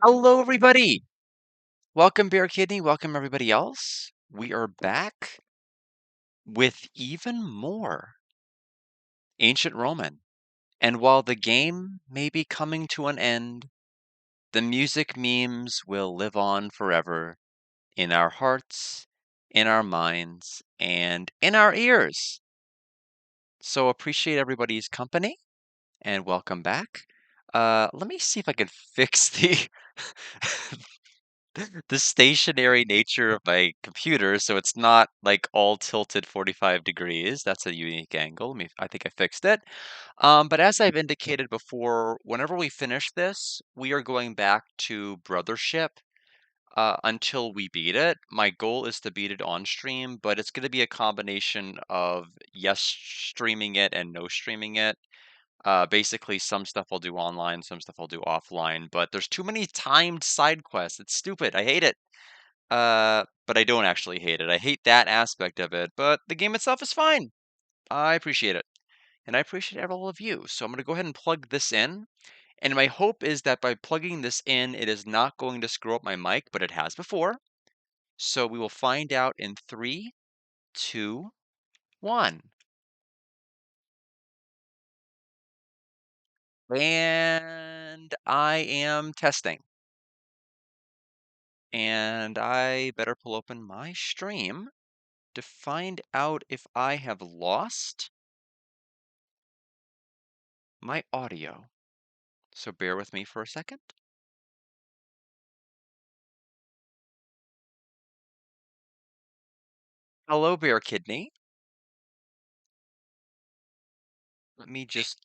Hello, everybody. Welcome, Bear Kidney. Welcome, everybody else. We are back with even more Ancient Roman. And while the game may be coming to an end, the music memes will live on forever in our hearts, in our minds, and in our ears. So appreciate everybody's company and welcome back. Let me see if I can fix the stationary nature of my computer, so it's not like all tilted 45 degrees. That's a unique angle. I think I fixed it. But as I've indicated before, whenever we finish this, we are going back to Brothership until we beat it. My goal is to beat it on stream, but it's going to be a combination of yes streaming it and no streaming it. Basically, some stuff I'll do online, some stuff I'll do offline, but there's too many timed side quests. It's stupid. I hate it. But I don't actually hate it. I hate that aspect of it, but the game itself is fine. I appreciate it. And I appreciate all of you. So I'm going to go ahead and plug this in. And my hope is that by plugging this in, it is not going to screw up my mic, but it has before. So we will find out in 3, 2, 1. And I am testing. And I better pull open my stream to find out if I have lost my audio. So bear with me for a second. Hello, Bear Kidney. Let me just.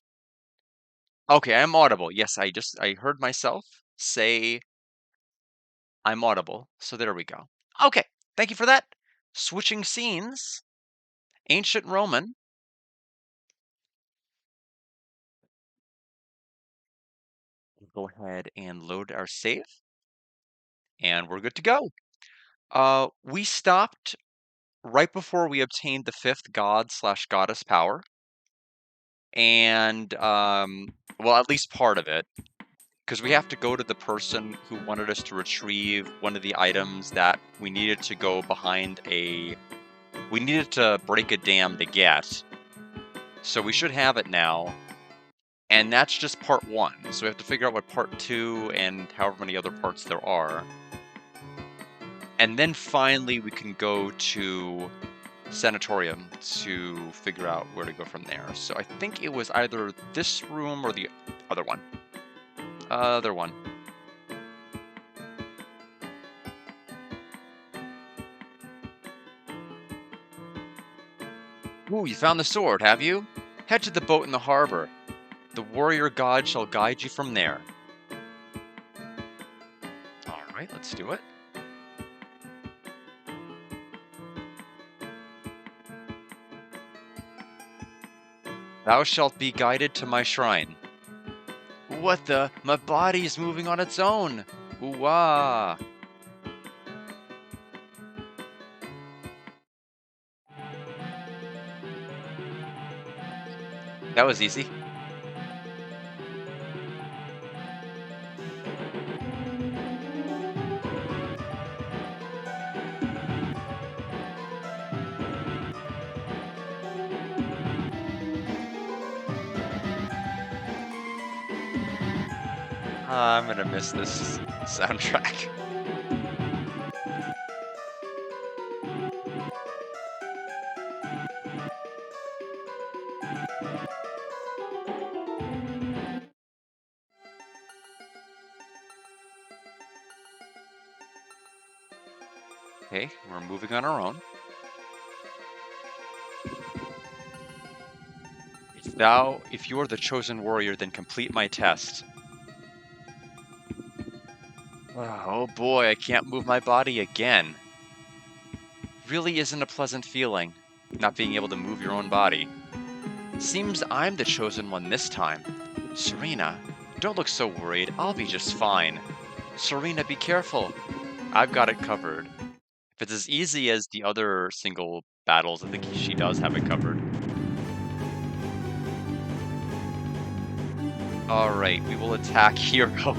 Okay, I'm audible. Yes, I heard myself say I'm audible. So there we go. Okay, thank you for that. Switching scenes. Ancient Roman. Go ahead and load our save. And we're good to go. We stopped right before we obtained the 5th god slash goddess power. And, well, at least part of it. Because we have to go to the person who wanted us to retrieve one of the items that we needed to go behind we needed to break a dam to get. So we should have it now. And that's just part 1. So we have to figure out what part 2 and however many other parts there are. And then finally we can go to Sanatorium to figure out where to go from there. So I think it was either this room or the other one. Other one. Ooh, you found the sword, have you? Head to the boat in the harbor. The warrior god shall guide you from there. Alright, let's do it. Thou shalt be guided to my shrine. What the? My body is moving on its own! Ooh-wah! That was easy. I'm gonna miss this soundtrack. Okay, we're moving on our own. If you are the chosen warrior, then complete my test. Oh boy, I can't move my body again. Really isn't a pleasant feeling, not being able to move your own body. Seems I'm the chosen one this time. Serena, don't look so worried, I'll be just fine. Serena, be careful. I've got it covered. If it's as easy as the other single battles, I think she does have it covered. Alright, we will attack Hero.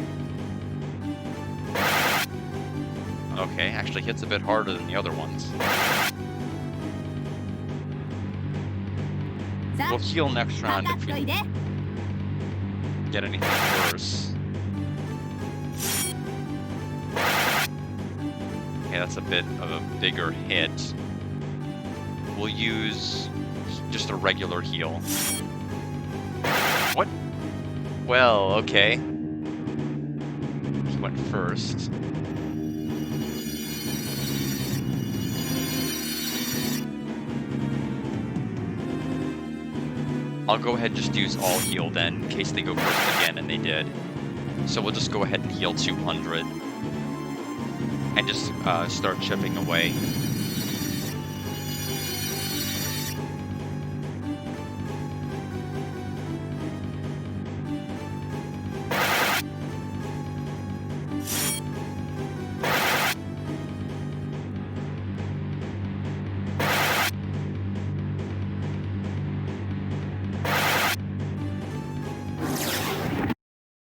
Okay, actually hits a bit harder than the other ones. We'll heal next round if we get anything worse. Okay, that's a bit of a bigger hit. We'll use just a regular heal. What? Well, okay. He went first. I'll go ahead and just use all heal then, in case they go first again, and they did. So we'll just go ahead and heal 200. And just start chipping away.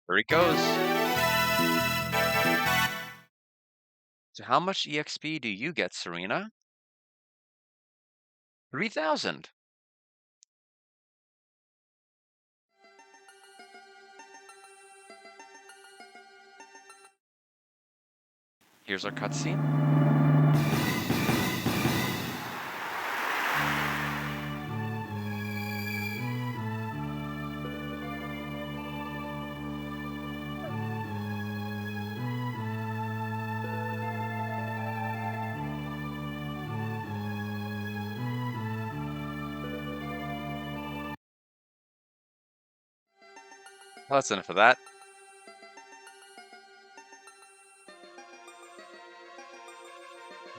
There he goes. So how much EXP do you get, Serena? 3,000. Here's our cutscene. Well, that's enough of that.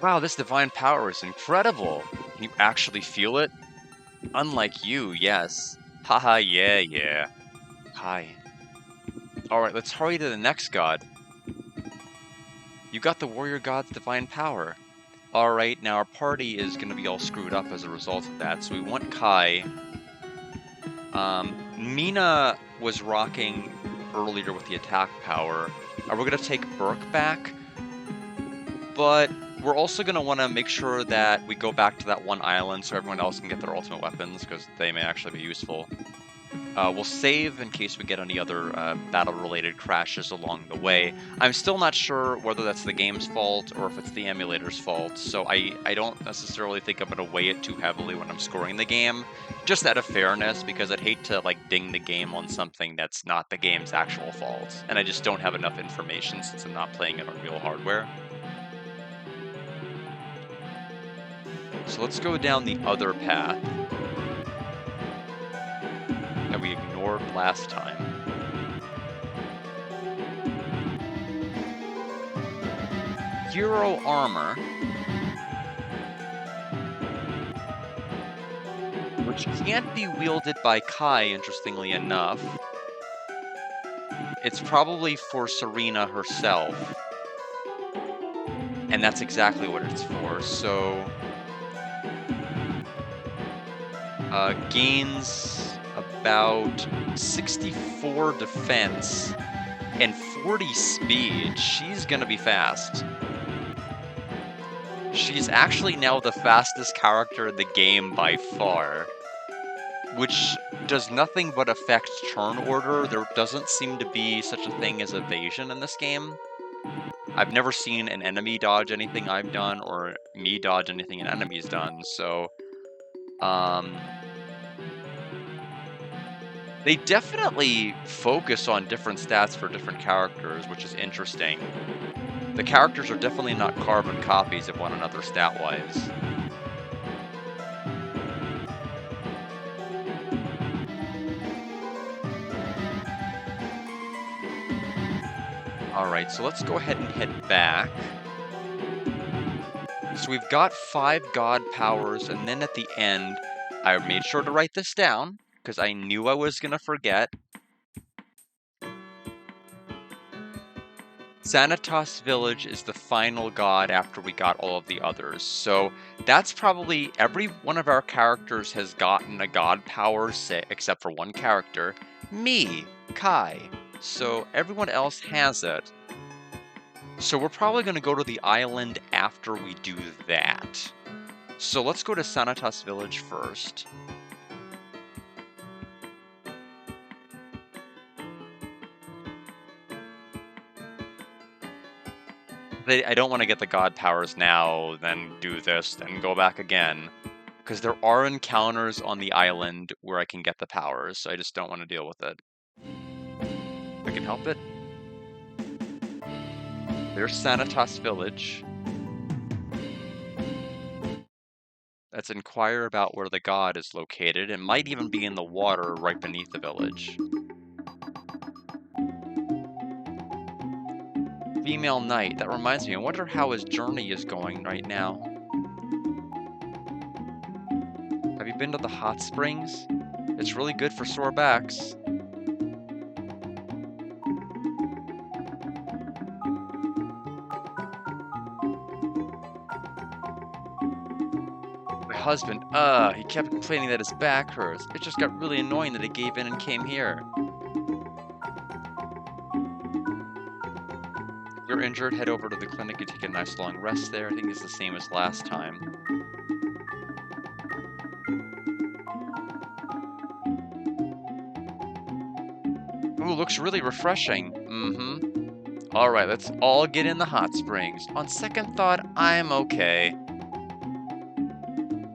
Wow, this divine power is incredible. Can you actually feel it? Unlike you, yes. Haha, yeah. Hi. Alright, let's hurry to the next god. You got the warrior god's divine power. Alright, now our party is going to be all screwed up as a result of that, so we want Kai. Mina was rocking earlier with the attack power. We're going to take Burke back, but we're also going to want to make sure that we go back to that one island so everyone else can get their ultimate weapons, because they may actually be useful. We'll save in case we get any other battle-related crashes along the way. I'm still not sure whether that's the game's fault or if it's the emulator's fault, so I don't necessarily think I'm going to weigh it too heavily when I'm scoring the game, just out of fairness, because I'd hate to like ding the game on something that's not the game's actual fault, and I just don't have enough information since I'm not playing it on real hardware. So let's go down the other path that we ignored last time. Hero armor, which can't be wielded by Kai, interestingly enough. It's probably for Serena herself. And that's exactly what it's for, so... gains about 64 defense and 40 speed. She's gonna be fast. She's actually now the fastest character in the game by far, which does nothing but affect turn order. There doesn't seem to be such a thing as evasion in this game. I've never seen an enemy dodge anything I've done, or me dodge anything an enemy's done, so... They definitely focus on different stats for different characters, which is interesting. The characters are definitely not carbon copies of one another stat-wise. Alright, so let's go ahead and head back. So we've got 5 god powers, and then at the end, I made sure to write this down, because I knew I was going to forget. Xanatos Village is the final god after we got all of the others. So that's probably every one of our characters has gotten a god power, except for one character, me, Kai. So everyone else has it. So we're probably going to go to the island after we do that. So let's go to Sanitas Village first. I don't want to get the god powers now, then do this, then go back again. Because there are encounters on the island where I can get the powers, so I just don't want to deal with it. If I can help it. There's Sanitas Village. Let's inquire about where the god is located. It might even be in the water right beneath the village. Female knight. That reminds me, I wonder how his journey is going right now. Have you been to the hot springs? It's really good for sore backs. My husband, he kept complaining that his back hurts. It just got really annoying that he gave in and came here. If you're injured, head over to the clinic and take a nice long rest there. I think it's the same as last time. Ooh, looks really refreshing. Mm-hmm. Alright, let's all get in the hot springs. On second thought, I'm okay.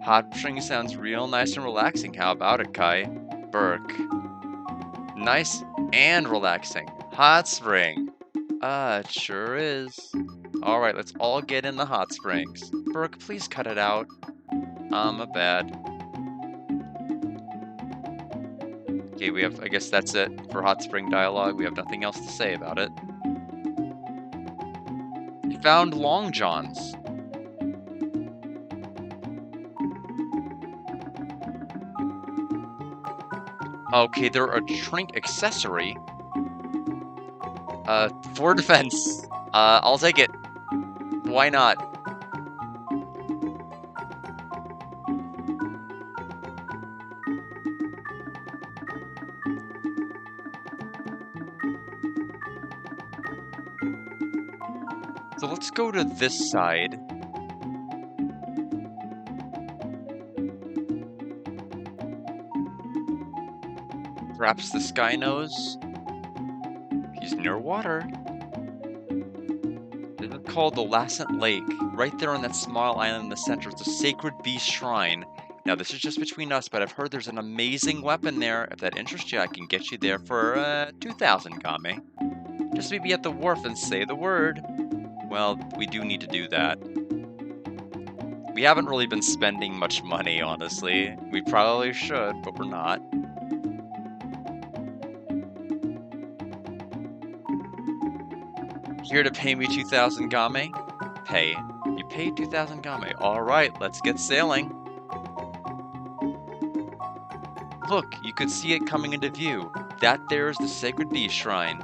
Hot spring sounds real nice and relaxing. How about it, Kai? Burke. Nice and relaxing. Hot spring. It sure is. Alright, let's all get in the hot springs. Burke, please cut it out. My bad. Okay, I guess that's it for hot spring dialogue. We have nothing else to say about it. We found Long Johns. Okay, they're a Trink accessory. For defense. I'll take it. Why not? So let's go to this side. Perhaps this guy knows. He's near water. This is called the Lassant Lake. Right there on that small island in the center is the Sacred Beast Shrine. Now, this is just between us, but I've heard there's an amazing weapon there. If that interests you, I can get you there for 2,000 Game. Just meet me at the wharf and say the word. Well, we do need to do that. We haven't really been spending much money, honestly. We probably should, but we're not. Here to pay me 2,000 Game? Pay. You paid 2,000 Game. Alright, let's get sailing. Look, you could see it coming into view. That there is the Sacred Beast Shrine.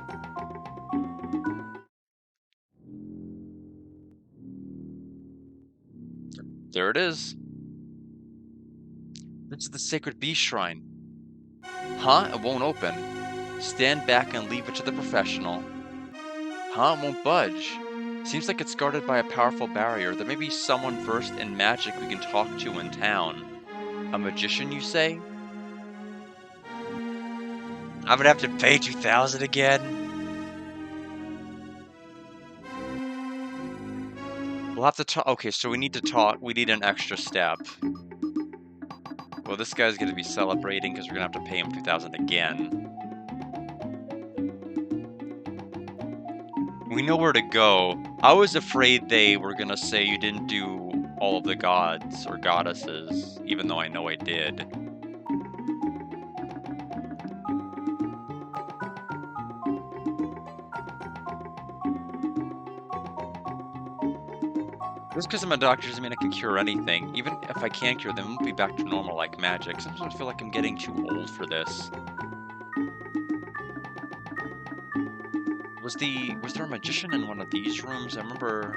There it is. This is the Sacred Beast Shrine. Huh? It won't open. Stand back and leave it to the professional. Huh? It won't budge. Seems like it's guarded by a powerful barrier. There may be someone versed in magic we can talk to in town. A magician, you say? I'm gonna have to pay 2,000 again. We'll have to talk. Okay, so we need to talk. We need an extra step. Well, this guy's gonna be celebrating because we're gonna have to pay him 2,000 again. We know where to go. I was afraid they were gonna say you didn't do all of the gods or goddesses, even though I know I did. Just because I'm a doctor doesn't mean I can cure anything. Even if I can cure them, it won't be back to normal like magic. Sometimes I feel like I'm getting too old for this. Was there a magician in one of these rooms? I remember...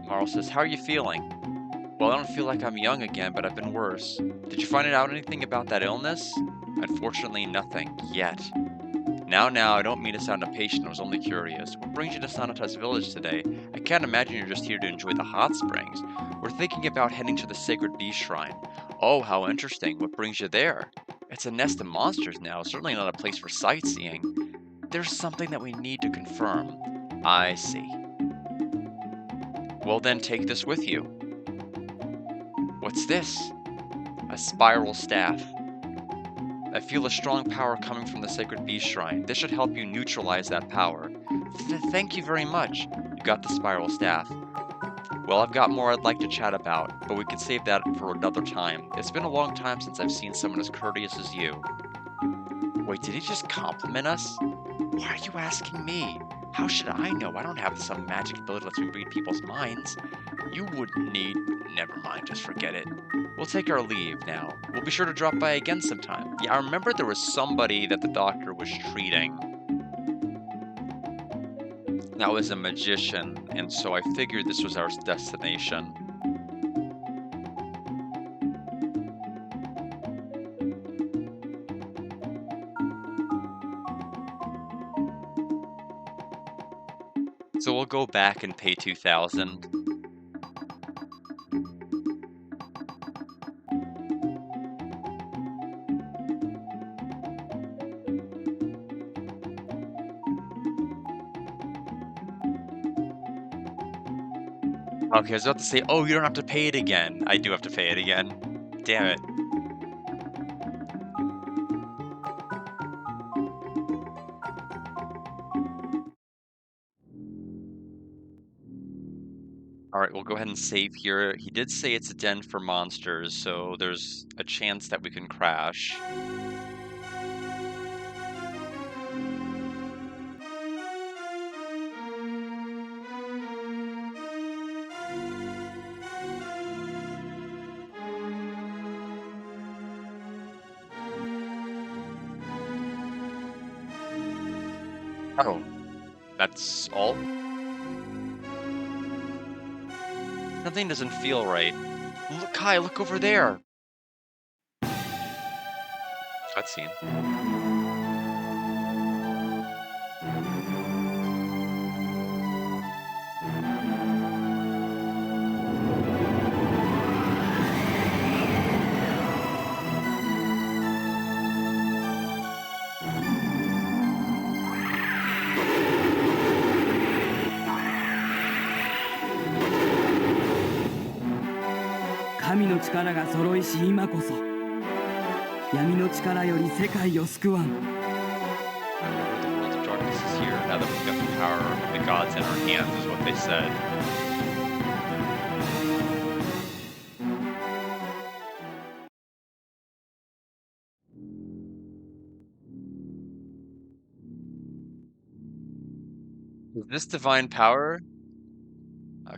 Marl says, how are you feeling? Well, I don't feel like I'm young again, but I've been worse. Did you find out anything about that illness? Unfortunately, nothing. Yet. Now, I don't mean to sound impatient, I was only curious. What brings you to Sanatas Village today? I can't imagine you're just here to enjoy the hot springs. We're thinking about heading to the Sacred Beast Shrine. Oh, how interesting. What brings you there? It's a nest of monsters now, certainly not a place for sightseeing. There's something that we need to confirm. I see. Well then, take this with you. What's this? A spiral staff. I feel a strong power coming from the Sacred Beast Shrine. This should help you neutralize that power. Thank you very much. You got the spiral staff. Well, I've got more I'd like to chat about, but we can save that for another time. It's been a long time since I've seen someone as courteous as you. Wait, did he just compliment us? Why are you asking me? How should I know? I don't have some magic ability that lets me read people's minds. You wouldn't need... Never mind, just forget it. We'll take our leave now. We'll be sure to drop by again sometime. Yeah, I remember there was somebody that the doctor was treating. That was a magician, and so I figured this was our destination. So we'll go back and pay 2,000. Okay, I was about to say, oh, you don't have to pay it again. I do have to pay it again. Damn it. Alright, we'll go ahead and save here. He did say it's a den for monsters, so there's a chance that we can crash. Oh, that's all? Nothing doesn't feel right. Look, Kai, look over there! Cutscene. 神の力が揃いし今こそ闇の力より世界を救わん The world of darkness is here. Now that we've got the power of the gods in our hands, is what they said. Is this divine power?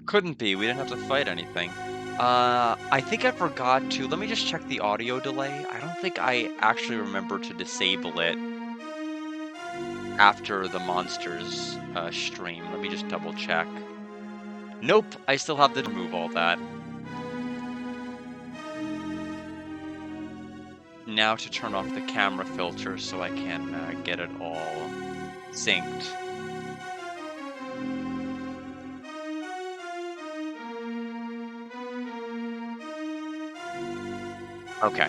Couldn't be. We didn't have to fight anything. I think I forgot to. Let me just check the audio delay. I don't think I actually remember to disable it after the monsters stream. Let me just double check. Nope, I still have to remove all that. Now to turn off the camera filter so I can get it all synced. Okay,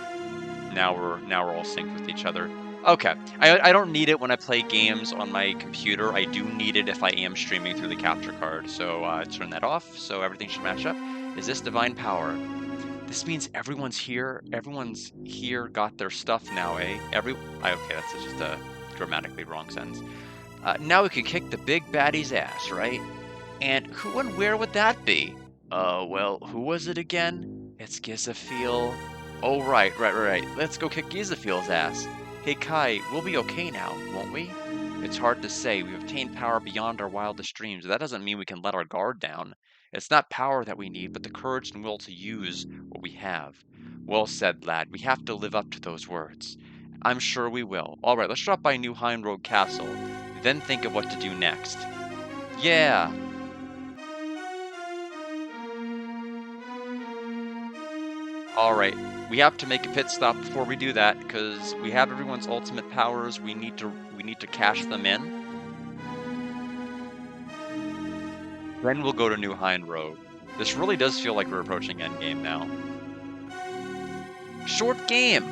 now we're all synced with each other. Okay, I don't need it when I play games on my computer. I do need it if I am streaming through the capture card. So turn that off so everything should match up. Is this divine power? This means everyone's here. Everyone's here got their stuff now, eh? Okay, that's just a grammatically wrong sentence. Now we can kick the big baddie's ass, right? And who and where would that be? Well, who was it again? It's Gizaphiel. Oh, right. Let's go kick Gizaphiel's ass. Hey, Kai, we'll be okay now, won't we? It's hard to say. We've obtained power beyond our wildest dreams. That doesn't mean we can let our guard down. It's not power that we need, but the courage and will to use what we have. Well said, lad. We have to live up to those words. I'm sure we will. All right, let's drop by New Heinroad Castle, then think of what to do next. Yeah. Alright, we have to make a pit stop before we do that, because we have everyone's ultimate powers, we need to cash them in. Then we'll go to New Hind Road. This really does feel like we're approaching endgame now. Short game!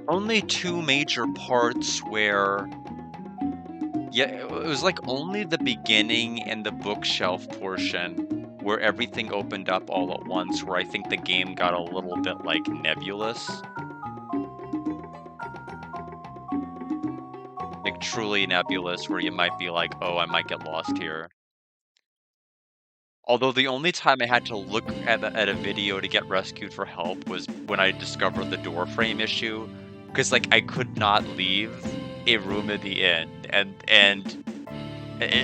Only two major parts where... Yeah, it was like only the beginning and the bookshelf portion where everything opened up all at once, where I think the game got a little bit, like, nebulous. Like, truly nebulous, where you might be like, oh, I might get lost here. Although the only time I had to look at a video to get rescued for help was when I discovered the door frame issue, because, like, I could not leave a room at the end, and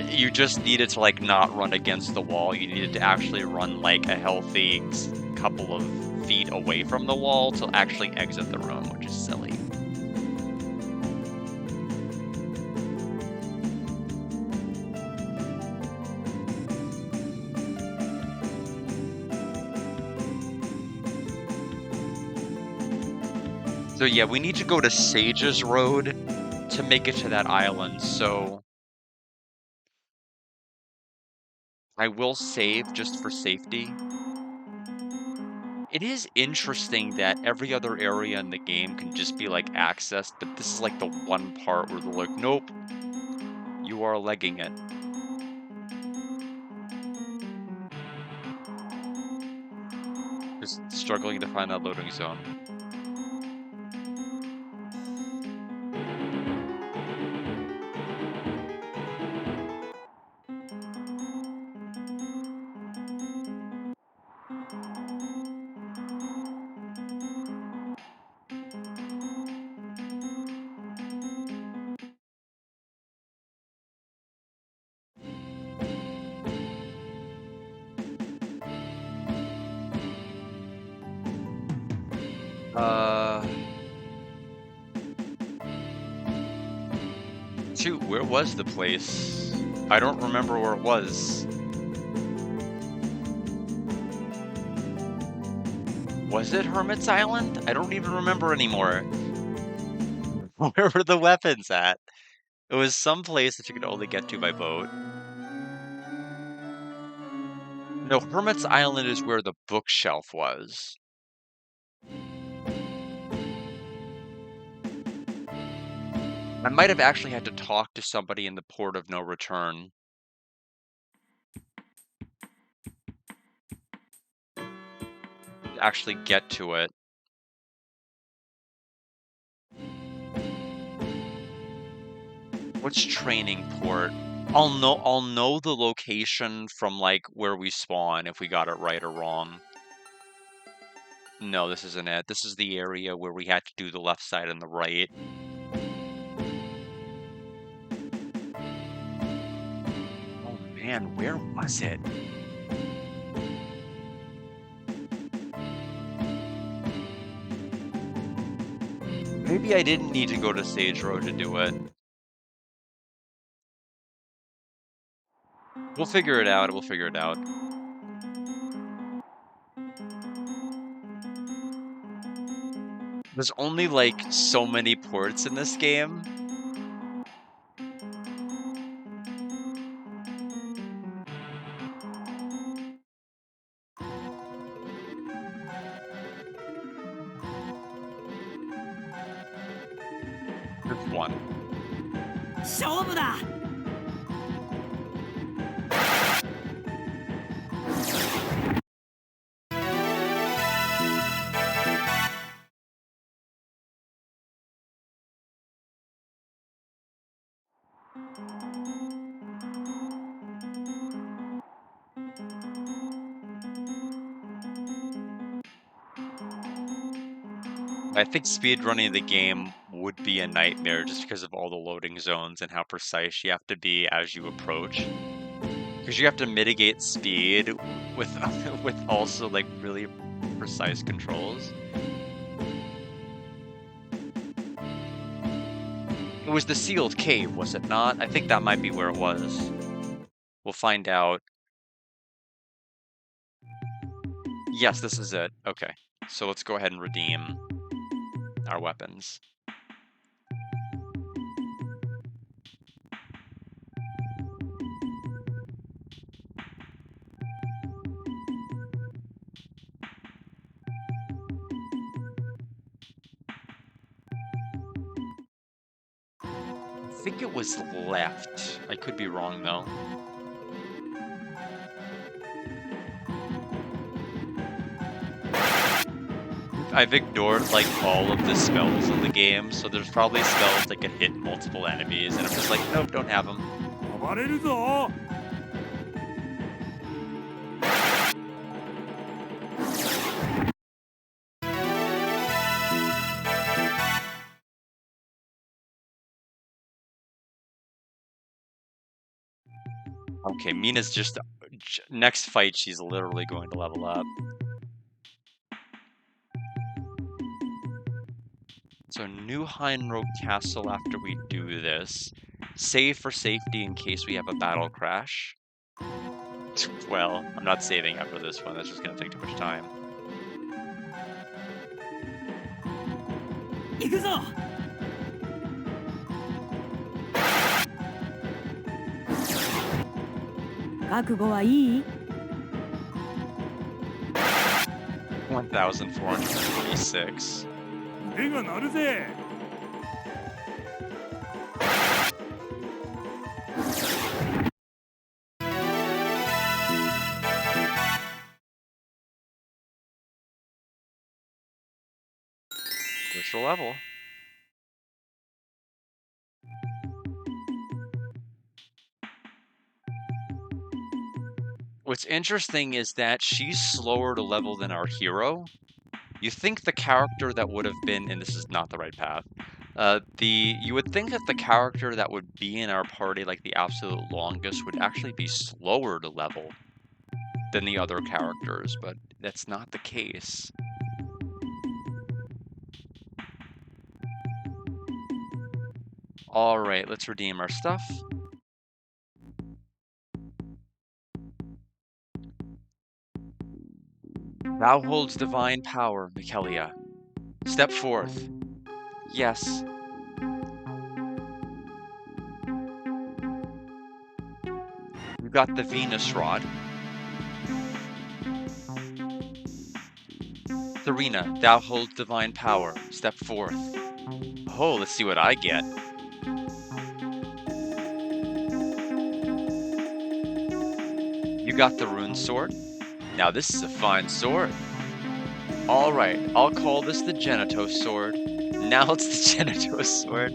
you just needed to, like, not run against the wall. You needed to actually run, like, a healthy couple of feet away from the wall to actually exit the room, which is silly. So yeah, we need to go to Sage's Road to make it to that island, so I will save just for safety. It is interesting that every other area in the game can just be, like, accessed, but this is, like, the one part where they're like, "Nope, you are legging it." Just struggling to find that loading zone. Uh... Shoot, where was the place? I don't remember where it was. Was it Hermit's Island? I don't even remember anymore. Where were the weapons at? It was some place that you could only get to by boat. No, Hermit's Island is where the bookshelf was. I might have actually had to talk to somebody in the port of no return. To actually get to it. What's training port? I'll know the location from, like, where we spawn if we got it right or wrong. No, this isn't it. This is the area where we had to do the left side and the right. Oh man, where was it? Maybe I didn't need to go to Sage Road to do it. We'll figure it out, we'll figure it out. There's only, like, so many ports in this game. Just one. 勝負だ I think speedrunning the game would be a nightmare just because of all the loading zones and how precise you have to be as you approach. Because you have to mitigate speed with with also, like, really precise controls. It was the sealed cave, was it not? I think that might be where it was. We'll find out. Yes, this is it. Okay. So let's go ahead and redeem our weapons. I think it was left. I could be wrong, though. I've ignored, like, all of the spells in the game, so there's probably spells that can hit multiple enemies, and I'm just like, nope, don't have them. 暴れるぞ Okay, Mina's just... next fight, she's literally going to level up. So, New Heinroad Castle after we do this. Save for safety in case we have a battle crash. Well, I'm not saving after this one, that's just gonna take too much time. 行くぞ。覚悟はいい？ 1426. 腕が鳴るぜ Virtual level. What's interesting is that she's slower to level than our hero. You think the character that would have been, and this is not the right path, you would think that the character that would be in our party, like the absolute longest, would actually be slower to level than the other characters, but that's not the case. Alright, let's redeem our stuff. Thou holds divine power, Michelia. Step forth. Yes. You got the Venus Rod. Serena, thou holds divine power. Step forth. Oh, let's see what I get. You got the Rune Sword. Now this is a fine sword. Alright, I'll call this the Genitos Sword. Now it's the Genitos Sword.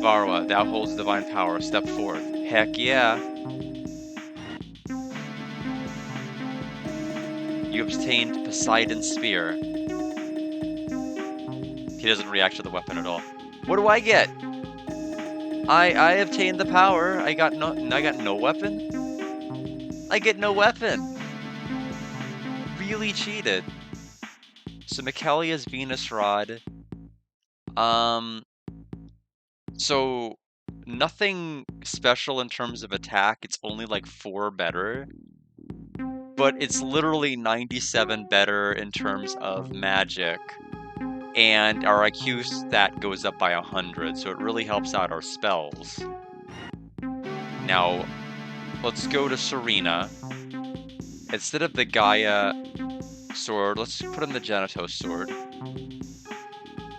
Varwa, thou holds divine power. Step forth. Heck yeah. You obtained Poseidon's Spear. He doesn't react to the weapon at all. What do I get? I obtained the power. I got no weapon? I get no weapon. Really cheated. So Michelia's Venus Rod. So nothing special in terms of attack. It's only like 4 better. But it's literally 97 better in terms of magic. And our IQ stat goes up by 100, so it really helps out our spells. Now, let's go to Serena. Instead of the Gaia sword, let's put in the Genitos sword.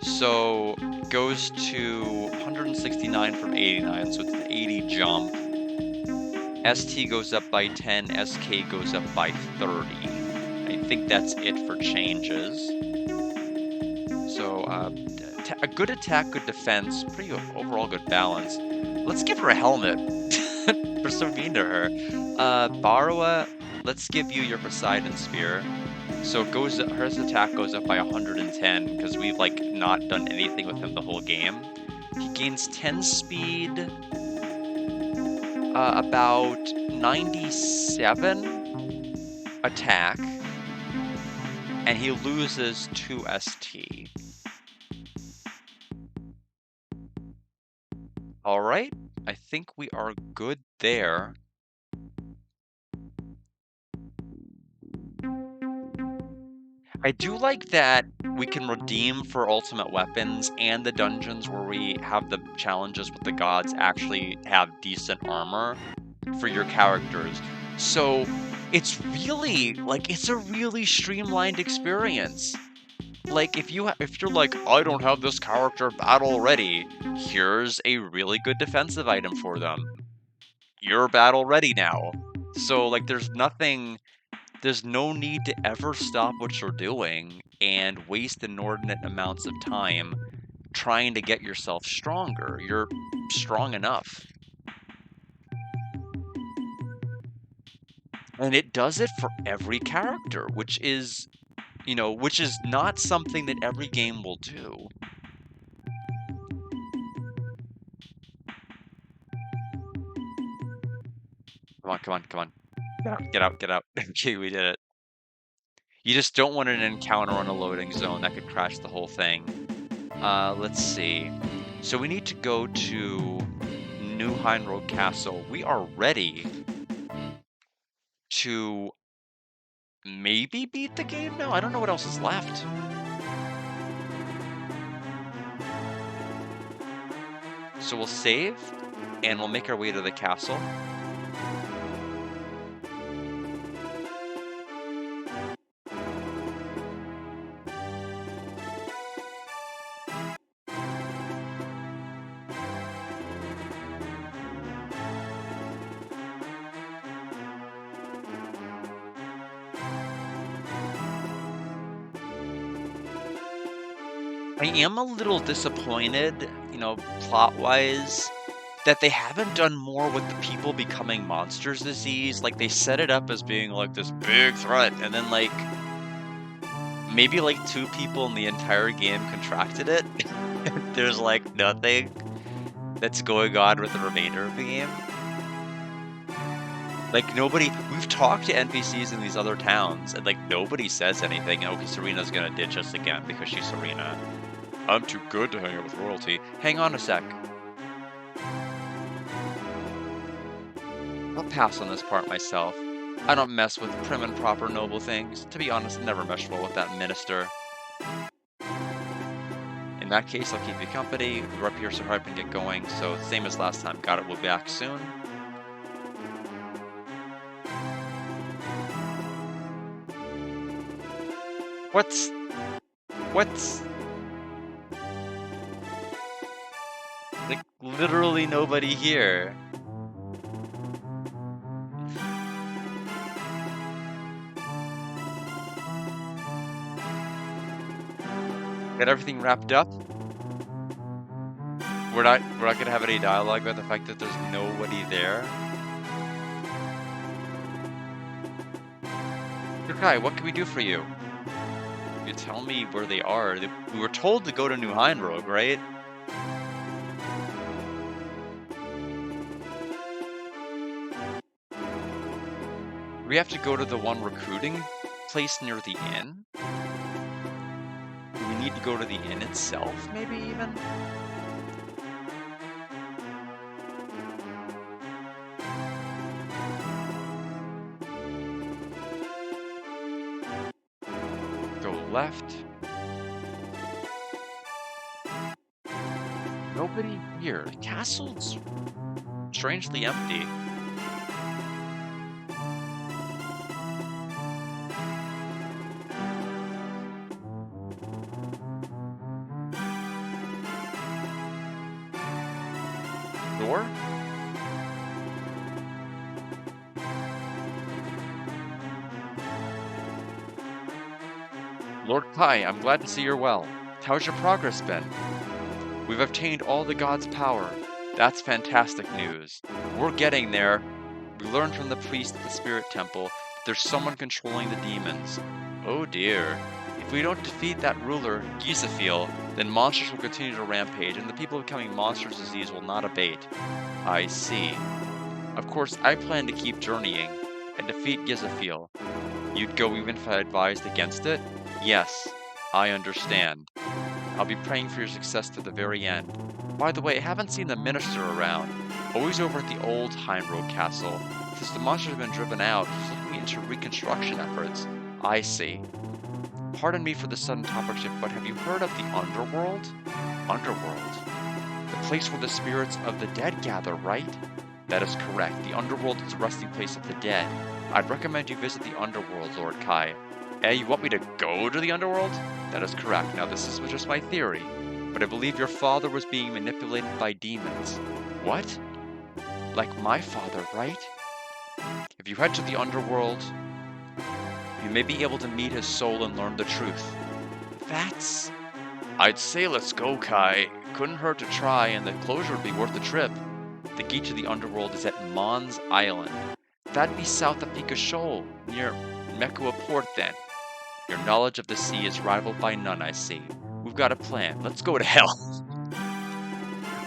So, goes to 169 from 89, so it's an 80 jump. ST goes up by 10, SK goes up by 30. I think that's it for changes. So, a good attack, good defense, pretty overall good balance. Let's give her a helmet. We're so mean to her. Barwa, let's give you your Poseidon Spear. So it goes, her attack goes up by 110, because we've, like, not done anything with him the whole game. He gains 10 speed, about 97 attack, and he loses 2 ST. All right, I think we are good there. I do like that we can redeem for ultimate weapons and the dungeons where we have the challenges with the gods actually have decent armor for your characters. So it's really like it's a really streamlined experience. Like if you're like I don't have this character battle ready, here's a really good defensive item for them. You're battle ready now. So like there's no need to ever stop what you're doing and waste inordinate amounts of time trying to get yourself stronger. You're strong enough. And it does it for every character, which is, which is not something that every game will do. Come on, come on, come on. Get out, get out. Okay, we did it. You just don't want an encounter on a loading zone that could crash the whole thing. Let's see. So we need to go to New Heinroad Castle. We are ready to maybe beat the game now? I don't know what else is left. So we'll save, and we'll make our way to the castle. I am a little disappointed, plot-wise, that they haven't done more with the people becoming monsters disease. Like, they set it up as being, like, this big threat, and then, like, maybe, like, 2 people in the entire game contracted it. There's, like, nothing that's going on with the remainder of the game. Like, we've talked to NPCs in these other towns, and, like, nobody says anything. Okay, Serena's gonna ditch us again because she's Serena. I'm too good to hang out with royalty. Hang on a sec. I'll pass on this part myself. I don't mess with prim and proper noble things. To be honest, never meshed well with that minister. In that case, I'll keep you company. We're up here so hard and get going, so same as last time. Got it, we'll be back soon. What's... Like, literally nobody here. Got everything wrapped up? We're not gonna have any dialogue about the fact that there's nobody there? Yokai, what can we do for you? You tell me where they are. We were told to go to New Heinroad, right? We have to go to the one recruiting place near the inn? Do we need to go to the inn itself, maybe even? Go left. Nobody here. The castle's strangely empty. Door? Lord Kai, I'm glad to see you're well. How's your progress been? We've obtained all the gods' power. That's fantastic news. We're getting there. We learned from the priest at the Spirit Temple that there's someone controlling the demons. Oh dear. If we don't defeat that ruler, Gizafiel, then monsters will continue to rampage, and the people becoming monsters disease will not abate. I see. Of course, I plan to keep journeying and defeat Gizafiel. You'd go even if I advised against it? Yes, I understand. I'll be praying for your success to the very end. By the way, I haven't seen the minister around. Always over at the old Heinroad Castle. Since the monsters have been driven out, he's looking into reconstruction efforts. I see. Pardon me for the sudden topic shift, but have you heard of the Underworld? Underworld? The place where the spirits of the dead gather, right? That is correct. The Underworld is the resting place of the dead. I'd recommend you visit the Underworld, Lord Kai. You want me to go to the Underworld? That is correct. Now, this is just my theory, but I believe your father was being manipulated by demons. What? Like my father, right? If you head to the Underworld, you may be able to meet his soul and learn the truth. That's... I'd say let's go, Kai. Couldn't hurt to try, and the closure would be worth the trip. The gate to the Underworld is at Mons Island. That'd be south of Pika Shoal, near Mekua Port then. Your knowledge of the sea is rivaled by none, I see. We've got a plan. Let's go to hell.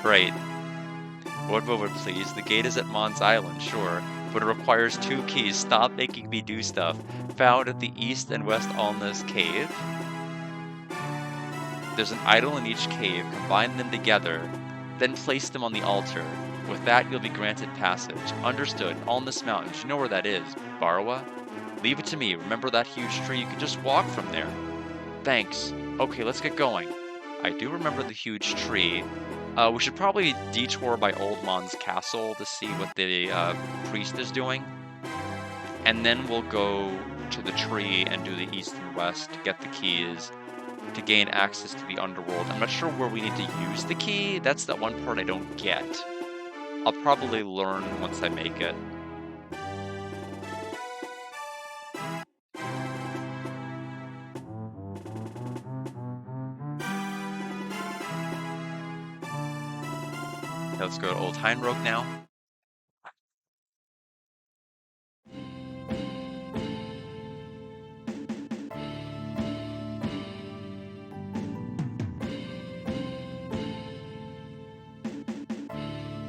Right. One moment, please. The gate is at Mons Island, sure, but it requires 2 keys. Stop making me do stuff. Found at the east and west Alna's cave. There's an idol in each cave. Combine them together, then place them on the altar. With that, you'll be granted passage. Understood. Alnus Mountains. You know where that is, Barwa? Leave it to me. Remember that huge tree? You can just walk from there. Thanks. Okay, let's get going. I do remember the huge tree. We should probably detour by Old Mons Castle to see what the priest is doing. And then we'll go to the tree and do the east and west to get the keys to gain access to the Underworld. I'm not sure where we need to use the key. That's that one part I don't get. I'll probably learn once I make it. Let's go to Old Heinroad now.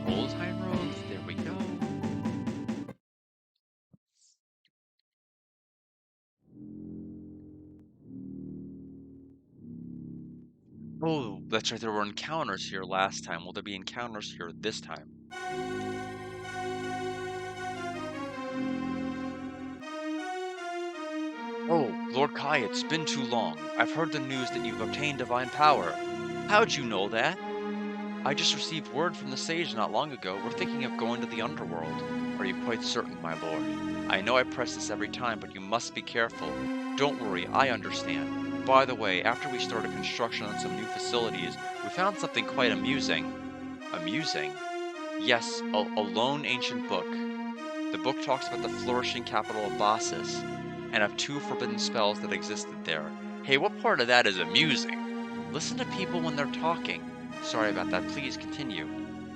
Old Heinroad, there we go. Oh, that's right, there were encounters here last time. Will there be encounters here this time? Oh, Lord Kai, it's been too long. I've heard the news that you've obtained divine power. How'd you know that? I just received word from the sage not long ago. We're thinking of going to the Underworld. Are you quite certain, my lord? I know I press this every time, but you must be careful. Don't worry, I understand. By the way, after we started construction on some new facilities, we found something quite amusing. Amusing? Yes, a lone ancient book. The book talks about the flourishing capital of Bassus, and of 2 forbidden spells that existed there. Hey, what part of that is amusing? Listen to people when they're talking. Sorry about that, please continue.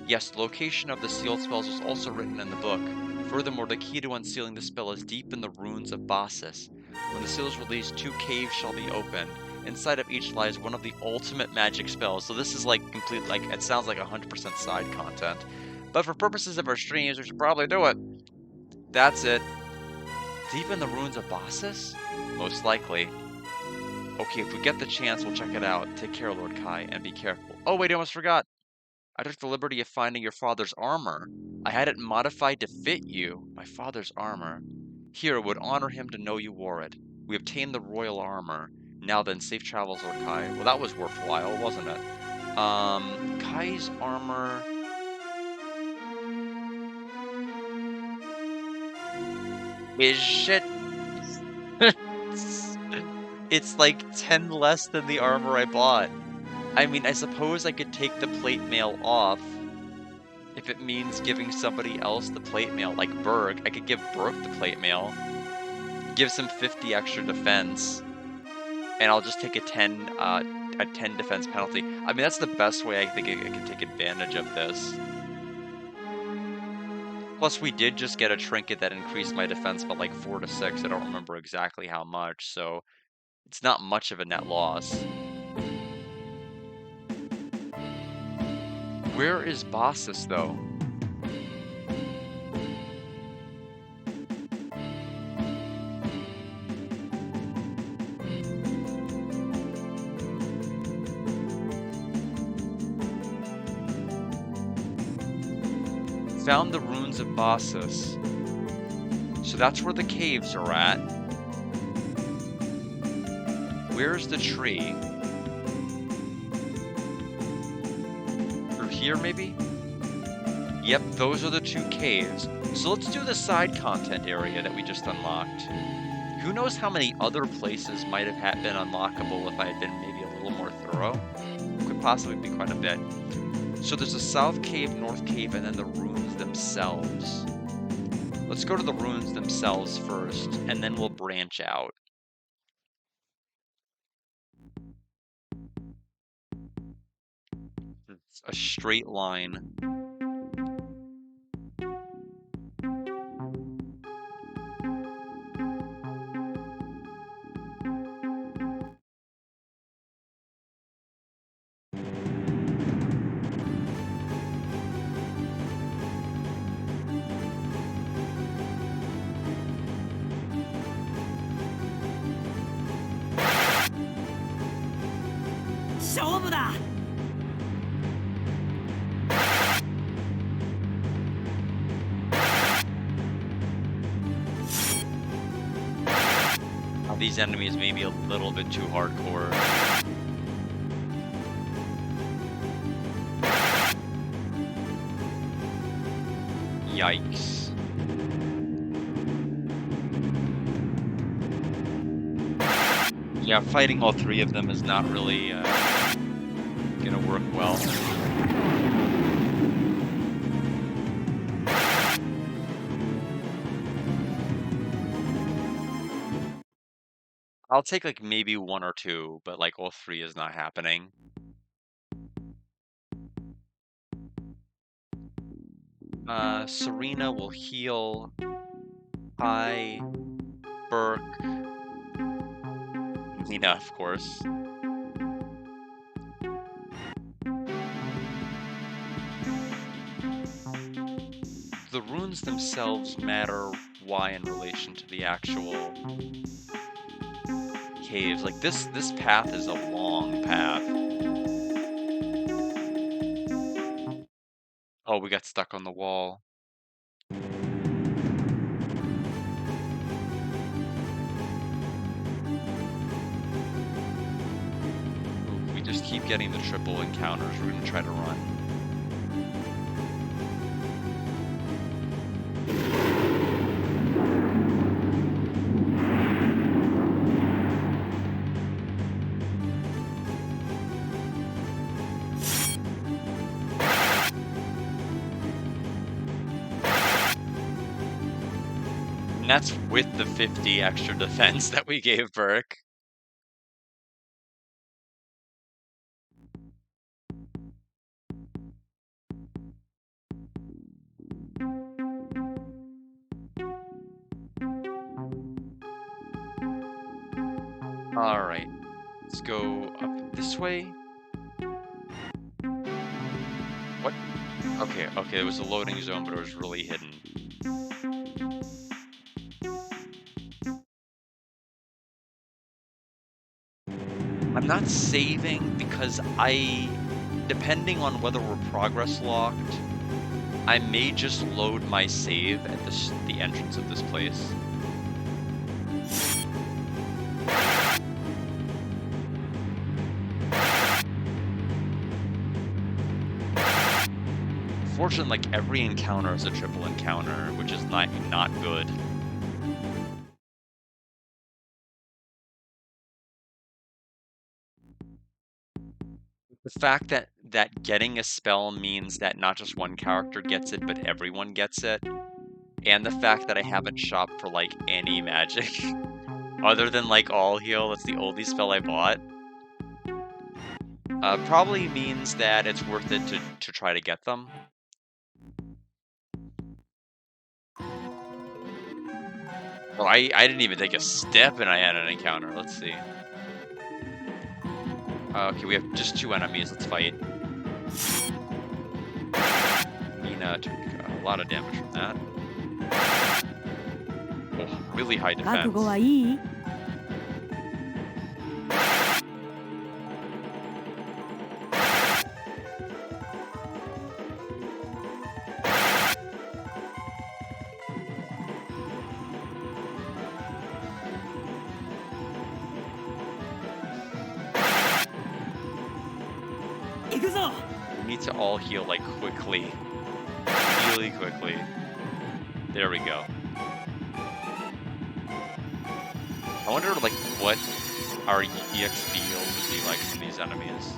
Yes, the location of the sealed spells was also written in the book. Furthermore, the key to unsealing the spell is deep in the ruins of Bassus. When the seal is released, 2 caves shall be opened. Inside of each lies one of the ultimate magic spells. So this is like complete, like, it sounds like 100% side content. But for purposes of our streams, we should probably do it. That's it. Deep in the ruins of Bassus? Most likely. Okay, if we get the chance, we'll check it out. Take care, Lord Kai, and be careful. Oh wait, I almost forgot. I took the liberty of finding your father's armor. I had it modified to fit you. My father's armor. Here, it would honor him to know you wore it. We obtained the royal armor. Now then, safe travels, Lord Kai. Well, that was worthwhile, wasn't it? Kai's armor... Is it? It's like 10 less than the armor I bought. I mean, I suppose I could take the plate mail off if it means giving somebody else the plate mail, like Berg. I could give Berg the plate mail, gives him 50 extra defense, and I'll just take a 10 defense penalty. I mean, that's the best way I think I can take advantage of this. Plus, we did just get a trinket that increased my defense by like 4 to 6. I don't remember exactly how much, so it's not much of a net loss. Where is Bassus, though? found the ruins of Bossus. So that's where the caves are at. Where's the tree? Through here, maybe? Yep, those are the 2 caves. So let's do the side content area that we just unlocked. Who knows how many other places might have been unlockable if I had been maybe a little more thorough? Could possibly be quite a bit. So there's a south cave, north cave, and then the ruins themselves. Let's go to the ruins themselves first, and then we'll branch out. It's a straight line. These enemies may be a little bit too hardcore. Yikes. Yeah, fighting all 3 of them is not really gonna work well. I'll take like maybe 1 or 2, but like all 3 is not happening. Serena will heal. Hi. Burke. Nina, of course. The runes themselves matter why in relation to the actual caves. Like this path is a long path. Oh, we got stuck on the wall. Ooh, we just keep getting the triple encounters. We're gonna try to run. And that's with the 50 extra defense that we gave Burke. Alright, let's go up this way. What? Okay, it was a loading zone, but it was really hidden. I'm not saving because depending on whether we're progress locked, I may just load my save at the entrance of this place. Fortunately, like every encounter is a triple encounter, which is not good. The fact that getting a spell means that not just one character gets it, but everyone gets it, and the fact that I haven't shopped for like any magic other than like all heal, that's the only spell I bought, probably means that it's worth it to try to get them. Well, I didn't even take a step and I had an encounter. Let's see. Okay, we have just 2 enemies. Let's fight. Nina took a lot of damage from that. Oh, really high defense. るぞ We need to all heal, like, quickly. Really quickly. There we go. I wonder, like, what our EXP yield would be like from these enemies.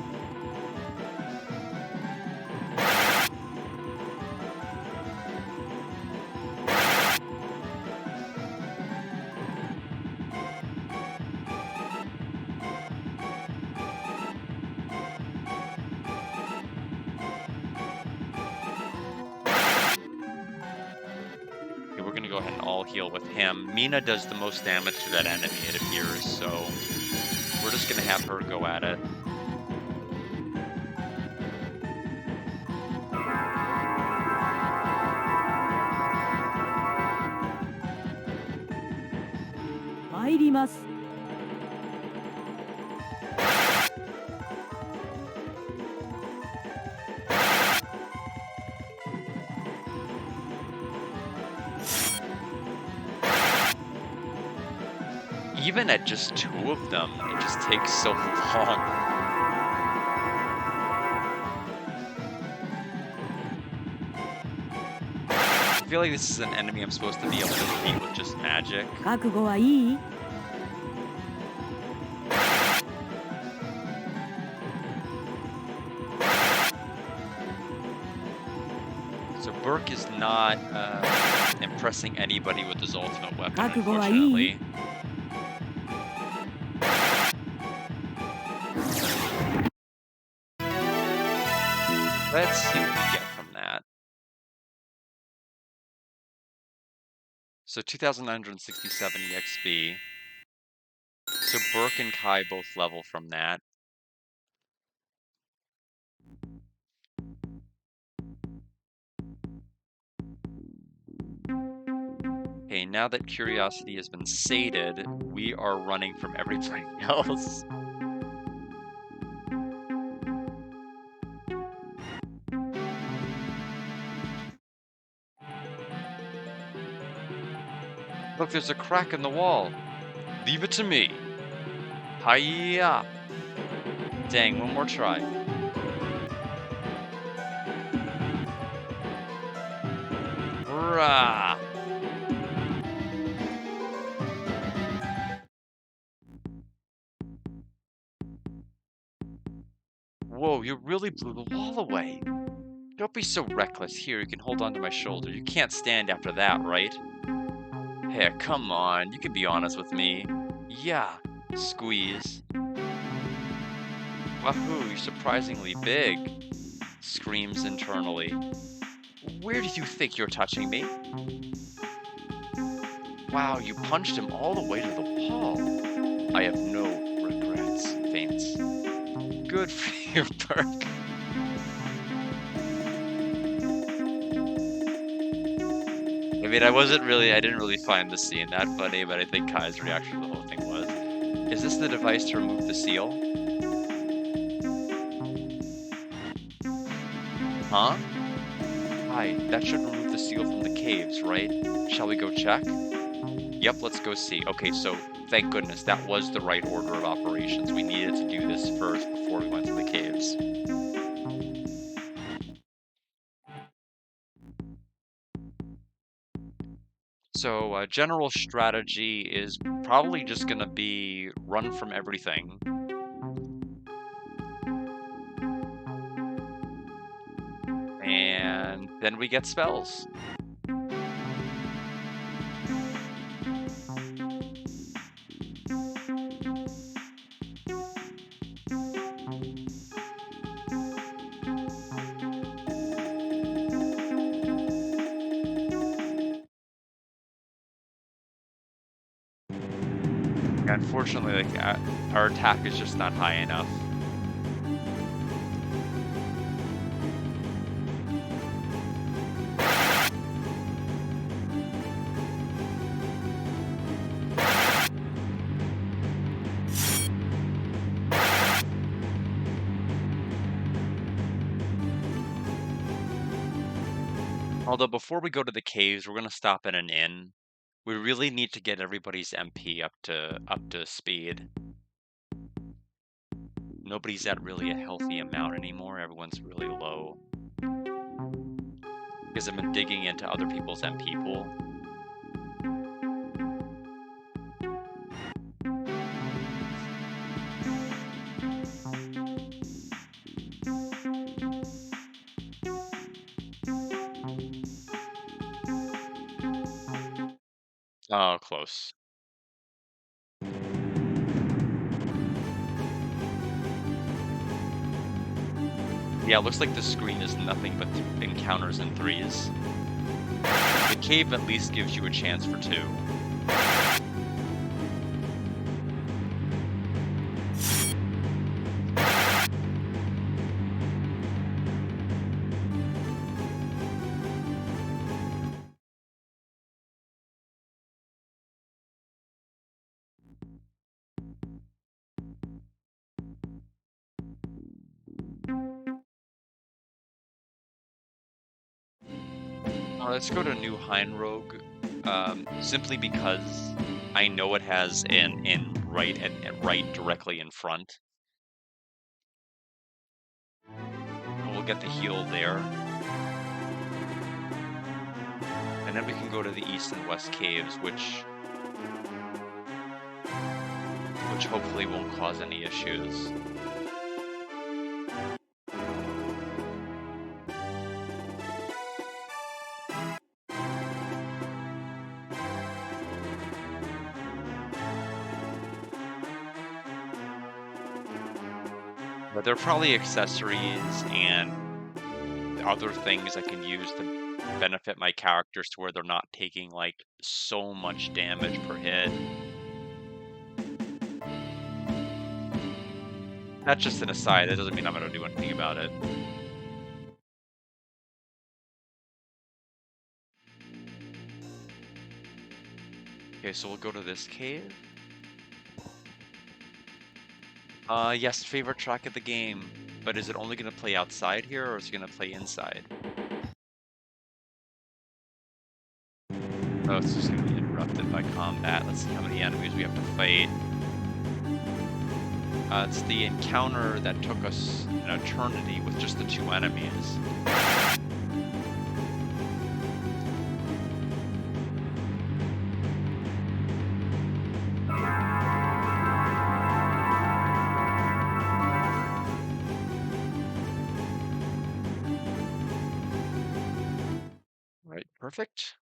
Okay, we're gonna go ahead and all heal with him. Mina does the most damage to that enemy, it appears, so we're just gonna have her go at it. Even at just 2 of them, it just takes so long. I feel like this is an enemy I'm supposed to be able to defeat with just magic. 覚悟はいい So Burke is not impressing anybody with his ultimate weapon, 覚悟はいい unfortunately. Let's see what we get from that. So 2,967 EXP. So Burke and Kai both level from that. Okay, now that curiosity has been sated, we are running from everybody else. Look, there's a crack in the wall. Leave it to me. Hiya! Dang, one more try. Rah! Whoa, you really blew the wall away. Don't be so reckless. Here, you can hold onto my shoulder. You can't stand after that, right? Hey, come on. You can be honest with me. Yeah. Squeeze. Wahoo, you're surprisingly big. Screams internally. Where do you think you're touching me? Wow, you punched him all the way to the wall. I have no regrets, Faints. Good for you, Burke. I mean, I didn't really find the scene that funny, but I think Kai's reaction to the whole thing was. Is this the device to remove the seal? Huh? Kai, that should remove the seal from the caves, right? Shall we go check? Yep, let's go see. Okay, so thank goodness that was the right order of operations. We needed to do this first before we went to the caves. So, general strategy is probably just gonna be run from everything. And then we get spells. Unfortunately, like, our attack is just not high enough. Although before we go to the caves, we're gonna stop at an inn. We really need to get everybody's MP up to speed. Nobody's at really a healthy amount anymore. Everyone's really low. Because I've been digging into other people's MP pool. Oh, close. Yeah, it looks like the screen is nothing but encounters and threes. The cave at least gives you a chance for two. Let's go to New Heinrogue, simply because I know it has an right and right directly in front. We'll get the heal there. And then we can go to the east and west caves, which hopefully won't cause any issues. But there are probably accessories and other things I can use to benefit my characters to where they're not taking like so much damage per hit. That's just an aside, that doesn't mean I'm gonna do anything about it. Okay, so we'll go to this cave. Yes, favorite track of the game, but is it only gonna play outside here or is it gonna play inside? Oh, it's just gonna be interrupted by combat. Let's see how many enemies we have to fight. It's the encounter that took us an eternity with just the two enemies. Right, perfect.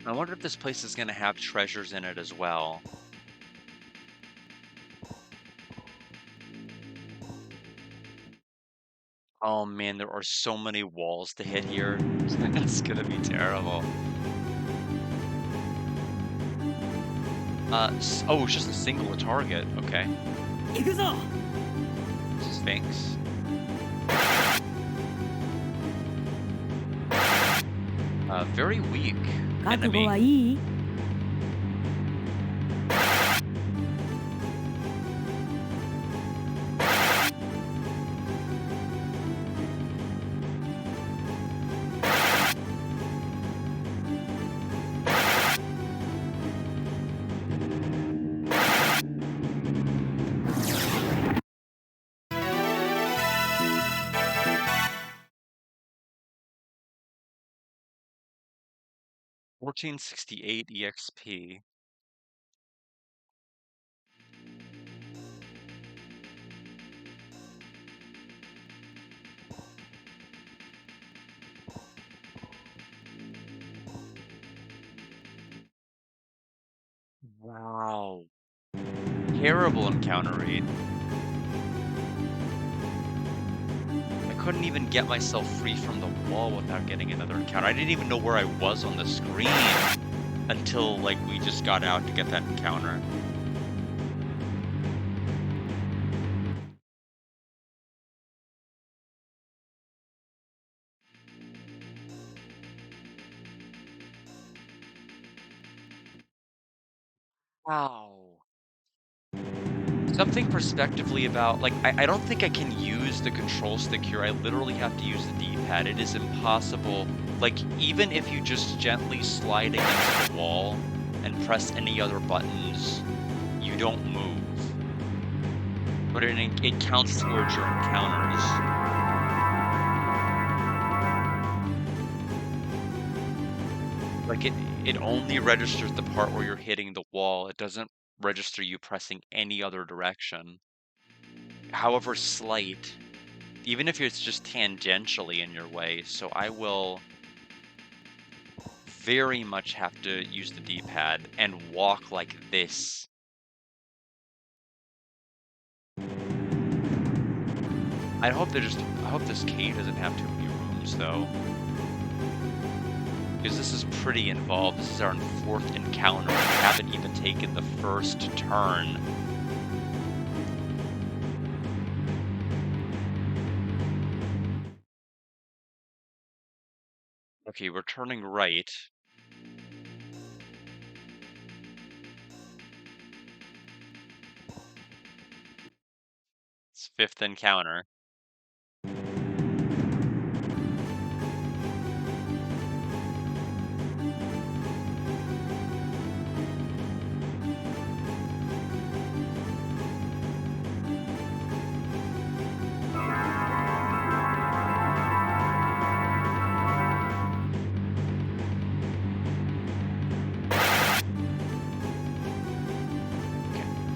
I wonder if this place is gonna have treasures in it as well. Oh man, there are so many walls to hit here. It's gonna be terrible. Oh, it's just a singular target. Okay. 行くぞ Sphinx. Very weak 覚悟 enemy. はいい 1468 EXP. Wow. Terrible encounter rate. I couldn't even get myself free from the wall without getting another encounter. I didn't even know where I was on the screen until like we just got out to get that encounter. Wow. Something perspectively about, like, I don't think I can use the control stick here. I literally have to use the D-pad. It is impossible. Like, even if you just gently slide against the wall, and press any other buttons, you don't move. But it counts towards your encounters. Like, it only registers the part where you're hitting the wall. It doesn't register you pressing any other direction. However slight, even if it's just tangentially in your way. So I will very much have to use the D-pad and walk like this. I hope this cave doesn't have too many rooms though. Because this is pretty involved. This is our 4th encounter. We haven't even taken the first turn. Okay, we're turning right. It's 5th encounter.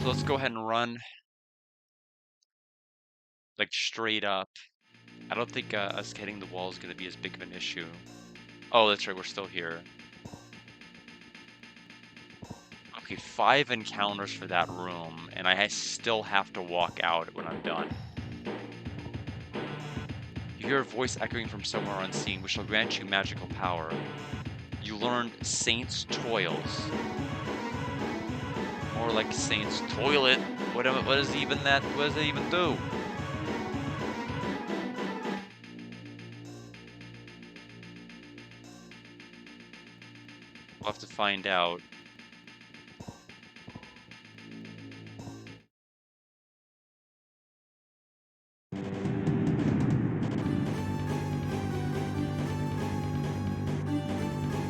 So let's go ahead and run, like, straight up. I don't think us hitting the wall is going to be as big of an issue. Oh, that's right, we're still here. Okay, 5 encounters for that room, and I still have to walk out when I'm done. You hear a voice echoing from somewhere unseen, which shall grant you magical power. You learned Saint's Toils. More like Saint's Toilet. What is even that? What does it even do? We'll have to find out.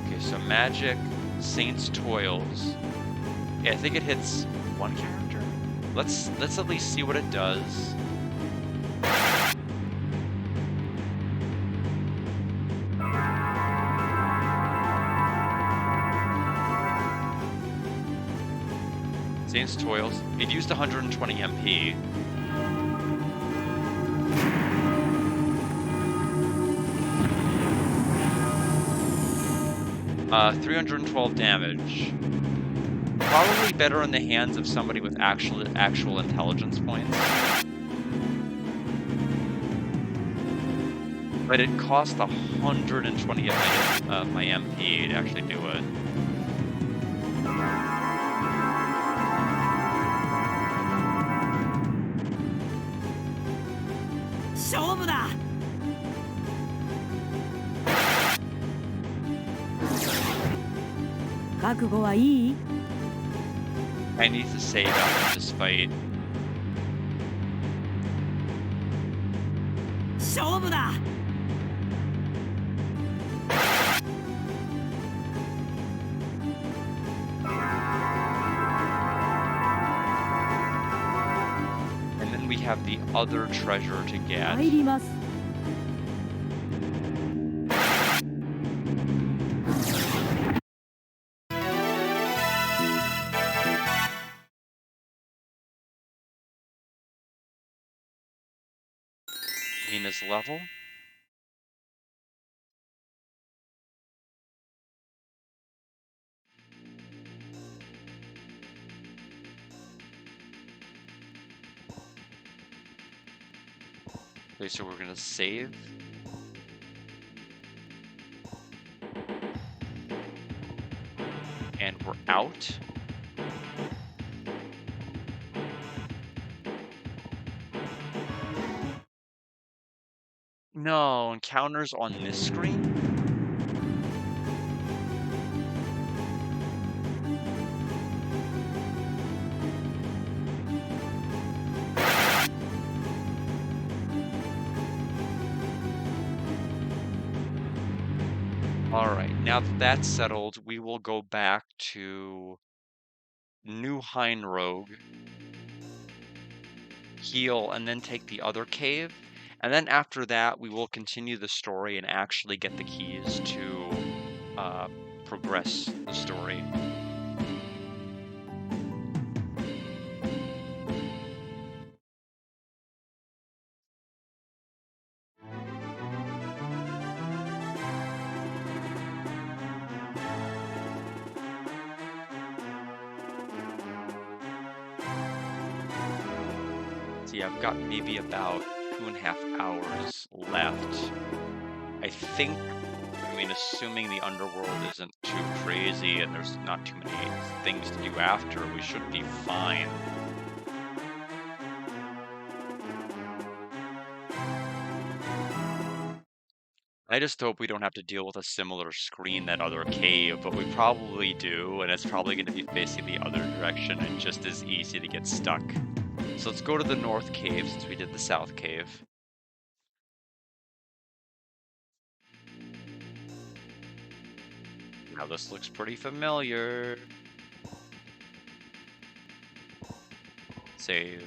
Okay, so magic, Saint's Toils. Yeah, I think it hits 1 character. Let's at least see what it does. Saint's Toils. It used 120 MP. Uh, 312 damage. Probably better in the hands of somebody with actual intelligence points. But it cost 120 of my MP to actually do it. I need to save after this fight. And then we have the other treasure to get. Nina's level. Okay, so we're gonna save. And we're out. No, encounters on this screen? Alright, now now that that's settled, we will go back to New Hein Rogue, heal, and then take the other cave. And then after that, we will continue the story and actually get the keys to progress the story. See, I've got maybe about 2.5 hours left. I think, I mean, assuming the underworld isn't too crazy and there's not too many things to do after, we should be fine. I just hope we don't have to deal with a similar screen that other cave, but we probably do, and it's probably going to be facing the other direction and just as easy to get stuck. So let's go to the north cave since we did the south cave. Now this looks pretty familiar. Save.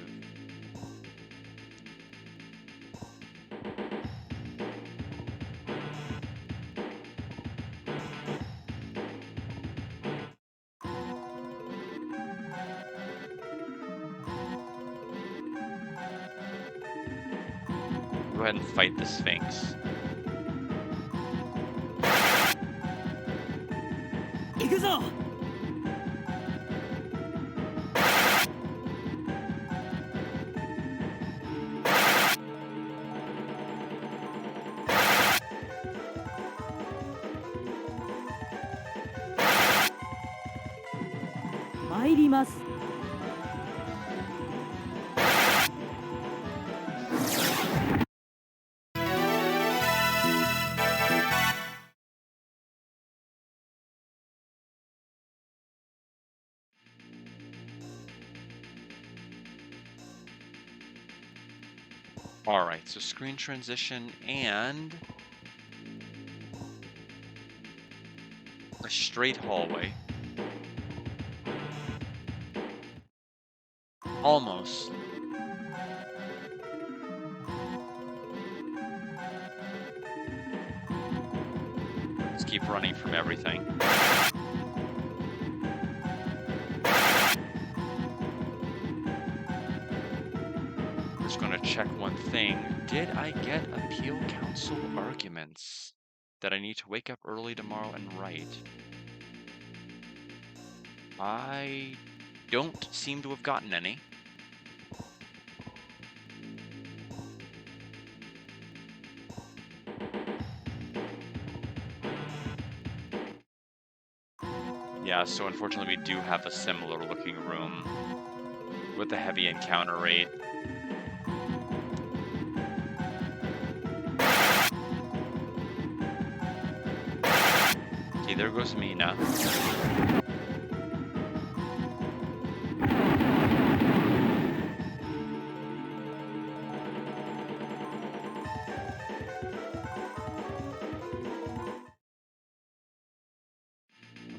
Go ahead and fight the Sphinx. 行くぞ。参ります。Alright, so screen transition and a straight hallway. Almost. Let's keep running from everything. Just gonna check one thing. Did I get appeal council arguments that I need to wake up early tomorrow and write? I don't seem to have gotten any. Yeah, so unfortunately we do have a similar looking room with a heavy encounter rate. Okay, there goes Mina.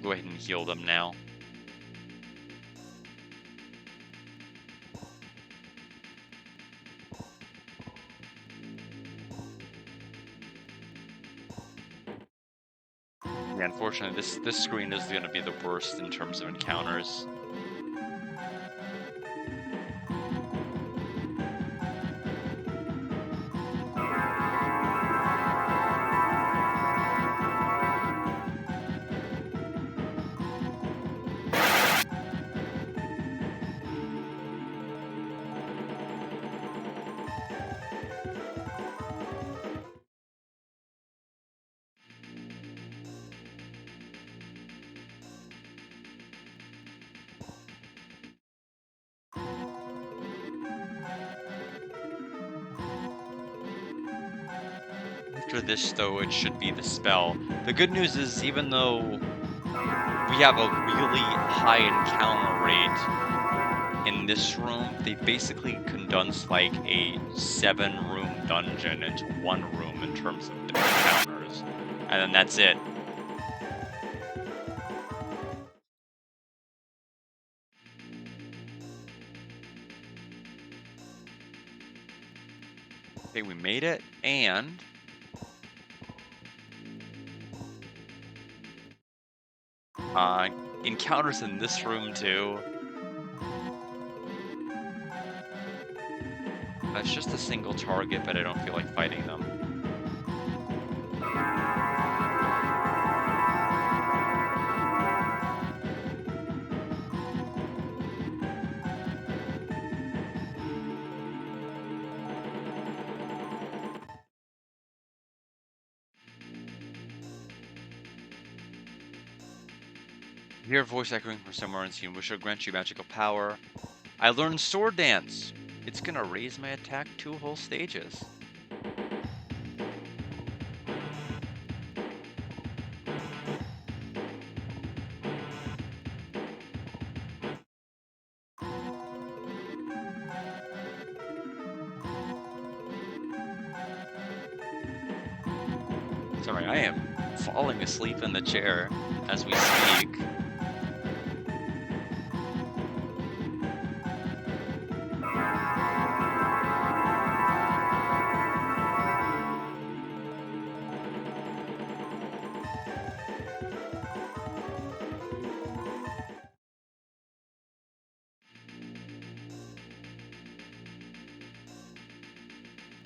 Go ahead and heal them now. Yeah, unfortunately, this screen is going to be the worst in terms of encounters. After this, though, it should be the spell. The good news is, even though we have a really high encounter rate in this room, they basically condensed like a 7-room dungeon into 1 room in terms of the encounters. And then that's it. Okay, we made it, and encounters in this room too. That's just a single target, but I don't feel like fighting them. You hear a voice echoing from somewhere unseen, which will grant you magical power. I learned Sword Dance! It's gonna raise my attack 2 whole stages. Sorry, I am falling asleep in the chair as we speak.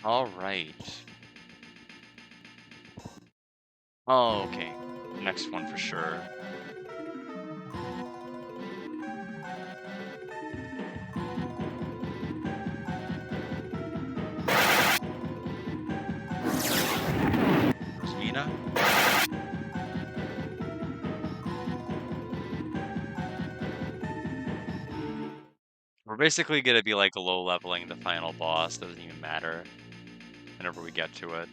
All right. Oh, okay. Next one for sure. Rosmina? We're basically gonna be like low leveling the final boss, doesn't even matter whenever we get to it.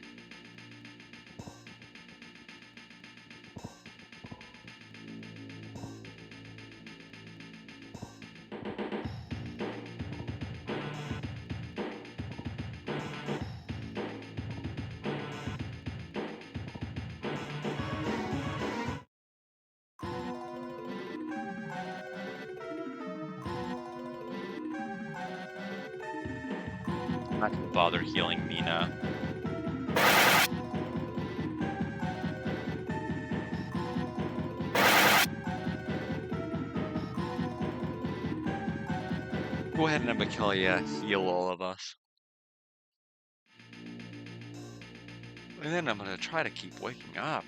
I'm not gonna bother healing Mina. Go ahead and have Mikelia heal all of us. And then I'm gonna try to keep waking up.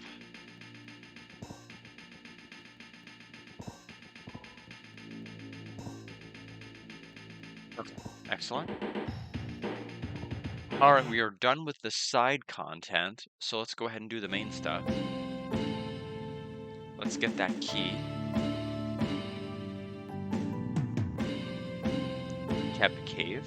Okay, excellent. Alright, we are done with the side content, so let's go ahead and do the main stuff. Let's get that key. Cabin Cave.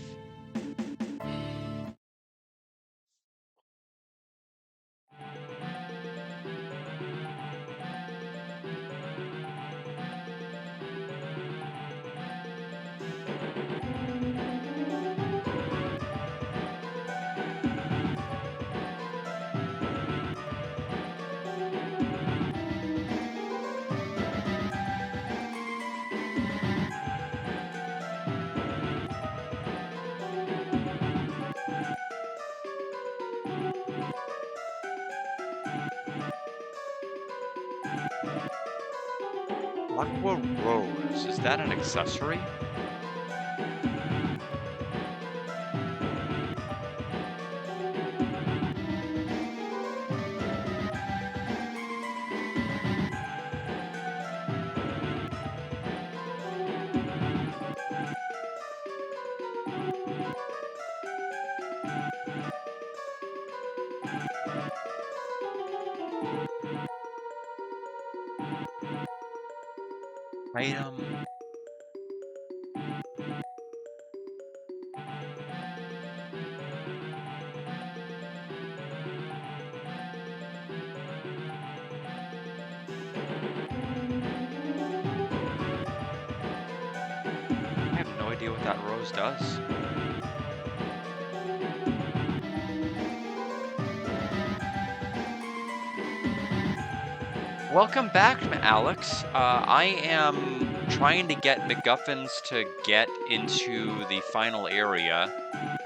Aqua Rose, is that an accessory? Item. I have no idea what that rose does. Welcome back, Alex. I am trying to get MacGuffins to get into the final area.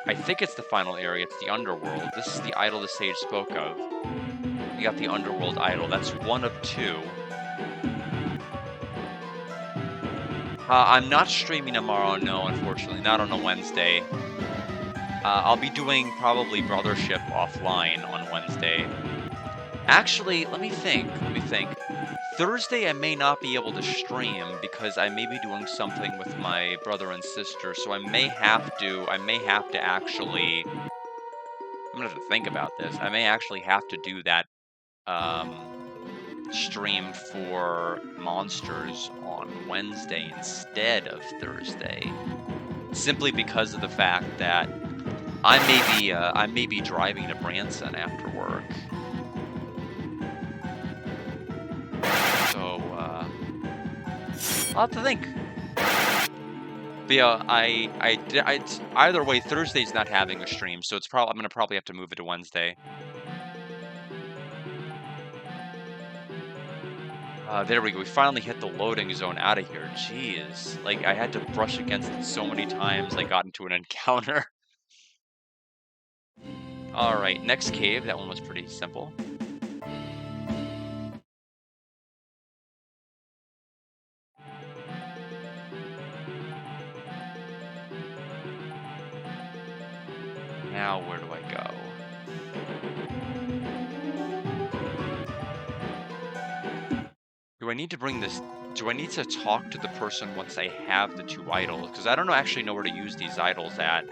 I think it's the final area. It's the underworld. This is the idol the sage spoke of. You got the underworld idol. That's one of two. I'm not streaming tomorrow, no, unfortunately. Not on a Wednesday. I'll be doing probably Brothership offline on Wednesday. Actually, let me think. Thursday I may not be able to stream because I may be doing something with my brother and sister, so I may have to actually, I'm gonna have to think about this. I may actually have to do that stream for Monsters on Wednesday instead of Thursday. Simply because of the fact that I may be driving to Branson after work. So I'll have to think. But yeah, either way, Thursday's not having a stream, so I'm gonna probably have to move it to Wednesday. There we go. We finally hit the loading zone out of here. Jeez, like I had to brush against it so many times I got into an encounter. All right, next cave. That one was pretty simple. Now where do I go? Do I need to bring this? Do I need to talk to the person once I have the two idols? Because I don't actually know where to use these idols at.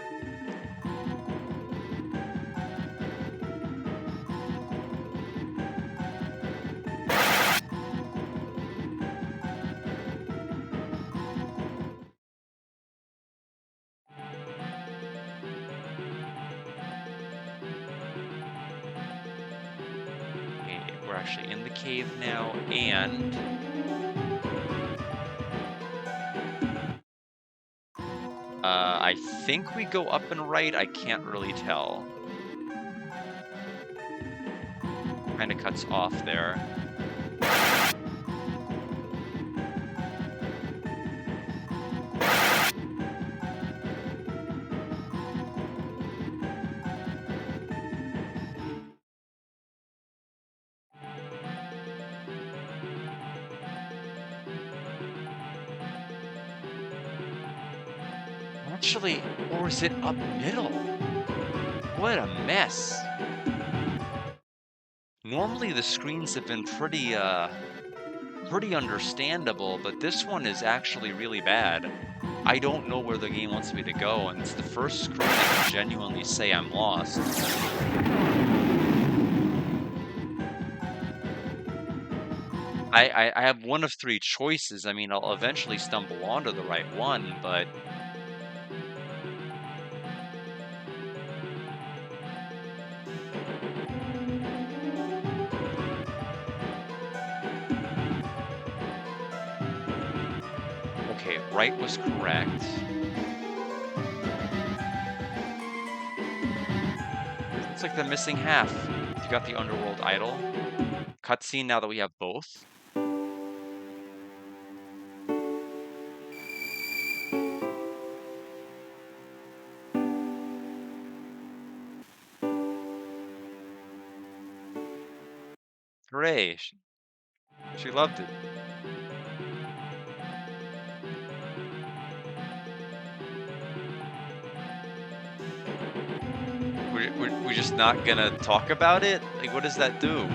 Okay, we're actually in the cave now, and I think we go up and right. I can't really tell. Kind of cuts off there. Actually, or is it up middle? What a mess. Normally the screens have been pretty understandable, but this one is actually really bad. I don't know where the game wants me to go, and it's the first screen I can genuinely say I'm lost. I have one of three choices. I mean, I'll eventually stumble onto the right one, but okay, right was correct. It's like the missing half. You got the Underworld Idol. Cutscene now that we have both. Hooray! She loved it. We're just not gonna talk about it? Like, what does that do?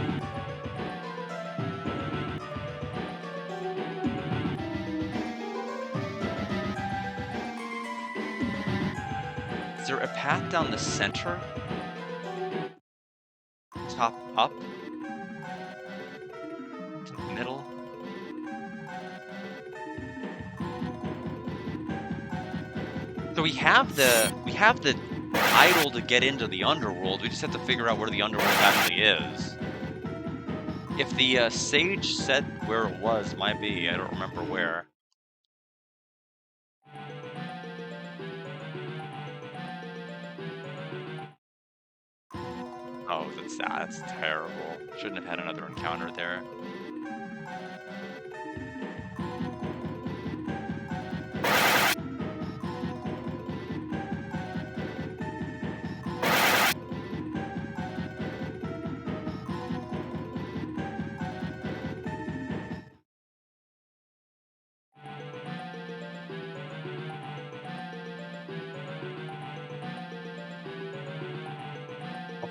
Is there a path down the center? Top up? To the middle? So we have the idol to get into the underworld. We just have to figure out where the underworld actually is. If the sage said where it was, might be. I don't remember where. Oh, that's terrible. Shouldn't have had another encounter there.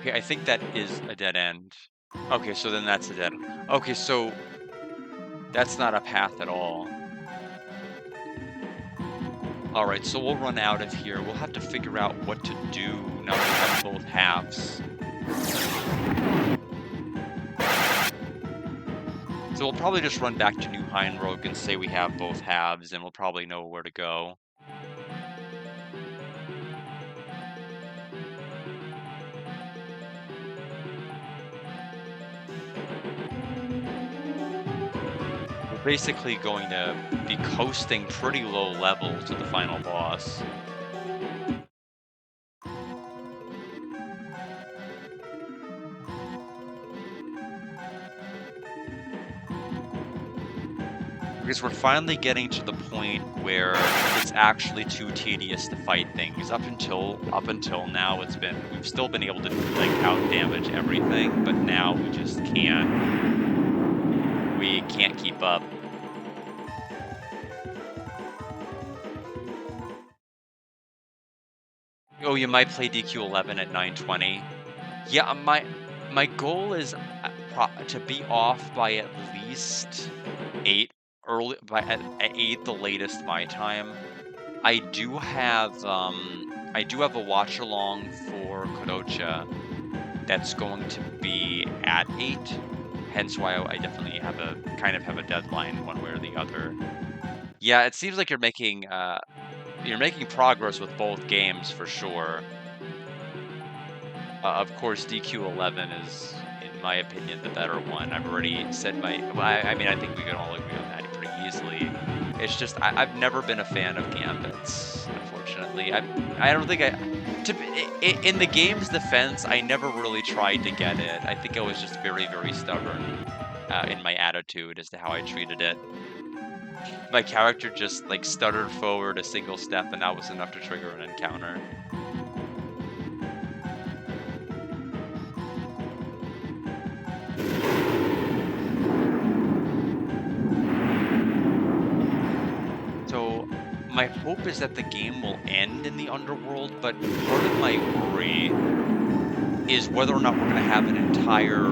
Okay, I think that is a dead end. Okay, so then that's a dead end. Okay, so that's not a path at all. All right, so we'll run out of here. We'll have to figure out what to do now that we have both halves. So we'll probably just run back to New Heinrogue and say we have both halves, and we'll probably know where to go. We're basically going to be coasting pretty low level to the final boss. Because we're finally getting to the point where it's actually too tedious to fight things. Up until now, we've still been able to like out damage everything, but now we just can't. We can't keep up. Oh, you might play DQ11 at 9:20. Yeah, my goal is to be off by at least 8 at 8 the latest my time. I do have a watch along for Kodocha that's going to be at 8. Hence why I definitely have a deadline one way or the other. Yeah, it seems like you're making progress with both games for sure. Of course, DQ11 is, in my opinion, the better one. I've already said my. Well, I mean, I think we can all agree on that pretty easily. It's just I've never been a fan of gambits, unfortunately. I don't think in the game's defense, I never really tried to get it. I think I was just very, very stubborn in my attitude as to how I treated it. My character just like stuttered forward a single step, and that was enough to trigger an encounter. So my hope is that the game will end in the underworld, but part of my worry is whether or not we're going to have an entire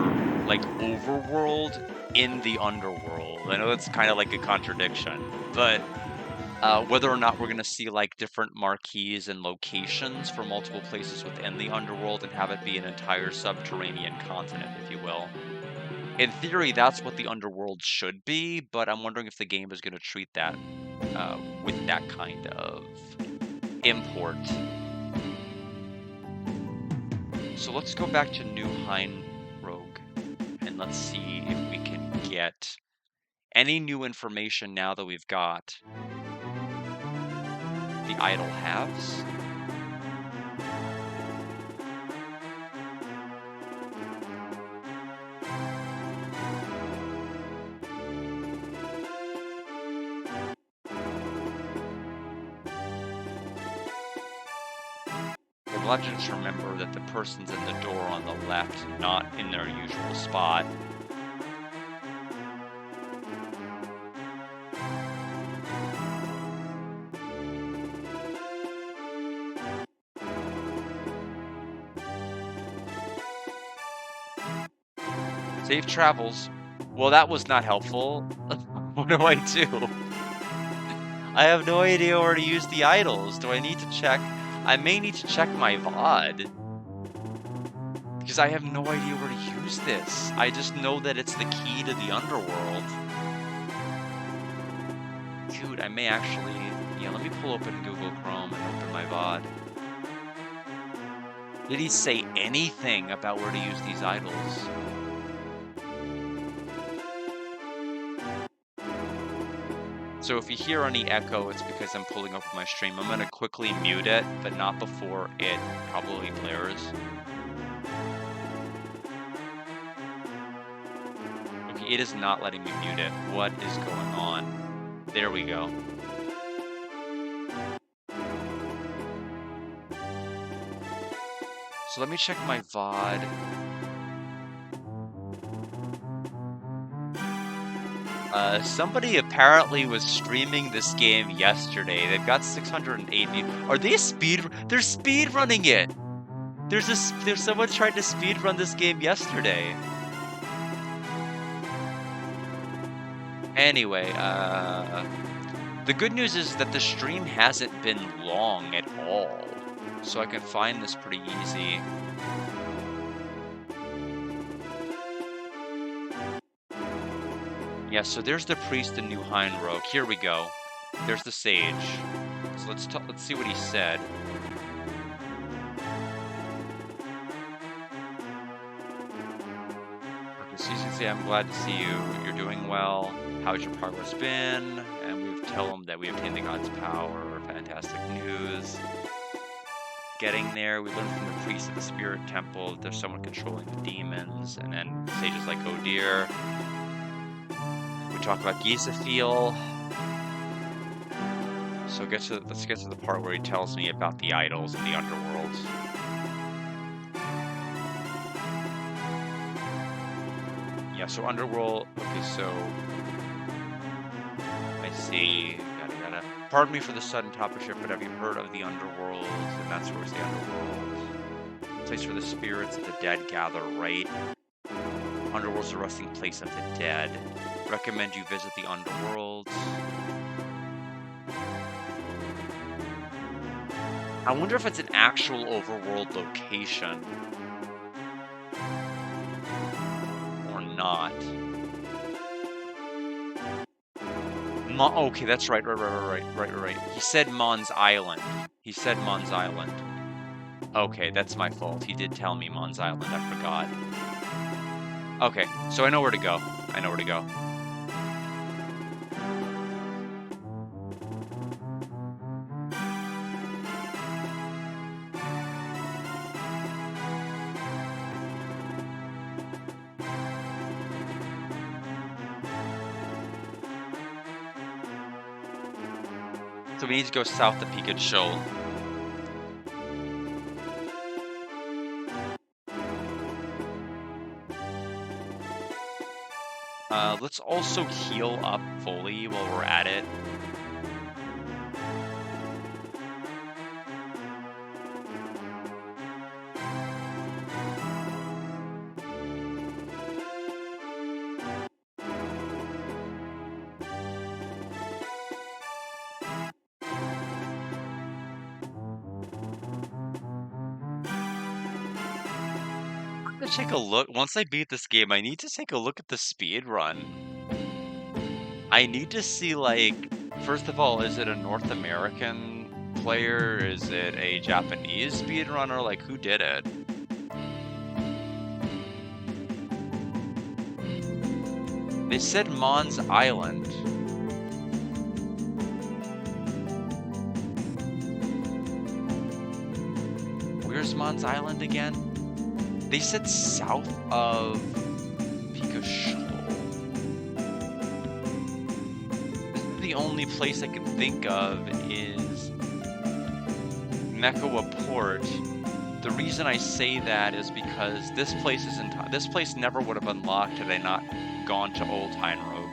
like overworld in the underworld. I know that's kind of like a contradiction, but whether or not we're going to see like different marquees and locations for multiple places within the underworld and have it be an entire subterranean continent, if you will. In theory, that's what the underworld should be, but I'm wondering if the game is going to treat that with that kind of import. So let's go back to New Heinrogue and let's see if we can get any new information now that we've got the idle halves. We'll have to just remember that the person's in the door on the left, not in their usual spot. Safe travels. Well, that was not helpful. What do I do? I have no idea where to use the idols. Do I need to check? I may need to check my VOD. Because I have no idea where to use this. I just know that it's the key to the underworld. Dude, I may actually... Yeah, let me pull open Google Chrome and open my VOD. Did he say anything about where to use these idols? So if you hear any echo, it's because I'm pulling up my stream. I'm going to quickly mute it, but not before it probably blares. Okay, it is not letting me mute it. What is going on? There we go. So let me check my VOD. Somebody apparently was streaming this game yesterday. They've got 680. Are they they're speed running it. There's someone tried to speedrun this game yesterday. Anyway, the good news is that the stream hasn't been long at all, so I can find this pretty easy. Yeah, so there's the priest in New Heinrock. Here we go. There's the sage. So let's see what he said. Okay, so you can say, I'm glad to see you. You're doing well. How's your progress been? And we tell him that we obtained the God's power. Fantastic news. Getting there, we learn from the priest of the spirit temple that there's someone controlling the demons. And then sages like, oh dear. We talk about Gizafiel. So let's get to the part where he tells me about the idols in the underworld. Yeah, so underworld. Okay, so I see. Yada yada. Pardon me for the sudden topic shift, but have you heard of the underworld? And that's where's the underworld? Place where the spirits of the dead gather, right? Underworld's the resting place of the dead. Recommend you visit the underworld. I wonder if it's an actual overworld location. Or not. Okay, that's right. He said Mons Island. He said Mons Island. Okay, that's my fault. He did tell me Mons Island. I forgot. Okay, so I know where to go. I know where to go. So we need to go south to Peaked Shoal. Let's also heal up fully while we're at it. I'm gonna take a look. Once I beat this game, I need to take a look at the speed run. I need to see, like, first of all, is it a North American player? Is it a Japanese speedrunner? Like, who did it? They said Mons Island. Where's Mons Island again? They said south of Peaked Shoal. The only place I can think of is Mekawa Port. The reason I say that is because this place never would have unlocked had I not gone to Old Heinrock.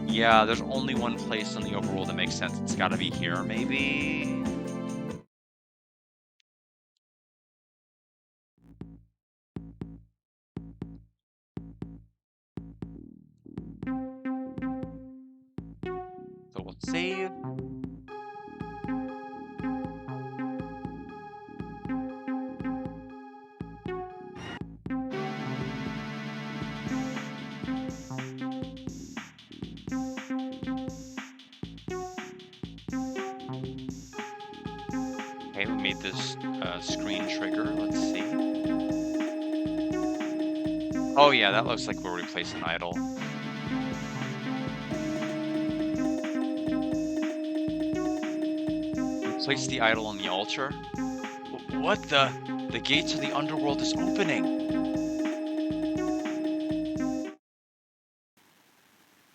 Yeah, there's only one place in the overworld that makes sense. It's gotta be here, maybe? So we'll save. Okay, we made this screen trigger. Let's see. Oh yeah, that looks like where we place an idol. Place the idol on the altar. What the? The gates of the underworld is opening.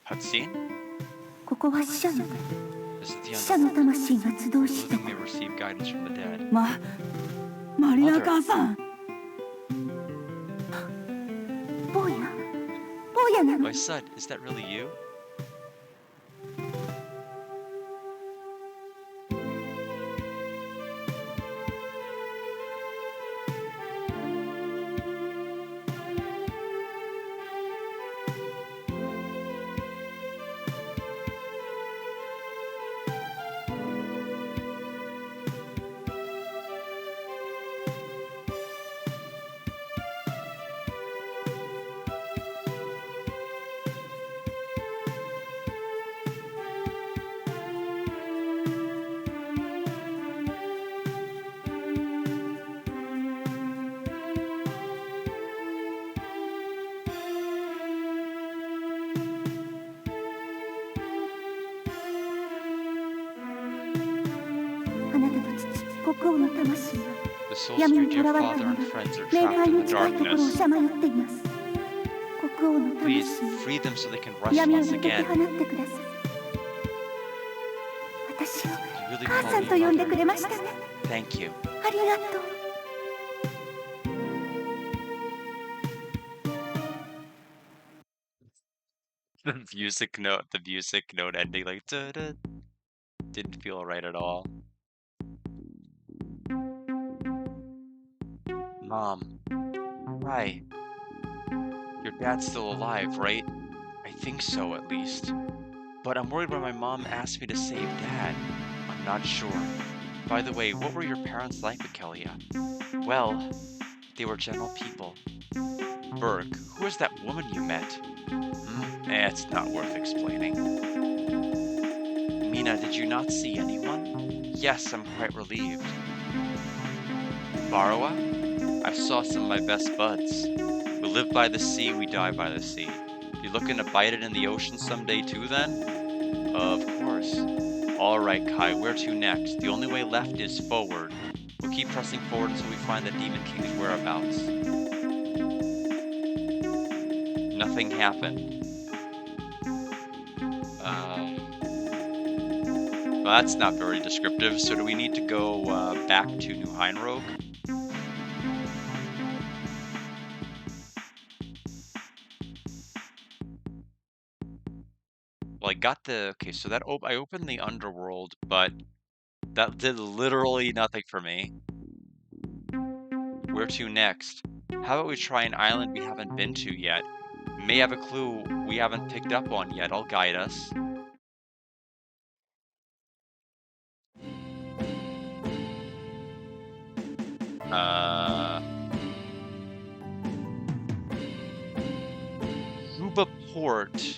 Cutscene? ここは死者の This is the 死者の underworld. 魂が集うし You may receive guidance from the dead. マリナ母さん。坊や坊やなの My son, is that really you? ルの父国王の魂は The souls of 闇 your に dear 囚われた father ま and ま friends are 冥 trapped 界 in に the 近いところを darkness. さまよっています国王の Please 魂を free them so they can rest 闇を once 抜け again. 放ってください私を You really 母 call さん me と呼んでく mother. れましたね Thank you. ありがとう The music note ending like da-da, didn't feel right at all. Mom, hi. Your dad's still alive, right? I think so, at least. But I'm worried when my mom asked me to save Dad. I'm not sure. By the way, what were your parents like, Mikelia? Well, they were gentle people. Burke, who is that woman you met? It's not worth explaining. Mina, did you not see anyone? Yes, I'm quite relieved. Barawa? I saw some of my best buds. We live by the sea, we die by the sea. You looking to bite it in the ocean someday too, then? Of course. Alright, Kai, where to next? The only way left is forward. We'll keep pressing forward until we find the Demon King's whereabouts. Nothing happened. Well, that's not very descriptive, so do we need to go back to New Heinrogue? Well, I got the... Okay, so that I opened the underworld, but that did literally nothing for me. Where to next? How about we try an island we haven't been to yet? May have a clue we haven't picked up on yet. I'll guide us. Ruba Port.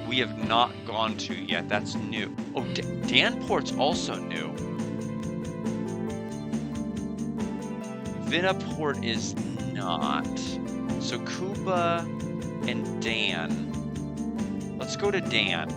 We have not gone to yet. That's new. Oh, Danport's also new. Vinaport is not. So Kuba and Dan. Let's go to Dan.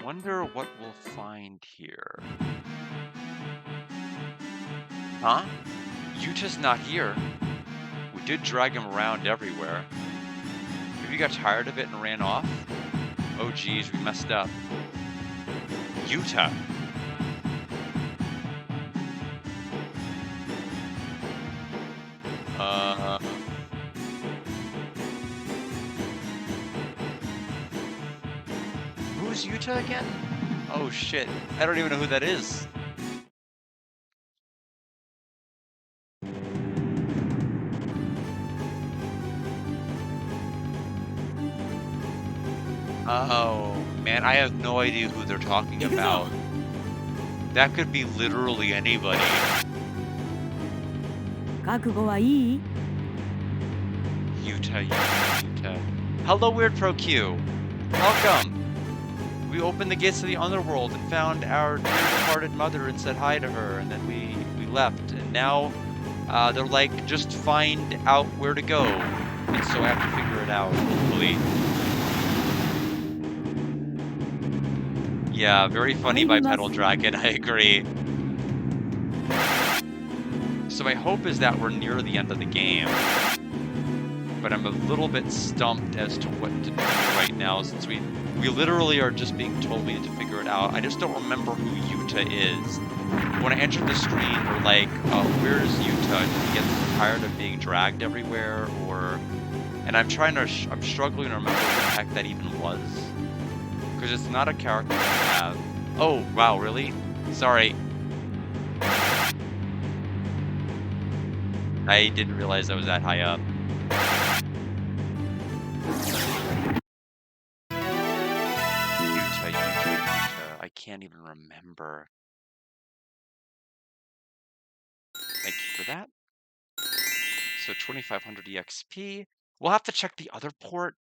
Wonder what we'll find here. Huh? Yuta's not here. We did drag him around everywhere. Maybe he got tired of it and ran off? Oh geez, we messed up. Yuta. Who's Yuta again? Oh shit, I don't even know who that is. Oh man, I have no idea who they're talking about. That could be literally anybody. 覚悟はいい Yuta. Hello, Weird Pro Q. Welcome. We opened the gates to the underworld and found our dear departed mother and said hi to her, and then we left. And now they're like, just find out where to go. And so I have to figure it out, hopefully. Yeah, very funny bipedal dragon, I agree. So my hope is that we're near the end of the game. But I'm a little bit stumped as to what to do right now, since we literally are just being told we need to figure it out. I just don't remember who Yuta is. When I entered the screen, we're like, oh, where's Yuta? Did he get tired of being dragged everywhere? Or... And I'm struggling to remember what the heck that even was. Because it's not a character I have. Oh, wow, really? Sorry. I didn't realize I was that high up. Yuta. I can't even remember. Thank you for that. So 2500 EXP. We'll have to check the other port.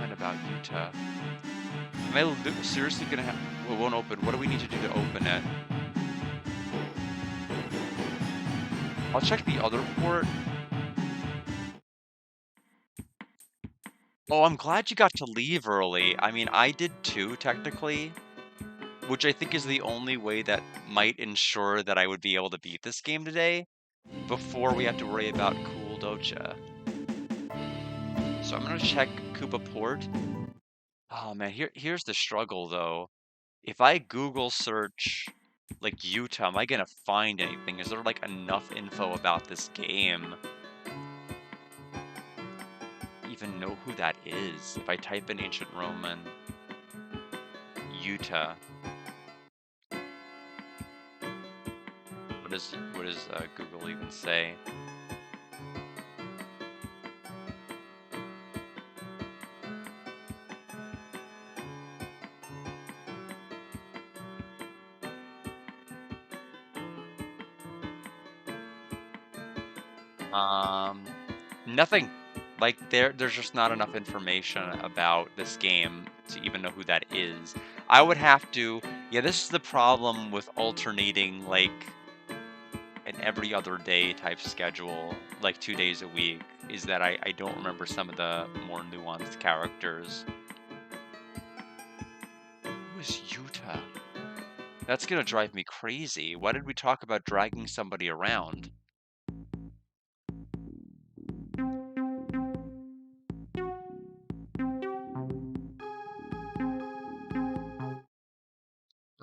comment about Utah. Am I seriously gonna have... Well, it won't open. What do we need to do to open it? I'll check the other port. Oh, I'm glad you got to leave early. I mean, I did too, technically. Which I think is the only way that might ensure that I would be able to beat this game today before we have to worry about Cool Docha. So I'm gonna check Koopa Port. Oh man, here's the struggle though. If I Google search like Utah, am I gonna find anything? Is there like enough info about this game? Even know who that is? If I type in Ancient Roman Utah. What does Google even say? Nothing. Like there's just not enough information about this game to even know who that is. I would have to, yeah, this is the problem with alternating like an every other day type schedule, like 2 days a week, is that I don't remember some of the more nuanced characters. Who is Utah? That's gonna drive me crazy. Why did we talk about dragging somebody around?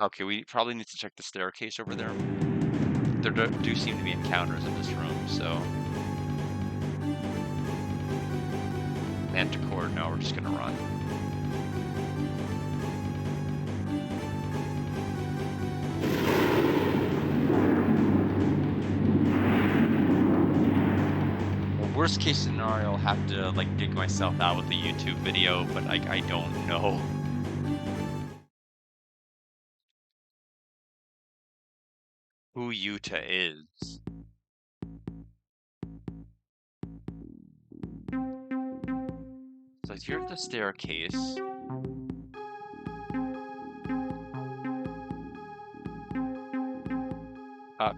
Okay, we probably need to check the staircase over there. There do seem to be encounters in this room, so... Manticore, no, we're just gonna run. Well, worst case scenario, I'll have to, like, dig myself out with a YouTube video, but I don't know. Who Utah is. So here's the staircase.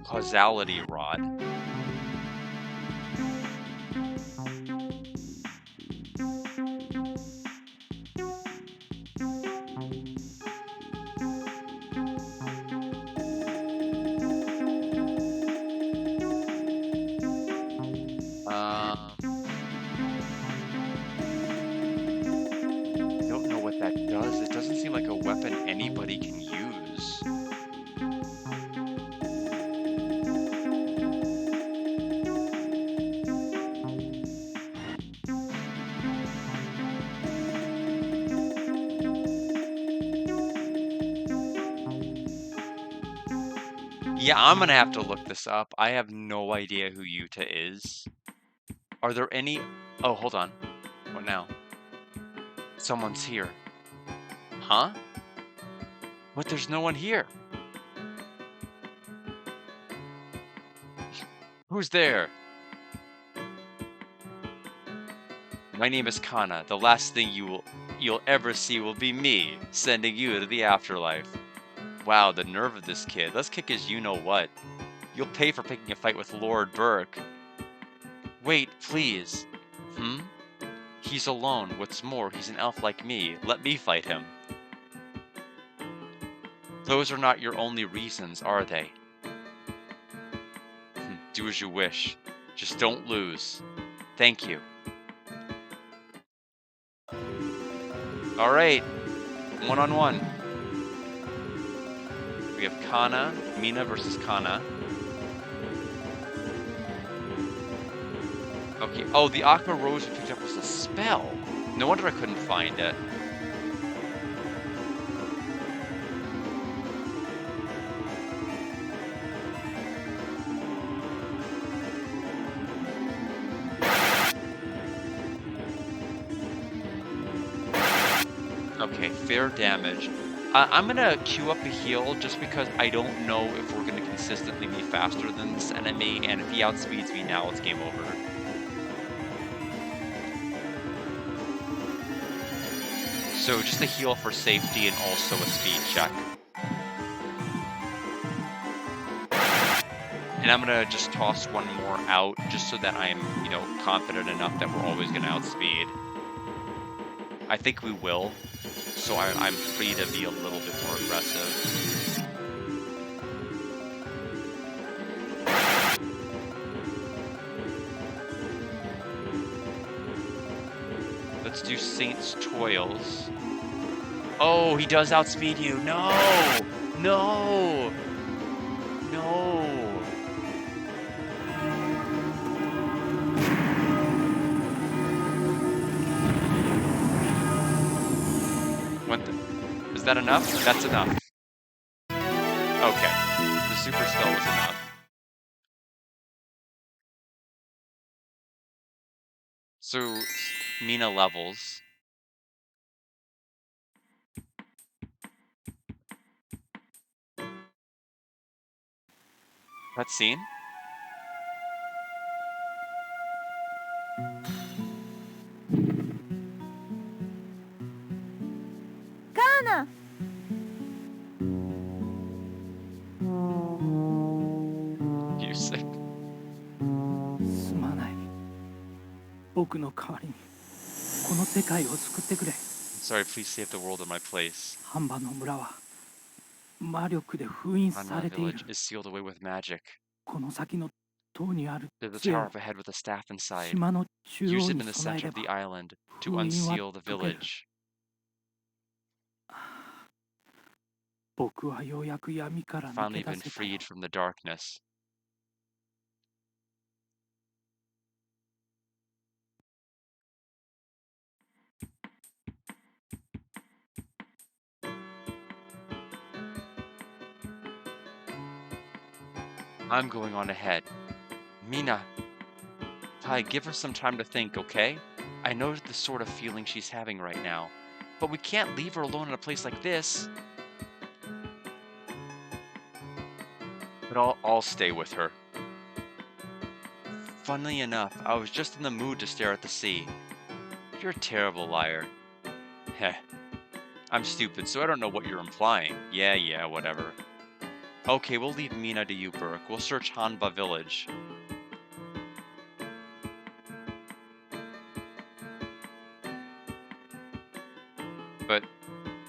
Causality rod. Don't know what that does. It doesn't seem like a weapon anybody can use. Yeah, I'm gonna have to look this up. I have no idea who Utah is. Are there any... Oh, hold on. What now? Someone's here. Huh? But there's no one here. Who's there? My name is Kana. The last thing you'll ever see will be me sending you to the afterlife. Wow, the nerve of this kid. Let's kick his you-know-what. You'll pay for picking a fight with Lord Burke. Wait, please. He's alone. What's more, he's an elf like me. Let me fight him. Those are not your only reasons, are they? Do as you wish. Just don't lose. Thank you. Alright. One-on-one. We have Kana, Mina versus Kana. Okay, oh, the Aqua Rose we picked up was a spell. No wonder I couldn't find it. Okay, fair damage. I'm gonna queue up a heal just because I don't know if we're gonna consistently be faster than this enemy, and if he outspeeds me now, it's game over. So just a heal for safety and also a speed check. And I'm gonna just toss one more out just so that I'm, confident enough that we're always gonna outspeed. I think we will, so I'm free to be a little bit more aggressive. Let's do Saint's Toils. Oh, he does outspeed you. No! No! No! Is that enough? That's enough. Okay. The super spell was enough. So, Mina levels. Cutscene? Kana! You sick. すまない。僕の代わりにこの世界を救ってくれ。Sorry, please save the world in my place. ハンバの村は魔力で封印 Hanma されている。 village is sealed away with magic. この先の塔にある There's a 杖 tower を up ahead with a staff inside. 島の中 Use 央 it に in the 備え center れ of the ば island to 封印は unseal the 解ける。 village. 僕はようやく闇から抜 Finally け出 been せたよ。 freed from the darkness. I'm going on ahead. Mina, Kai, give her some time to think, okay? I know the sort of feeling she's having right now, but we can't leave her alone in a place like this. But I'll stay with her. Funnily enough, I was just in the mood to stare at the sea. You're a terrible liar. Heh. I'm stupid, so I don't know what you're implying. Yeah, whatever. Okay, we'll leave Mina to you, Burke. We'll search Hanba village. But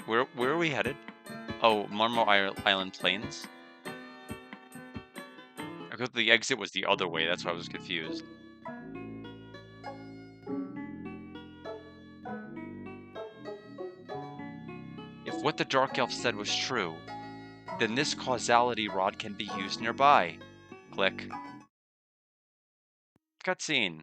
where are we headed? Oh, Marmo Island Plains? I thought the exit was the other way, that's why I was confused. If what the Dark Elf said was true, then this causality rod can be used nearby. Click. Cutscene.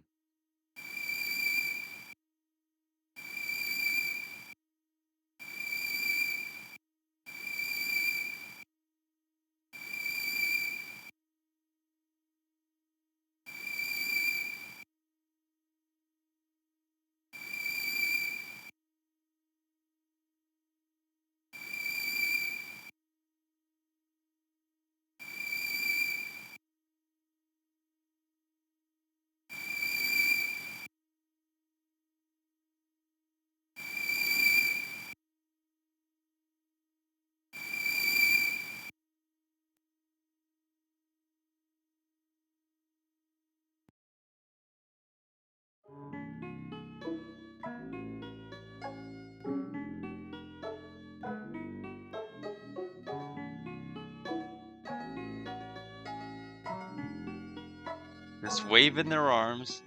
Just waving their arms.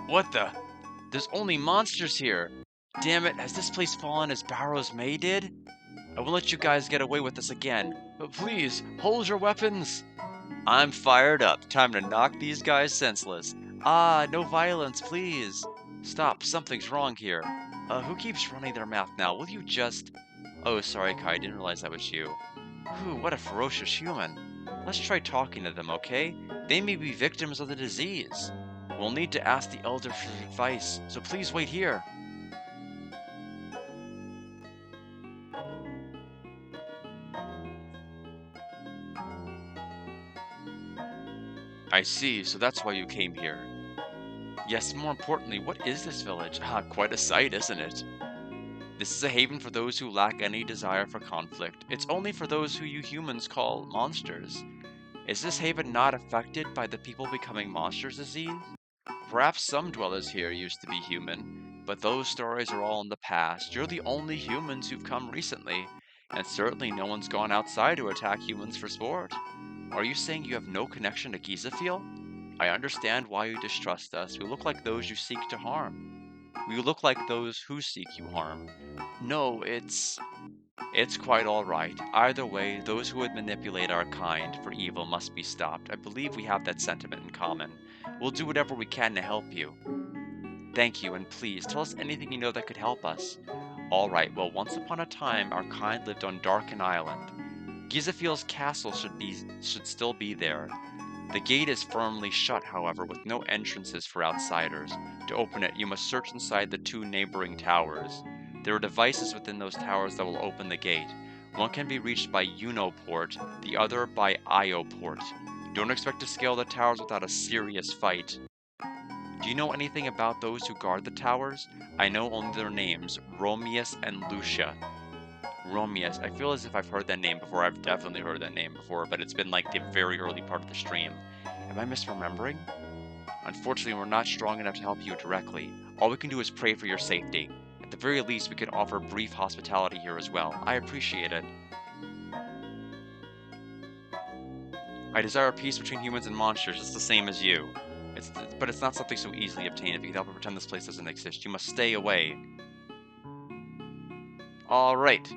What the? There's only monsters here! Damn it, has this place fallen as Barrow's May did? I won't let you guys get away with this again. But please, hold your weapons! I'm fired up. Time to knock these guys senseless. Ah, no violence, please! Stop, something's wrong here. Who keeps running their mouth now? Will you just... Oh, sorry, Kai, I didn't realize that was you. Whew, what a ferocious human. Let's try talking to them, okay? They may be victims of the disease. We'll need to ask the elder for advice, so please wait here. I see, so that's why you came here. Yes, more importantly, what is this village? Ah, quite a sight, isn't it? This is a haven for those who lack any desire for conflict. It's only for those who you humans call monsters. Is this haven not affected by the people becoming monsters disease? Perhaps some dwellers here used to be human, but those stories are all in the past. You're the only humans who've come recently, and certainly no one's gone outside to attack humans for sport. Are you saying you have no connection to Gizafiel? I understand why you distrust us. We look like those you seek to harm. We look like those who seek you harm. No, it's quite all right. Either way, those who would manipulate our kind for evil must be stopped. I believe we have that sentiment in common. We'll do whatever we can to help you. Thank you, and please, tell us anything you know that could help us. Alright, well, once upon a time, our kind lived on Darken Island. Gizafiel's castle should still be there. The gate is firmly shut, however, with no entrances for outsiders. To open it, you must search inside the 2 neighboring towers. There are devices within those towers that will open the gate. One can be reached by Unoport, the other by Ioport. Don't expect to scale the towers without a serious fight. Do you know anything about those who guard the towers? I know only their names, Romius and Lucia. Romius, I feel as if I've heard that name before. I've definitely heard that name before, but it's been like the very early part of the stream. Am I misremembering? Unfortunately, we're not strong enough to help you directly. All we can do is pray for your safety. At the very least, we could offer brief hospitality here as well. I appreciate it. I desire peace between humans and monsters, just the same as you. But it's not something so easily obtained. If you can help me pretend this place doesn't exist, you must stay away. Alright.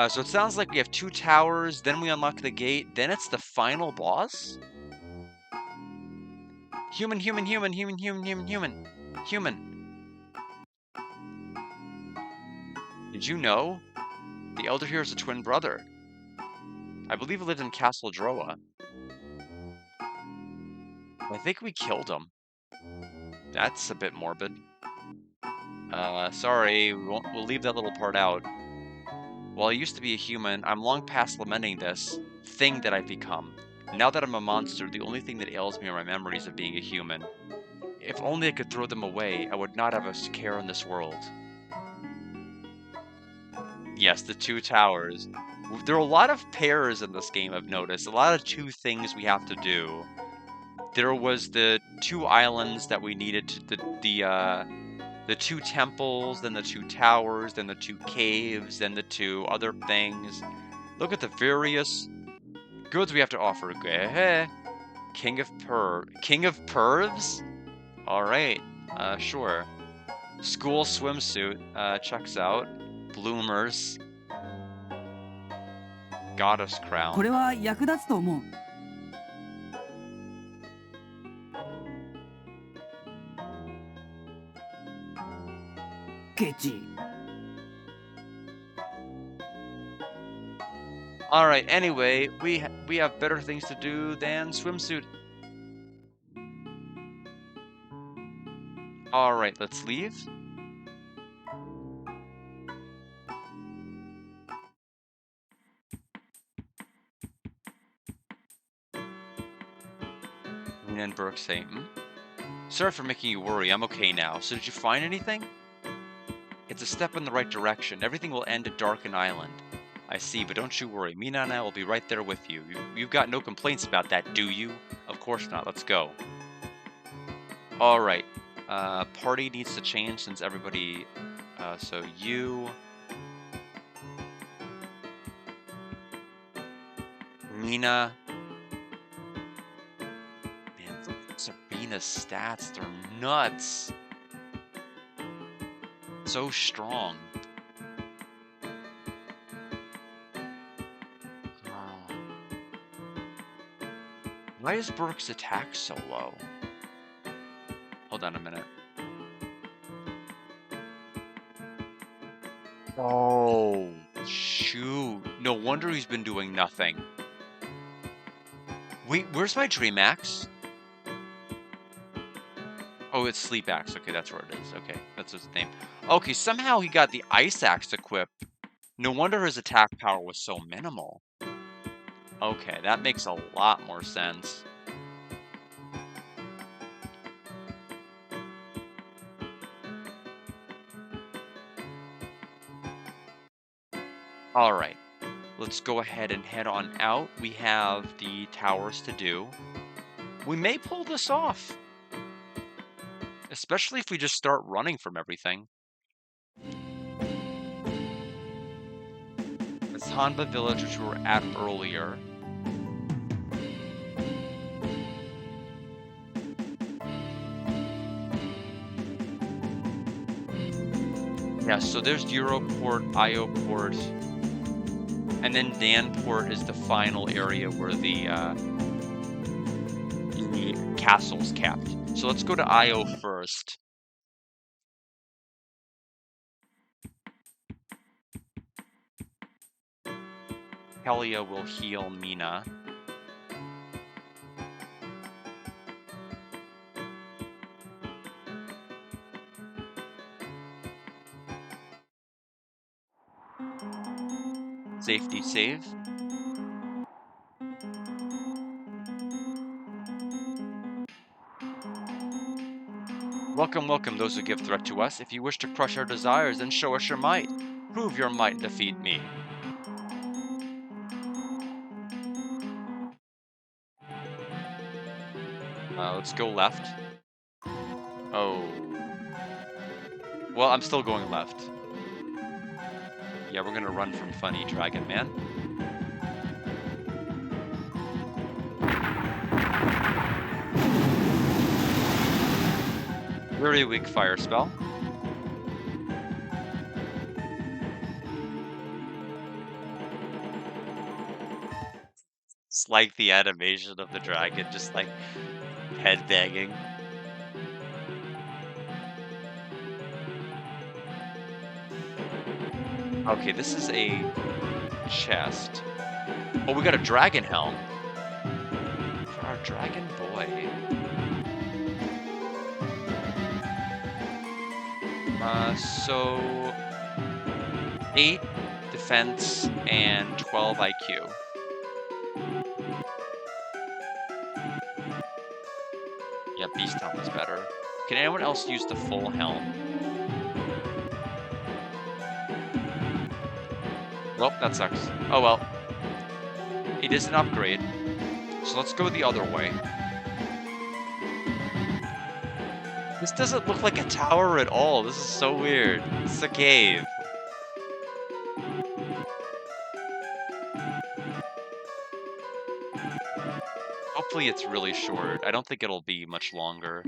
So it sounds like we have 2 towers, then we unlock the gate, then it's the final boss? Human. Did you know? The elder here is a twin brother. I believe he lived in Castle Droa. I think we killed him. That's a bit morbid. Sorry, we'll leave that little part out. While I used to be a human, I'm long past lamenting this thing that I've become. Now that I'm a monster, the only thing that ails me are my memories of being a human. If only I could throw them away, I would not have a care in this world. Yes, the 2 towers. There are a lot of pairs in this game, I've noticed. A lot of 2 things we have to do. There was the 2 islands that we needed to, the 2 temples, then the 2 towers, then the 2 caves, then the 2 other things. Look at the various goods we have to offer. King of Pervs? Alright, sure. School swimsuit, checks out. Bloomers. Goddess crown. これは役立つと思う。ケチ。Alright, anyway, we have better things to do than swimsuit. Alright, let's leave. And Burke say, Sorry for making you worry, I'm okay now. So did you find anything? It's a step in the right direction. Everything will end at Darken Island. I see, but don't you worry. Mina and I will be right there with you. You've got no complaints about that, do you? Of course not. Let's go. Alright. Party needs to change since everybody... so you... Mina... Man, look at Sabrina's stats. They're nuts. So strong. Why is Burke's attack so low? Hold on a minute. Oh, shoot. No wonder he's been doing nothing. Wait, where's my Dream Axe? Oh, it's Sleep Axe. Okay, that's where it is. Okay, that's his name. Okay, somehow he got the Ice Axe equipped. No wonder his attack power was so minimal. Okay, that makes a lot more sense. All right. Let's go ahead and head on out. We have the towers to do. We may pull this off, especially if we just start running from everything. It's Hanba Village, which we were at earlier. Yeah, so there's Europort, Ioport, and then Danport is the final area where the castle's kept. So let's go to Io first. Helia will heal Mina. Safety save. Welcome, welcome, those who give threat to us. If you wish to crush our desires, then show us your might. Prove your might and defeat me. Let's go left. Oh. Well, I'm still going left. Yeah, we're gonna run from Funny Dragon Man. Very weak fire spell. It's like the animation of the dragon, just like head banging. Okay, this is a chest. Oh, we got a dragon helm. For our dragon boy. So 8 defense and 12 IQ. Yeah, Beast Helm is better. Can anyone else use the full helm? Well, that sucks. Oh well. It is an upgrade. So let's go the other way. This doesn't look like a tower at all. This is so weird. It's a cave. Hopefully it's really short. I don't think it'll be much longer.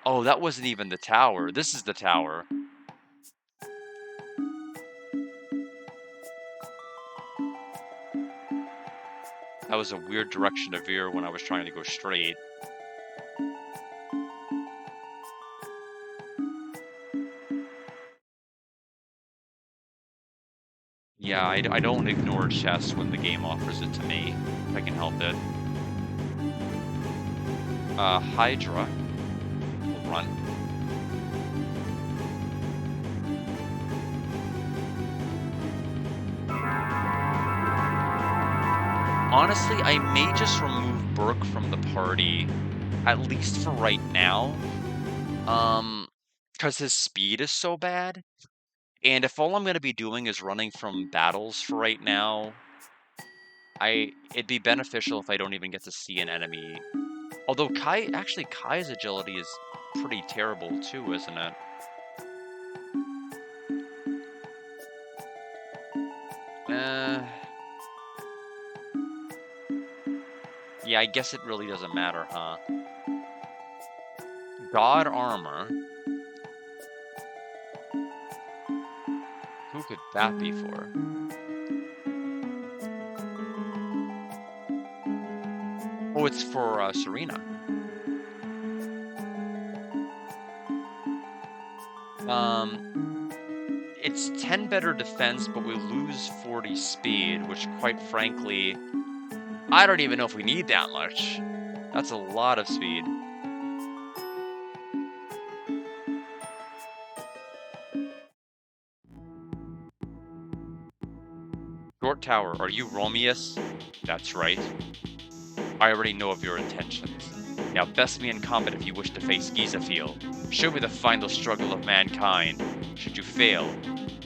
Oh, that wasn't even the tower. This is the tower. That was a weird direction to veer when I was trying to go straight. Yeah, I don't ignore chests when the game offers it to me, if I can help it. Hydra will run. Honestly, I may just remove Burke from the party, at least for right now. Because his speed is so bad. And if all I'm going to be doing is running from battles for right now, it'd be beneficial if I don't even get to see an enemy. Although Kai's agility is pretty terrible too, isn't it? Yeah, I guess it really doesn't matter, huh? God armor. Who could that be for? Oh, it's for Serena. It's 10 better defense, but we lose 40 speed, which quite frankly, I don't even know if we need that much. That's a lot of speed. Short Tower, are you Romeus? That's right. I already know of your intentions. Now best me in combat if you wish to face Gizafiel. Show me the final struggle of mankind. Should you fail,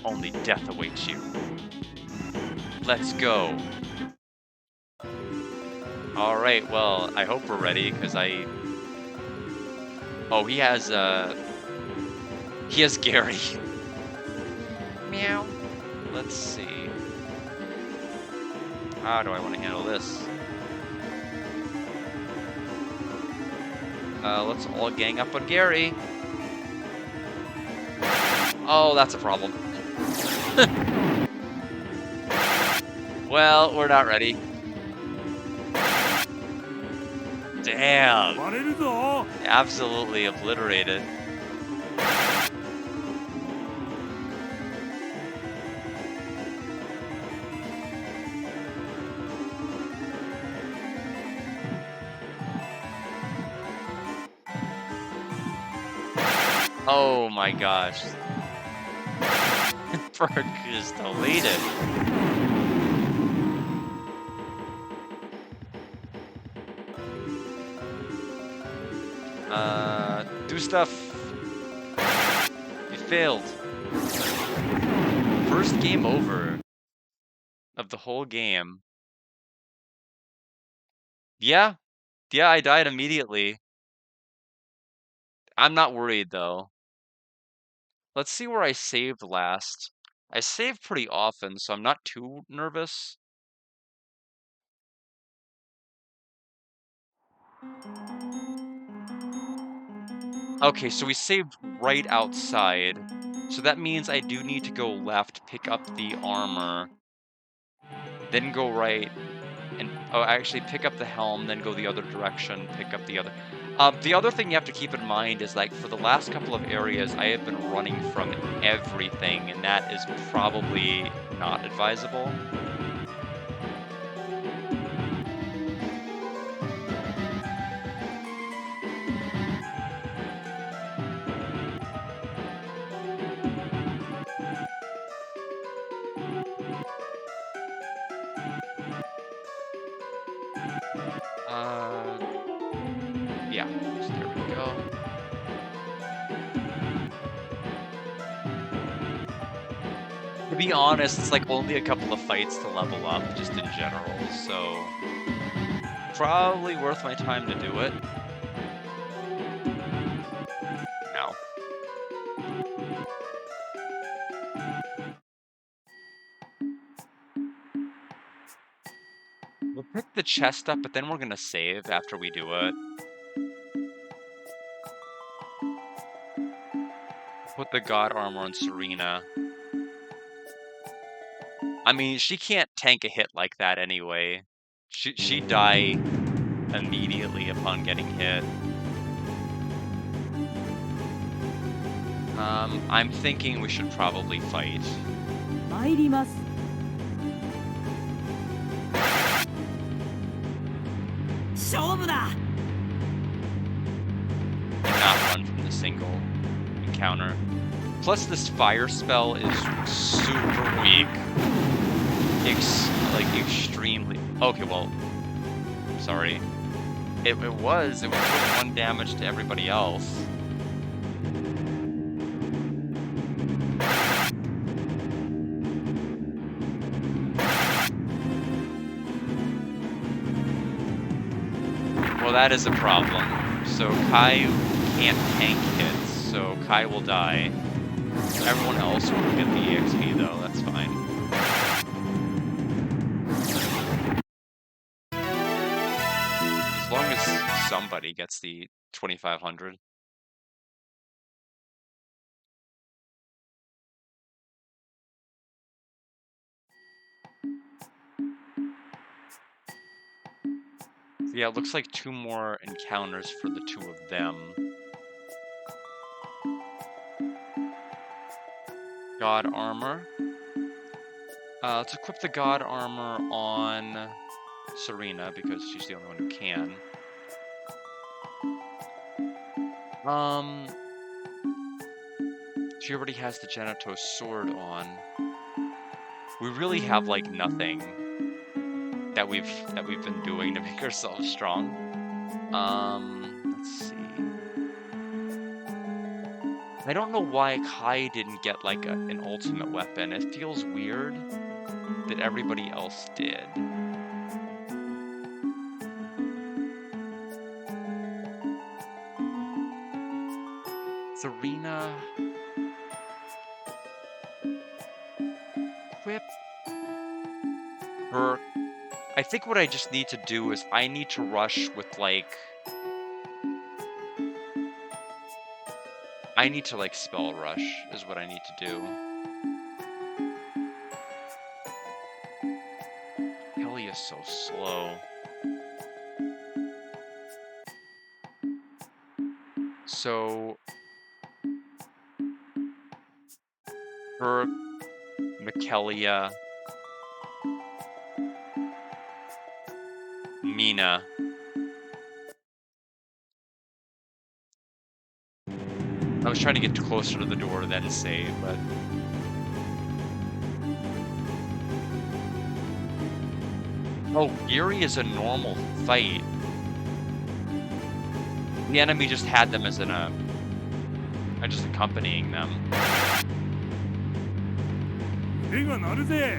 only death awaits you. Let's go. Alright, well, I hope we're ready, because Oh, he has Gary. Meow. Let's see. How do I want to handle this? Let's all gang up on Gary. Oh, that's a problem. Well, we're not ready. Damn. バレるぞ Absolutely obliterated. Oh my gosh. Berg is deleted. Do stuff. You failed. First game over of the whole game. Yeah. Yeah, I died immediately. I'm not worried though. Let's see where I saved last. I save pretty often, so I'm not too nervous. Okay, so we saved right outside. So that means I do need to go left, pick up the armor, then go right, and actually pick up the helm, then go the other direction, pick up the other. The other thing you have to keep in mind is, like, for the last couple of areas, I have been running from everything, and that is probably not advisable. Yeah, so there we go. To be honest, it's like only a couple of fights to level up, just in general, so probably worth my time to do it. No. We'll pick the chest up, but then we're gonna save after we do it. Put the god armor on Serena. I mean, she can't tank a hit like that anyway. She'd die immediately upon getting hit. I'm thinking we should probably fight. 参ります。勝負だ。 And not run from the single encounter. Plus, this fire spell is super weak. Like, extremely. Okay, well, sorry. It was doing 1 damage to everybody else. Well, that is a problem. So Kai can't tank hits, so Kai will die. Everyone else will get the EXP though, that's fine. As long as somebody gets the 2500. Yeah, it looks like 2 more encounters for the 2 of them. God armor. Let's equip the god armor on Serena because she's the only one who can. She already has the Genitos sword on. We really have like nothing that we've been doing to make ourselves strong. Let's see. I don't know why Kai didn't get like an ultimate weapon. It feels weird. that everybody else did. Serena. Equip her. I think what I just need to do is I need to rush with, like... I need to, like, spell rush is what I need to do. Kelly is so slow. So... Her, Michaelia, Mina. I was trying to get closer to the door then save, but... Oh, Geary is a normal fight. The enemy just had them as just accompanying them. 手が鳴るぜ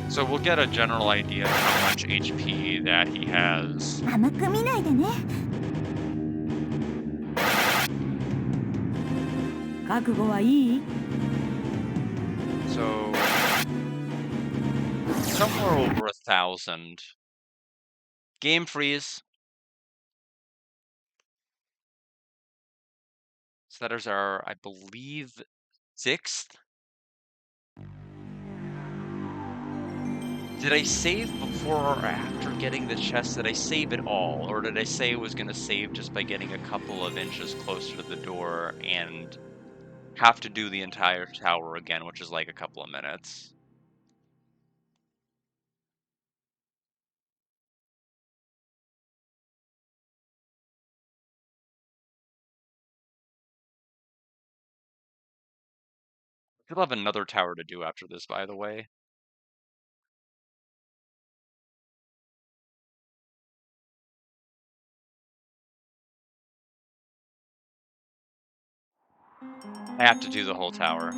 So we'll get a general idea of how much HP that he has. 甘く見ないでね。覚悟はいい？ So somewhere over 1,000. Game freeze. So that is our, I believe, 6th. Did I save before or after getting the chest? Did I save it all? Or did I say I was going to save just by getting a couple of inches closer to the door and have to do the entire tower again, which is like a couple of minutes? Still have another tower to do after this, by the way. I have to do the whole tower.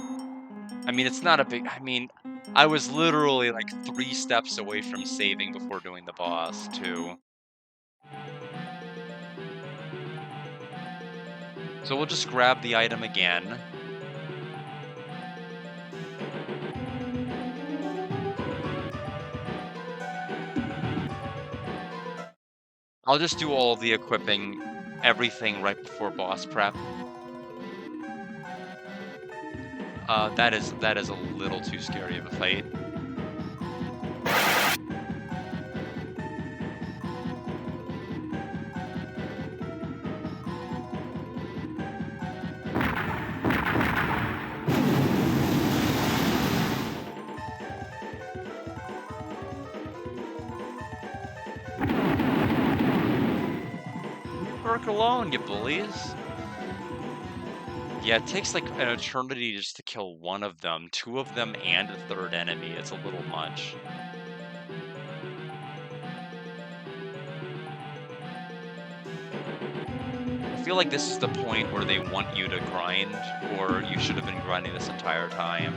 I mean, it's not a big... I mean, I was literally like 3 steps away from saving before doing the boss, too. So we'll just grab the item again. I'll just do all of the equipping, everything right before boss prep. That is a little too scary of a fight. Work alone, you bullies. Yeah, it takes like an eternity just to kill one of them, 2 of them, and the 3rd enemy. It's a little much. I feel like this is the point where they want you to grind, or you should have been grinding this entire time.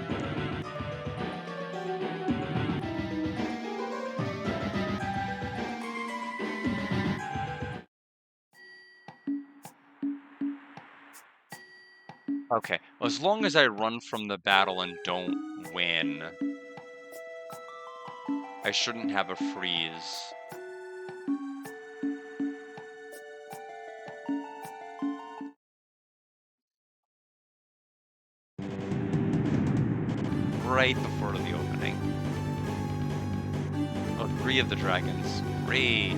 Okay, well, as long as I run from the battle and don't win, I shouldn't have a freeze. Right before the opening. Oh, 3 of the dragons. Great.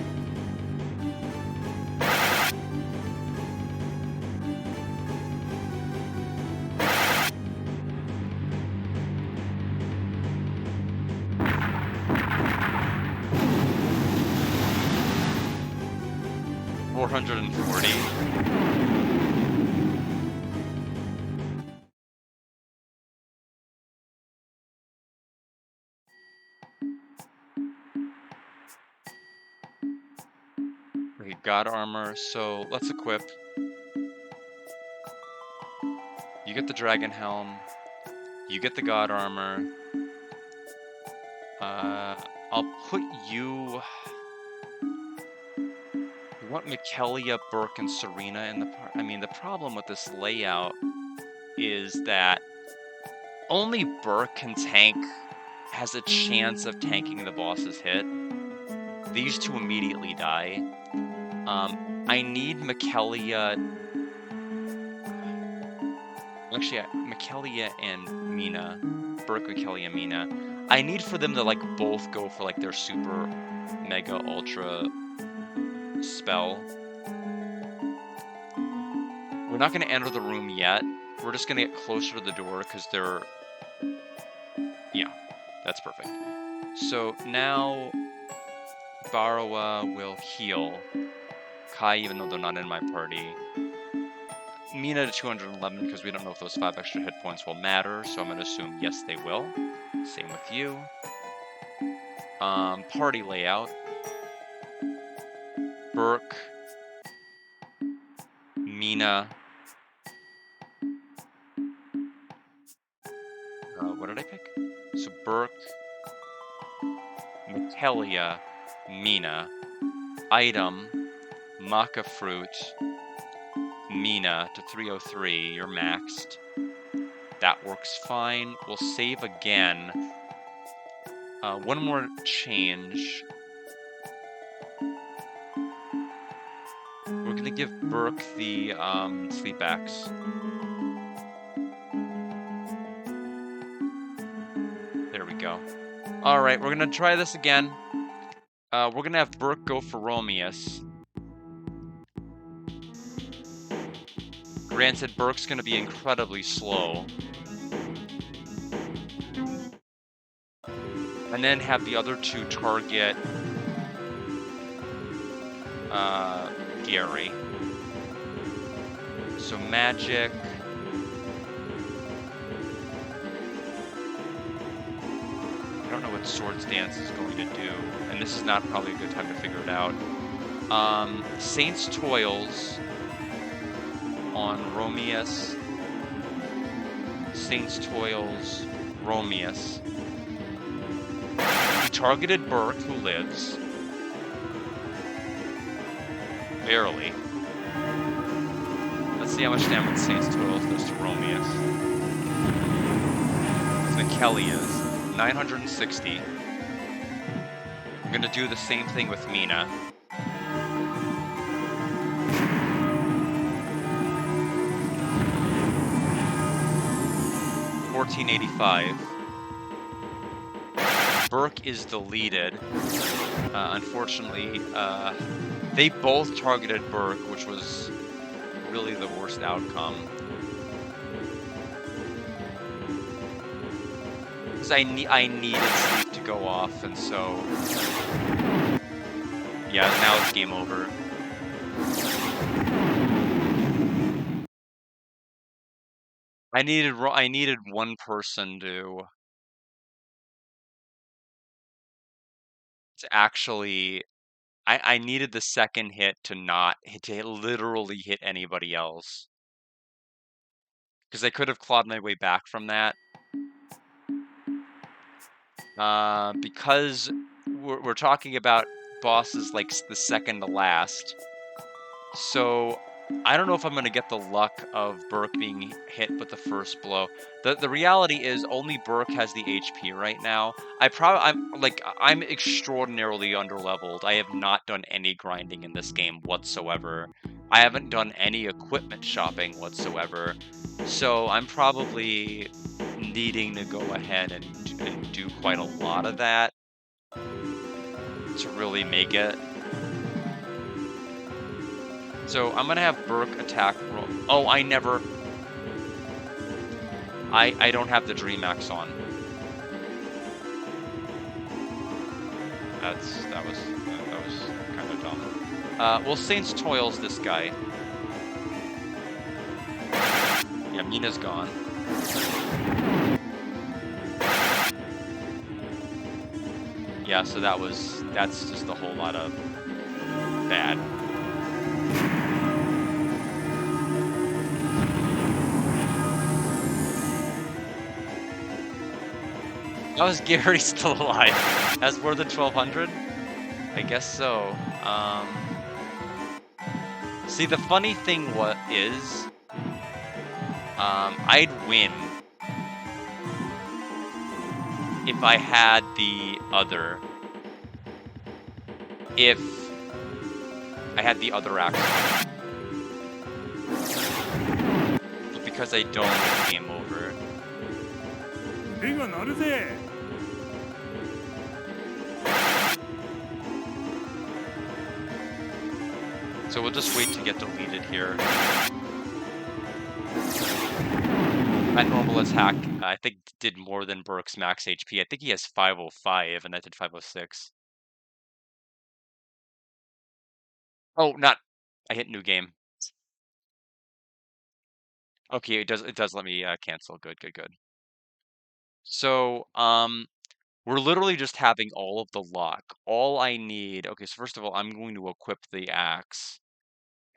God armor, so let's equip. You get the dragon helm. You get the God armor. I'll put you... We want Michaelia, Burke, and Serena in the part. I mean, the problem with this layout is that only Burke can tank, has a chance of tanking the boss's hit. These two immediately die. I need Michaelia... Actually, Michaelia and Mina. Burke, Michaelia, Mina. I need for them to, like, both go for, like, their super, mega, ultra spell. We're not going to enter the room yet. We're just going to get closer to the door because they're... Yeah, that's perfect. So now Barawa will heal Kai, even though they're not in my party. Mina to 211 because we don't know if those 5 extra hit points will matter, so I'm going to assume yes, they will. Same with you. Party layout. Burke, Mina. What did I pick? So Burke, Michaelia, Mina. Item, Maca Fruit, Mina to 303. You're maxed. That works fine. We'll save again. One more change. We're gonna give Burke the sleep axe. There we go. Alright, we're gonna try this again. We're gonna have Burke go for Romeus. Granted, Burke's gonna be incredibly slow. And then have the other two target Gary. So magic. I don't know what Swords Dance is going to do, and this is not probably a good time to figure it out. Saint's Toils on Romeus. Saint's Toils, Romeus. He targeted Burke, who lives. Barely. Let's see how much damage Saint's Toils does to Romeus. Michaelia's 960. I'm gonna do the same thing with Mina. $14.85. Burke is deleted. Unfortunately, they both targeted Burke, which was really the worst outcome. Because I needed sleep to go off, and so... Yeah, now it's game over. I needed one person to actually... I needed the second hit to literally hit anybody else. Because I could have clawed my way back from that. Because we're talking about bosses like the second to last. So I don't know if I'm going to get the luck of Burke being hit with the first blow. The reality is only Burke has the HP right now. I'm extraordinarily underleveled. I have not done any grinding in this game whatsoever. I haven't done any equipment shopping whatsoever. So I'm probably needing to go ahead and do quite a lot of that to really make it. So I'm gonna have Burke attack. Oh, I don't have the Dream Axe on. That was kind of dumb. Well, Saint's Toils this guy. Yeah, Mina's gone. Yeah, so that's just a whole lot of bad. How is Gary still alive? Has more than 1,200? I guess so. See, the funny thing is, I'd win if I had the other. If I had the other axe. But because I don't, it's game over. 手が鳴るぜ So we'll just wait to get deleted here. That normal attack, I think, did more than Burke's max HP. I think he has 505, and I did 506. Oh, not... I hit new game. Okay, it does let me cancel. Good. So, we're literally just having all of the luck. All I need... Okay, so first of all, I'm going to equip the axe.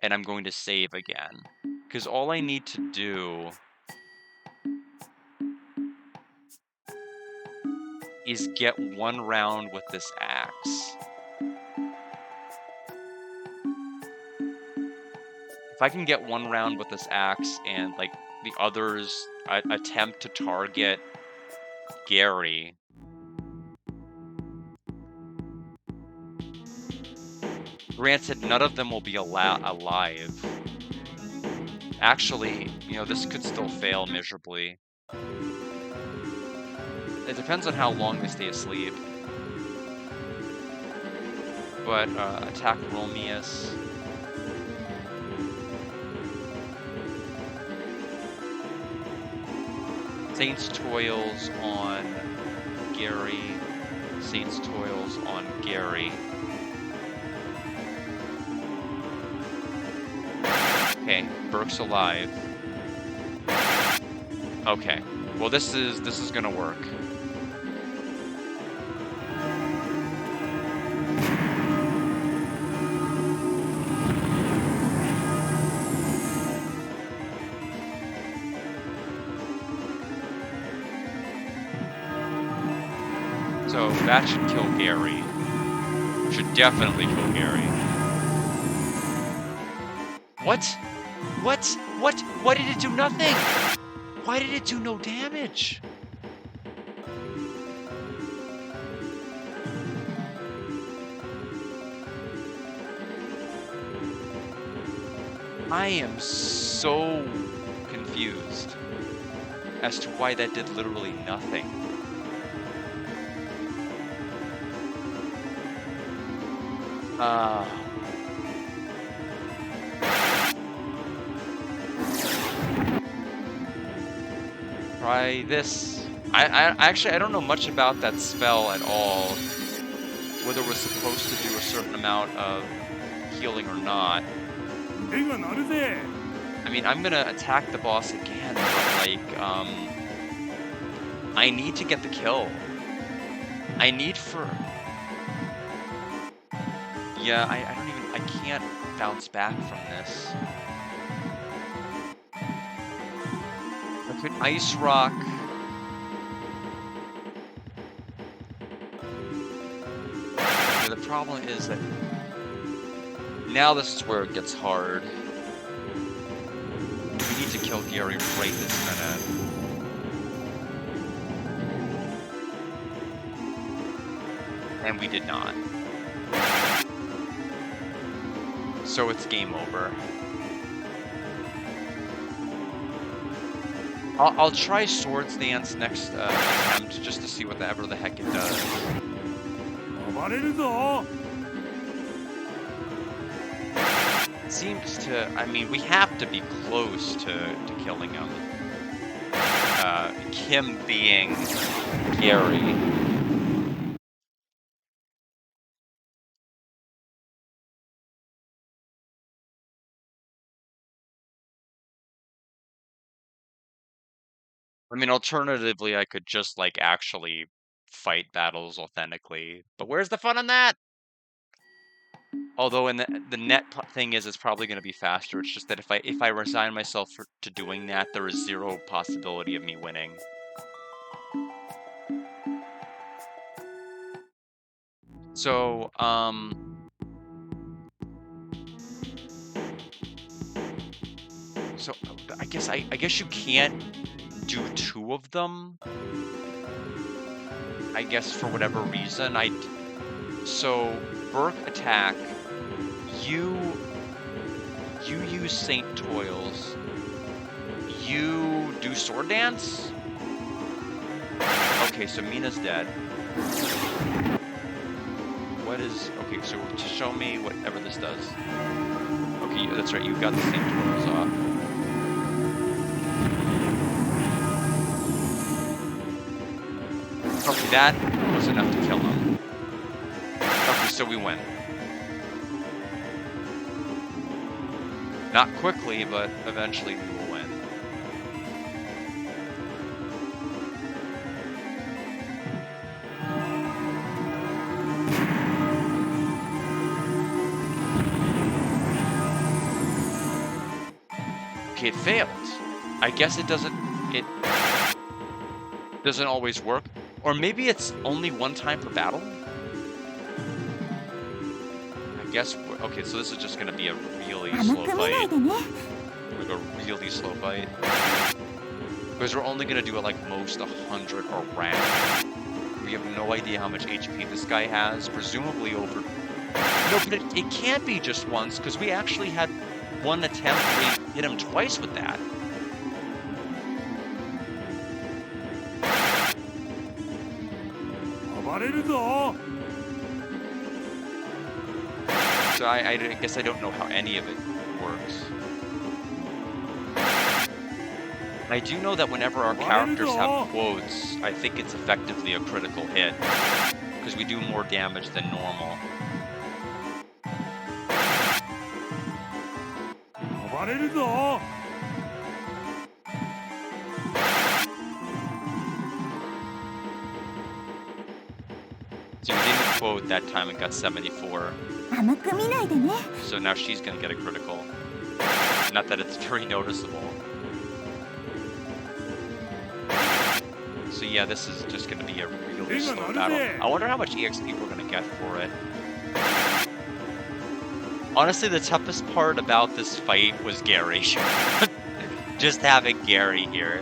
And I'm going to save again. Because all I need to do is get one round with this axe. If I can get one round with this axe and, like, the others attempt to target Gary... Granted, none of them will be alive. Actually, you know, this could still fail miserably. It depends on how long they stay asleep. But, attack Romius. Saint's Toils on Gary. Saint's Toils on Gary. Okay, Burke's alive. Okay. Well, this is gonna work. So that should kill Gary. Should definitely kill Gary. What? What? Why did it do nothing? Why did it do no damage? I am so confused as to why that did literally nothing. Try this. I don't know much about that spell at all. Whether it was supposed to do a certain amount of healing or not. 手が鳴るぜ I mean, I'm gonna attack the boss again, but like, I need to get the kill. I need for... Yeah, I can't bounce back from this. I could Ice Rock. Yeah, the problem is that now this is where it gets hard. We need to kill Gary right this minute. And we did not. So it's game over. I'll try Swords Dance next attempt just to see whatever the heck it does. 暴れるぞ It seems to... I mean, we have to be close to killing him. Him being Gary. I mean, alternatively, I could just, like, actually fight battles authentically. But where's the fun in that? Although, in the net thing is, it's probably going to be faster. It's just that if I resign myself to doing that, there is zero possibility of me winning. So, so I guess you can't do two of them. I guess for whatever reason, so Burke attack. You you use Saint Toils. You do sword dance. Okay, so Mina's dead. What is okay? So to show me whatever this does. Okay, that's right. You've got the Saint Toils off. Okay, that was enough to kill him. Okay, so we win. Not quickly, but eventually we will win. Okay, it failed. I guess it doesn't always work. Or maybe it's only one time per battle? I guess, okay, so this is just gonna be a really slow 甘く見ない fight. でね Like a really slow fight. Because we're only gonna do it like most 100 a round. We have no idea how much HP this guy has. Presumably over... No, but it can't be just once, because we actually had one attempt where we hit him twice with that. So I guess I don't know how any of it works. I do know that whenever our characters have quotes, I think it's effectively a critical hit. Because we do more damage than normal. So we didn't quote that time and got 74. 甘く見ないでね So now she's gonna get a critical. Not that it's very noticeable. So yeah, this is just gonna be a really slow battle. I wonder how much EXP we're gonna get for it. Honestly, the toughest part about this fight was Gary. Just having Gary here.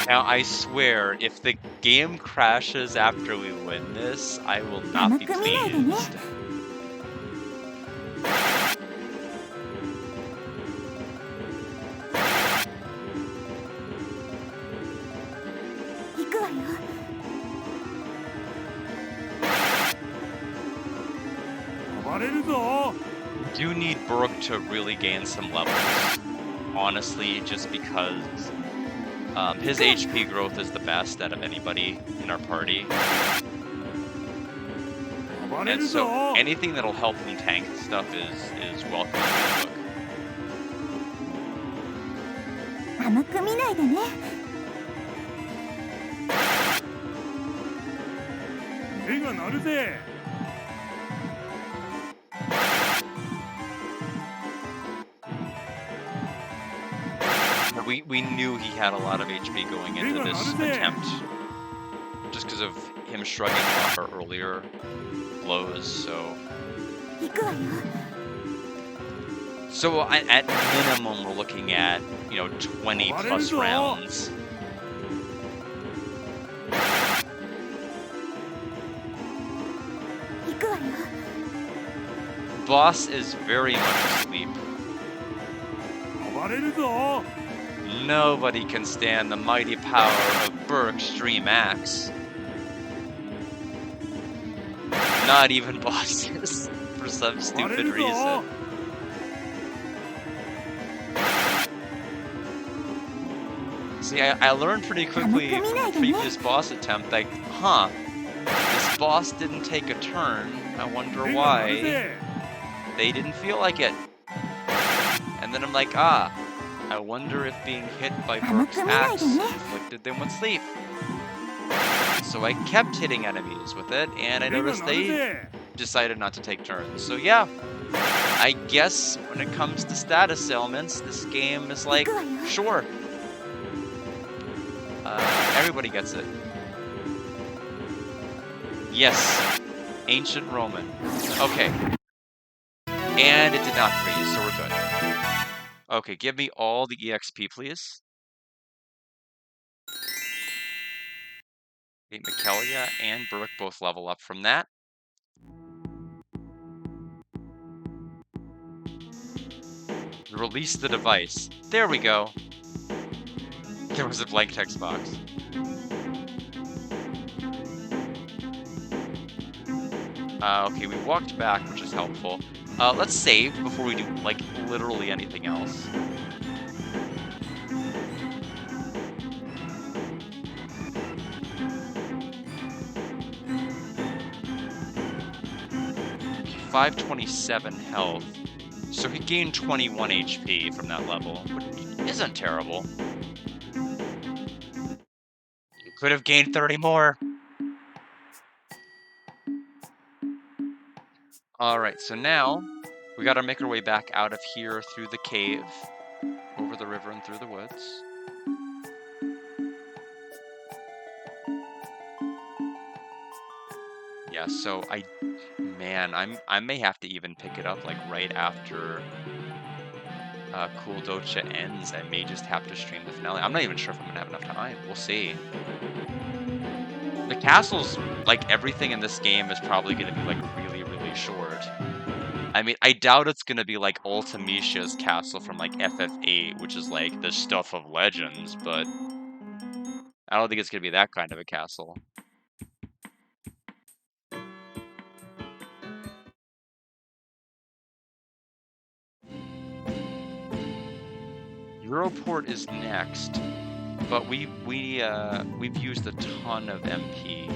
Now, I swear, if the game crashes after we win this, I will not be pleased. Do need Brooke to really gain some levels. Honestly, just because his HP growth is the best out of anybody in our party. And so anything that'll help him tank stuff is welcome to Brooke. We knew he had a lot of HP going into this attempt, just because of him shrugging off our earlier blows. So at minimum, we're looking at 20 plus rounds. Boss is very much asleep. Nobody can stand the mighty power of Burke's Dream Axe. Not even bosses, for some stupid reason. See, I learned pretty quickly from the previous boss attempt, like, huh, this boss didn't take a turn. I wonder 腕が鳴る why ぜ they didn't feel like it. And then I'm like, ah, I wonder if being hit by Brooke's axe inflicted them with sleep. So I kept hitting enemies with it, and I 腕が noticed 鳴る they ぜ decided not to take turns. So yeah, I guess when it comes to status ailments, this game is like, sure. Everybody gets it. Yes, ancient Roman. Okay. And it did not freeze, so we're good. Okay, give me all the EXP, please. Okay, Mikelia and Burke both level up from that. Release the device. There we go. There was a blank text box. Okay, we walked back, which is helpful. Let's save before we do, like, literally anything else. Okay, 527 health. So he gained 21 HP from that level, which isn't terrible. You could have gained 30 more. Alright, so now we gotta make our way back out of here through the cave, over the river and through the woods. Yeah, so I may have to even pick it up like right after Cool Docha ends. I may just have to stream the finale. I'm not even sure if I'm gonna have enough time. We'll see. The castles, like everything in this game, is probably gonna be like really, really short. I mean, I doubt it's gonna be like Ultimisha's castle from like FF8, which is like the stuff of legends, but I don't think it's gonna be that kind of a castle. Europort is next, but we've used a ton of MP.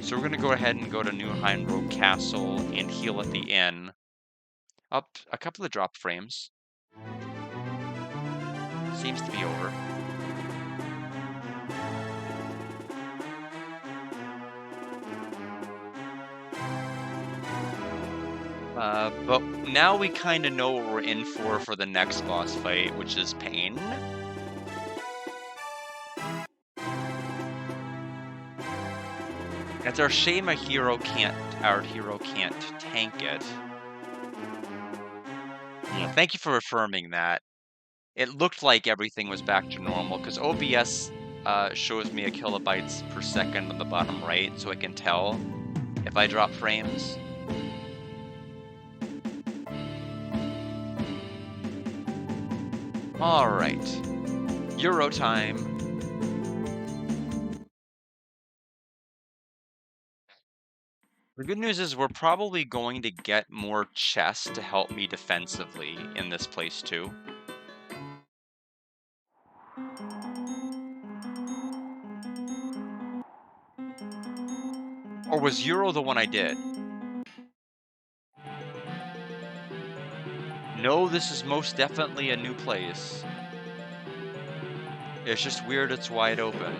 So we're gonna go ahead and go to New Heinroad Castle and heal at the inn. Up a couple of drop frames. Seems to be over. But now we kind of know what we're in for the next boss fight, which is Pain. It's our shame our hero can't tank it. Yeah, thank you for affirming that. It looked like everything was back to normal, because OBS shows me a kilobytes per second on the bottom right, so I can tell if I drop frames. Alright. Euro time. The good news is we're probably going to get more chests to help me defensively in this place too. Or was Euro the one I did? No, this is most definitely a new place. It's just weird it's wide open.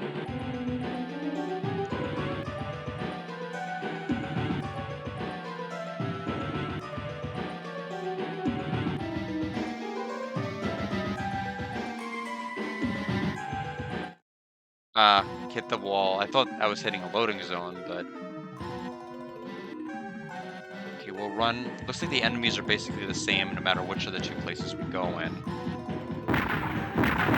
Hit the wall. I thought I was hitting a loading zone, but... Okay, we'll run. Looks like the enemies are basically the same no matter which of the two places we go in.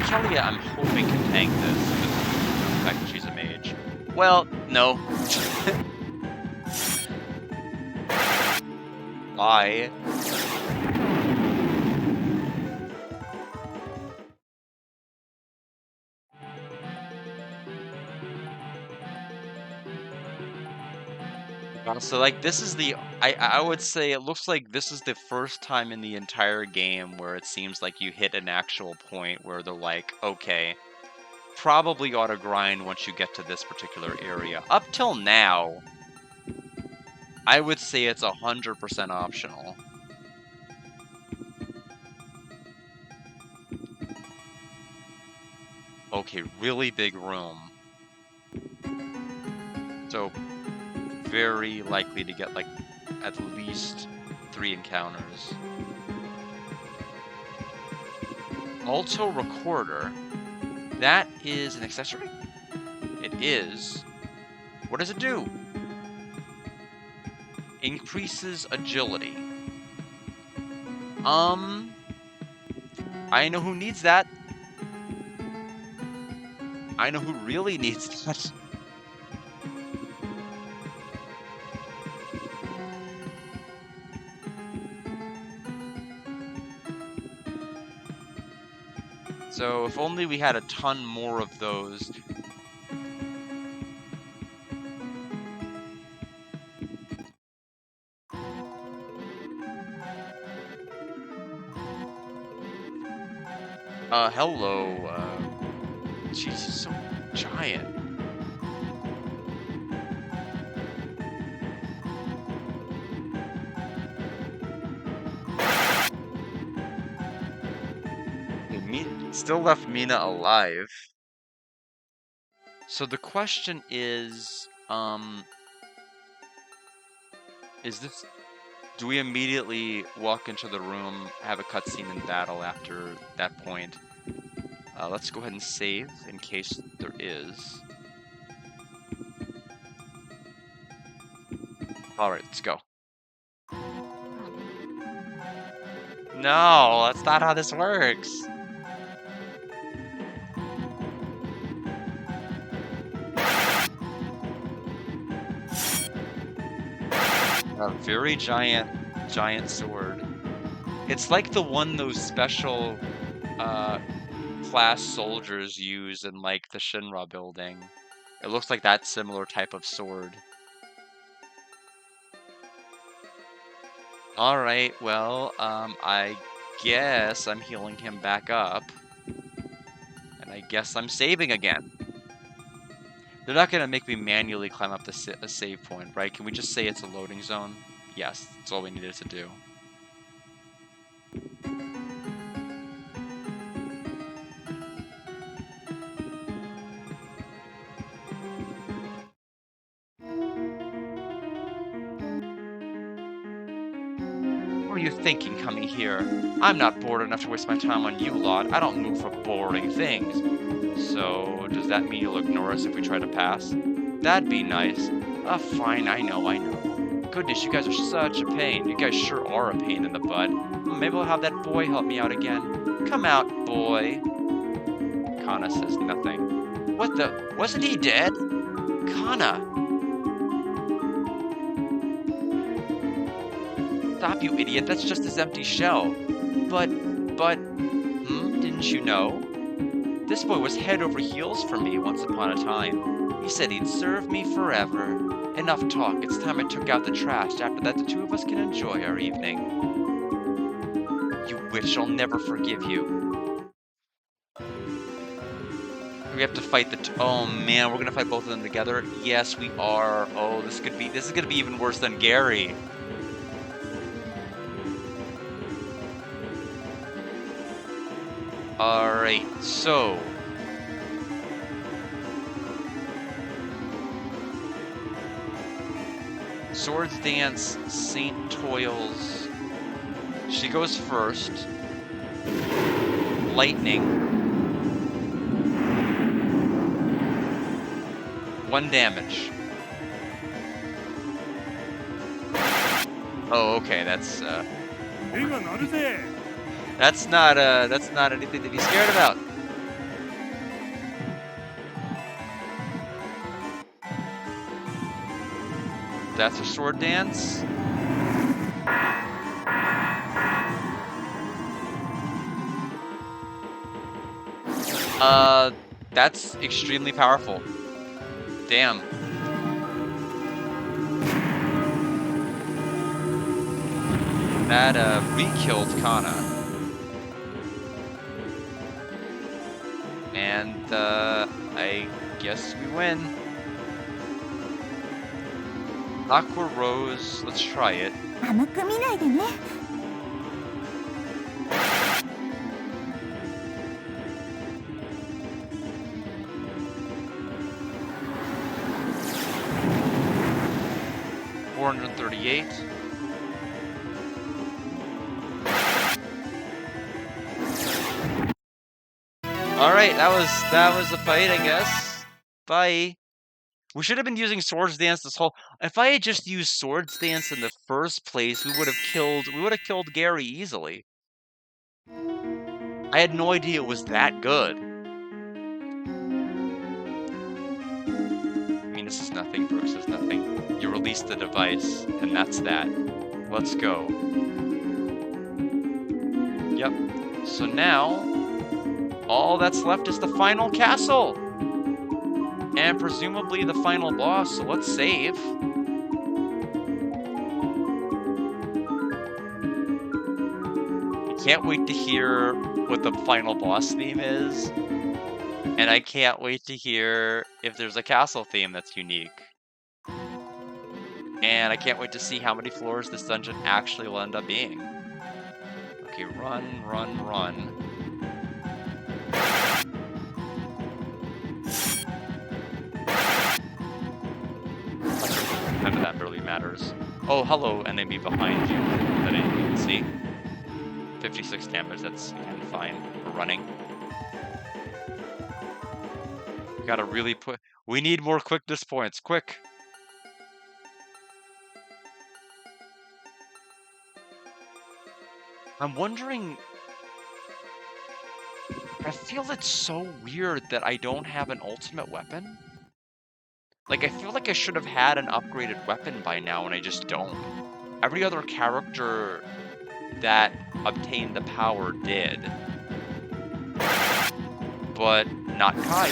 Kelia, I'm hoping can tank this, the fact that she's a mage. Well, no. Why? So like this is I would say it looks like this is the first time in the entire game where it seems like you hit an actual point where they're like, okay, probably ought to grind once you get to this particular area. Up till now, I would say it's 100% optional. Okay, really big room. So very likely to get like at least 3 encounters. Alto recorder. That is an accessory? It is. What does it do? Increases agility. I know who needs that. I know who really needs that. So if only we had a ton more of those. Hello, jeez, he's so giant. Still left Mina alive. So the question is this... Do we immediately walk into the room, have a cutscene in battle after that point? Let's go ahead and save in case there is. Alright, let's go. No, that's not how this works. A very giant sword. It's like the one those special class soldiers use in like the Shinra building. It looks like that similar type of sword. Alright, well, I guess I'm healing him back up. And I guess I'm saving again. They're not gonna make me manually climb up the save point, right? Can we just say it's a loading zone? Yes, that's all we needed to do. What were you thinking coming here? I'm not bored enough to waste my time on you lot. I don't move for boring things. So, does that mean you'll ignore us if we try to pass? That'd be nice. Fine, I know. Goodness, you guys are such a pain. You guys sure are a pain in the butt. Maybe I'll have that boy help me out again. Come out, boy. Kana says nothing. What the? Wasn't he dead? Kana! Stop, you idiot. That's just his empty shell. But, didn't you know? This boy was head over heels for me once upon a time. He said he'd serve me forever. Enough talk, it's time I took out the trash. After that, the two of us can enjoy our evening. You witch, I'll never forgive you. We have to fight oh man, we're gonna fight both of them together? Yes, we are. Oh, this is gonna be even worse than Gary. Alright, so... Swords Dance, Saint Toils. She goes first. Lightning. 1 damage. Oh, okay, that's not anything to be scared about. That's a sword dance. That's extremely powerful. Damn. That, we killed Kana. And, I guess we win. Aqua Rose, let's try it. 甘く見ないでね。438. Alright, that was the fight, I guess. Bye. We should have been using Swords Dance this whole. If I had just used Swords Dance in the first place, we would have killed Gary easily. I had no idea it was that good. I mean, this is nothing, Brooks is nothing. You released the device, and that's that. Let's go. Yep. So now, all that's left is the final castle. And presumably the final boss, so let's save. I can't wait to hear what the final boss theme is. And I can't wait to hear if there's a castle theme that's unique. And I can't wait to see how many floors this dungeon actually will end up being. Okay, run, run, run. None of that really matters. Oh, hello, enemy behind you that you can see. 56 damage, that's again fine for running. We gotta really put. We need more quickness points, quick! I'm wondering. I feel it's so weird that I don't have an ultimate weapon. Like, I feel like I should have had an upgraded weapon by now, and I just don't. Every other character that obtained the power did. But not Kai.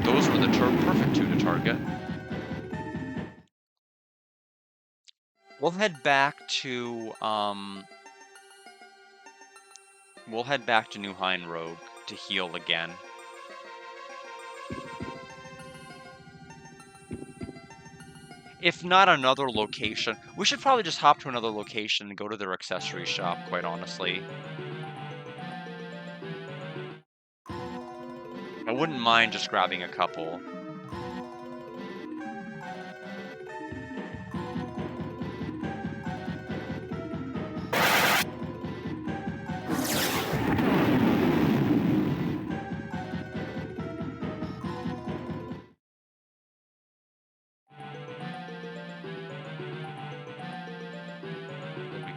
Those were the perfect two to target. We'll head back to, New Hein Rogue to heal again. If not another location, we should probably just hop to another location and go to their accessory shop, quite honestly. I wouldn't mind just grabbing a couple.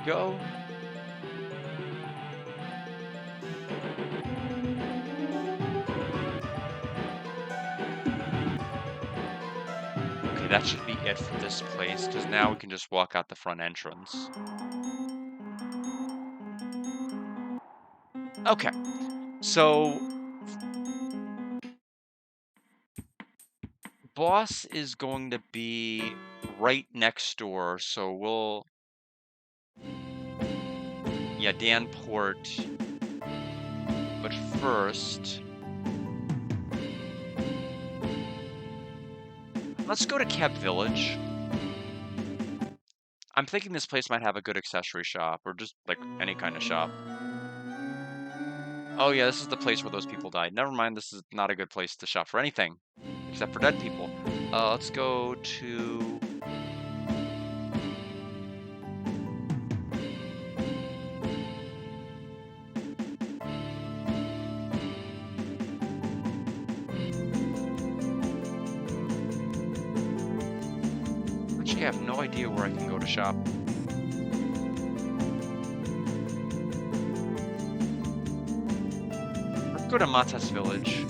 Go. Okay, that should be it for this place, because now we can just walk out the front entrance. Okay, so boss is going to be right next door, so we'll... Yeah, Danport. But first... let's go to Keb Village. I'm thinking this place might have a good accessory shop, or just, like, any kind of shop. Oh yeah, this is the place where those people died. Never mind, this is not a good place to shop for anything. Except for dead people. Let's go to... Actually, I have no idea where I can go to shop. Let's go to Matas Village.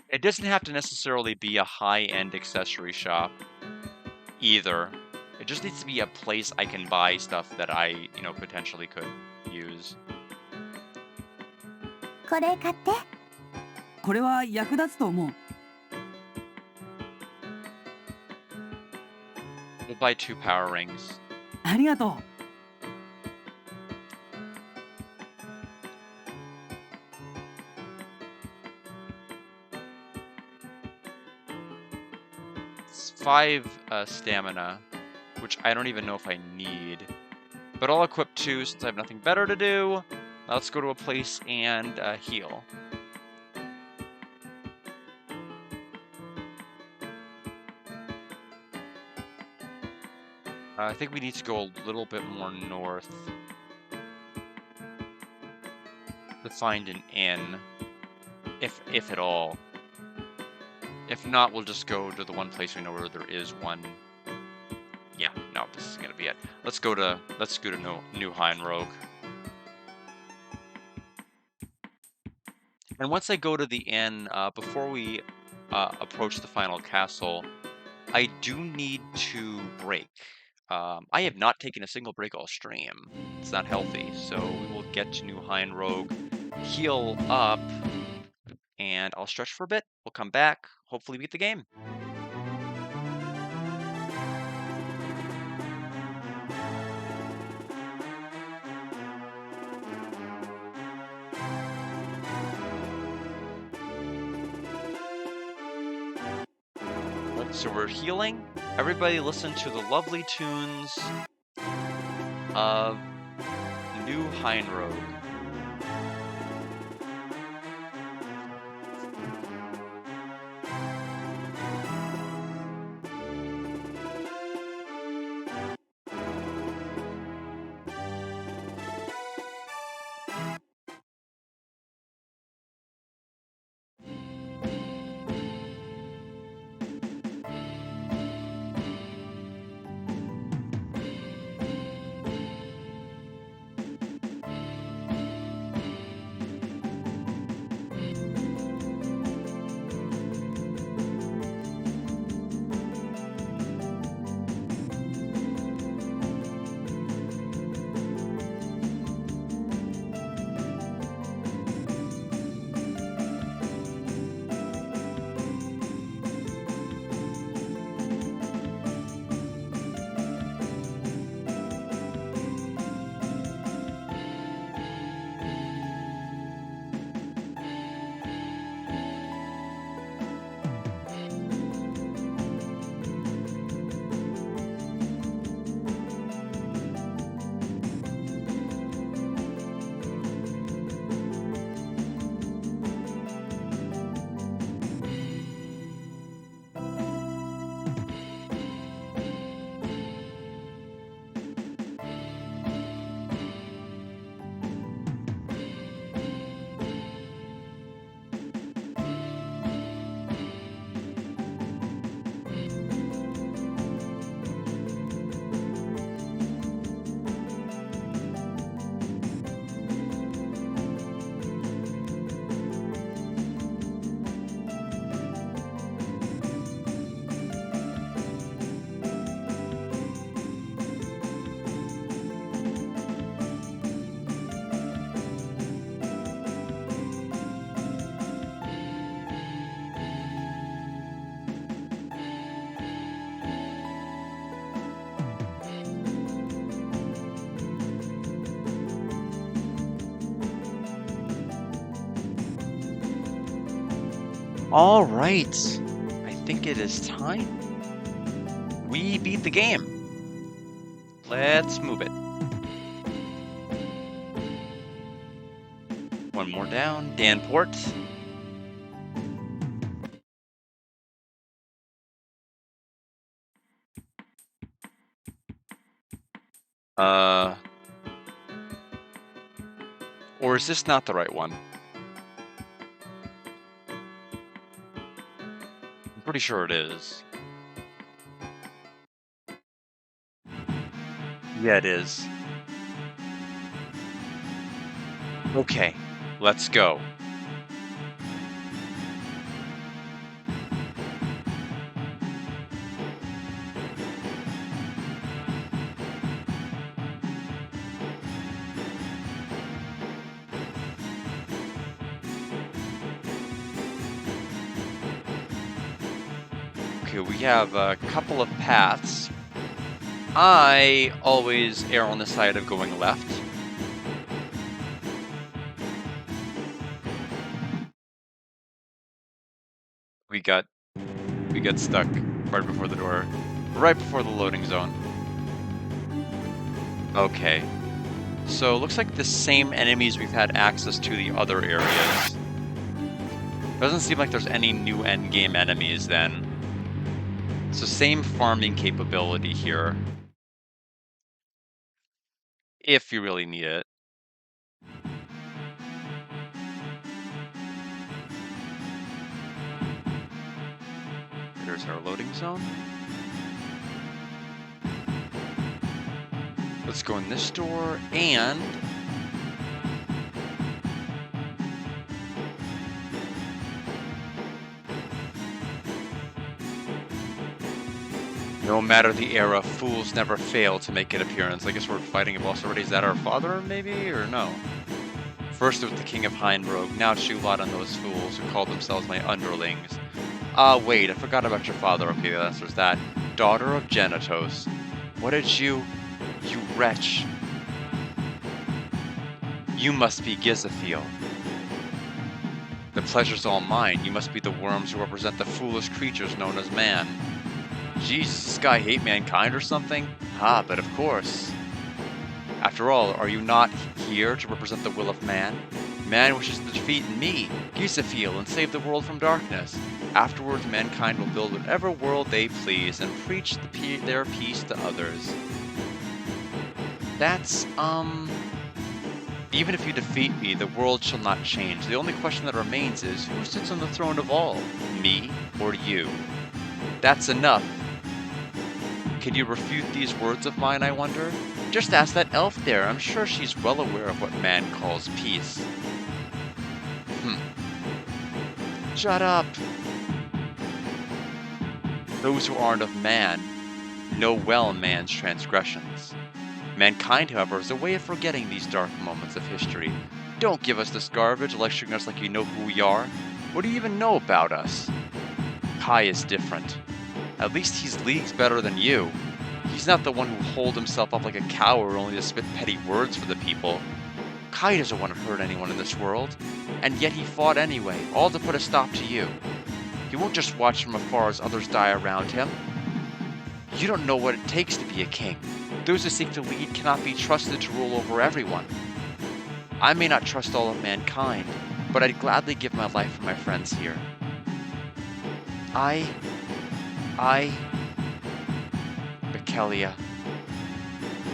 It doesn't have to necessarily be a high-end accessory shop, either. It just needs to be a place I can buy stuff that I, potentially could use. これ買って。これは役立つと思う。 We'll buy 2 power rings. ありがとう。 It's 5 stamina, which I don't even know if I need. But I'll equip 2 since I have nothing better to do. Let's go to a place and heal. I think we need to go a little bit more north to find an inn, if at all. If not, we'll just go to the one place we know where there is one. Yeah, no, this is gonna be it. Let's go to New Heinrogue. And once I go to the inn, before we approach the final castle, I do need to break. I have not taken a single break all stream. It's not healthy, so we will get to New Heinrogue, heal up, and I'll stretch for a bit. We'll come back, hopefully beat the game. So we're healing. Everybody listen to the lovely tunes of New Heinrogue. All right, I think it is time. We beat the game. Let's move it. One more down, Danport. Or is this not the right one? I'm pretty sure it is. Yeah, it is. Okay, let's go. Okay, we have a couple of paths. I always err on the side of going left. We got stuck right before the door, right before the loading zone. Okay. So looks like the same enemies we've had access to the other areas. Doesn't seem like there's any new endgame enemies then. So same farming capability here. If you really need it. There's our loading zone. Let's go in this door and... No matter the era, fools never fail to make an appearance. I guess we're fighting a boss already. Is that our father, maybe? Or no? First it was the King of Heinrogue, now Chulad and those fools who call themselves my underlings. Ah, wait, I forgot about your father. Okay, the answer's that. Daughter of Genitos. What did you wretch? You must be Gizaphiel. The pleasure's all mine. You must be the worms who represent the foolish creatures known as man. Jesus, this guy hate mankind or something? Ah, but of course. After all, are you not here to represent the will of man? Man wishes to defeat me, Gizaphiel, and save the world from darkness. Afterwards, mankind will build whatever world they please and preach their peace to others. That's, Even if you defeat me, the world shall not change. The only question that remains is, who sits on the throne of all? Me or you? That's enough. Can you refute these words of mine, I wonder? Just ask that elf there. I'm sure she's well aware of what man calls peace. Shut up! Those who aren't of man know well man's transgressions. Mankind, however, is a way of forgetting these dark moments of history. Don't give us this garbage, lecturing us like you know who we are. What do you even know about us? Kai is different. At least he's leagues better than you. He's not the one who holds himself up like a coward only to spit petty words for the people. Kai doesn't want to hurt anyone in this world, and yet he fought anyway, all to put a stop to you. He won't just watch from afar as others die around him. You don't know what it takes to be a king. Those who seek to lead cannot be trusted to rule over everyone. I may not trust all of mankind, but I'd gladly give my life for my friends here. Bekelia.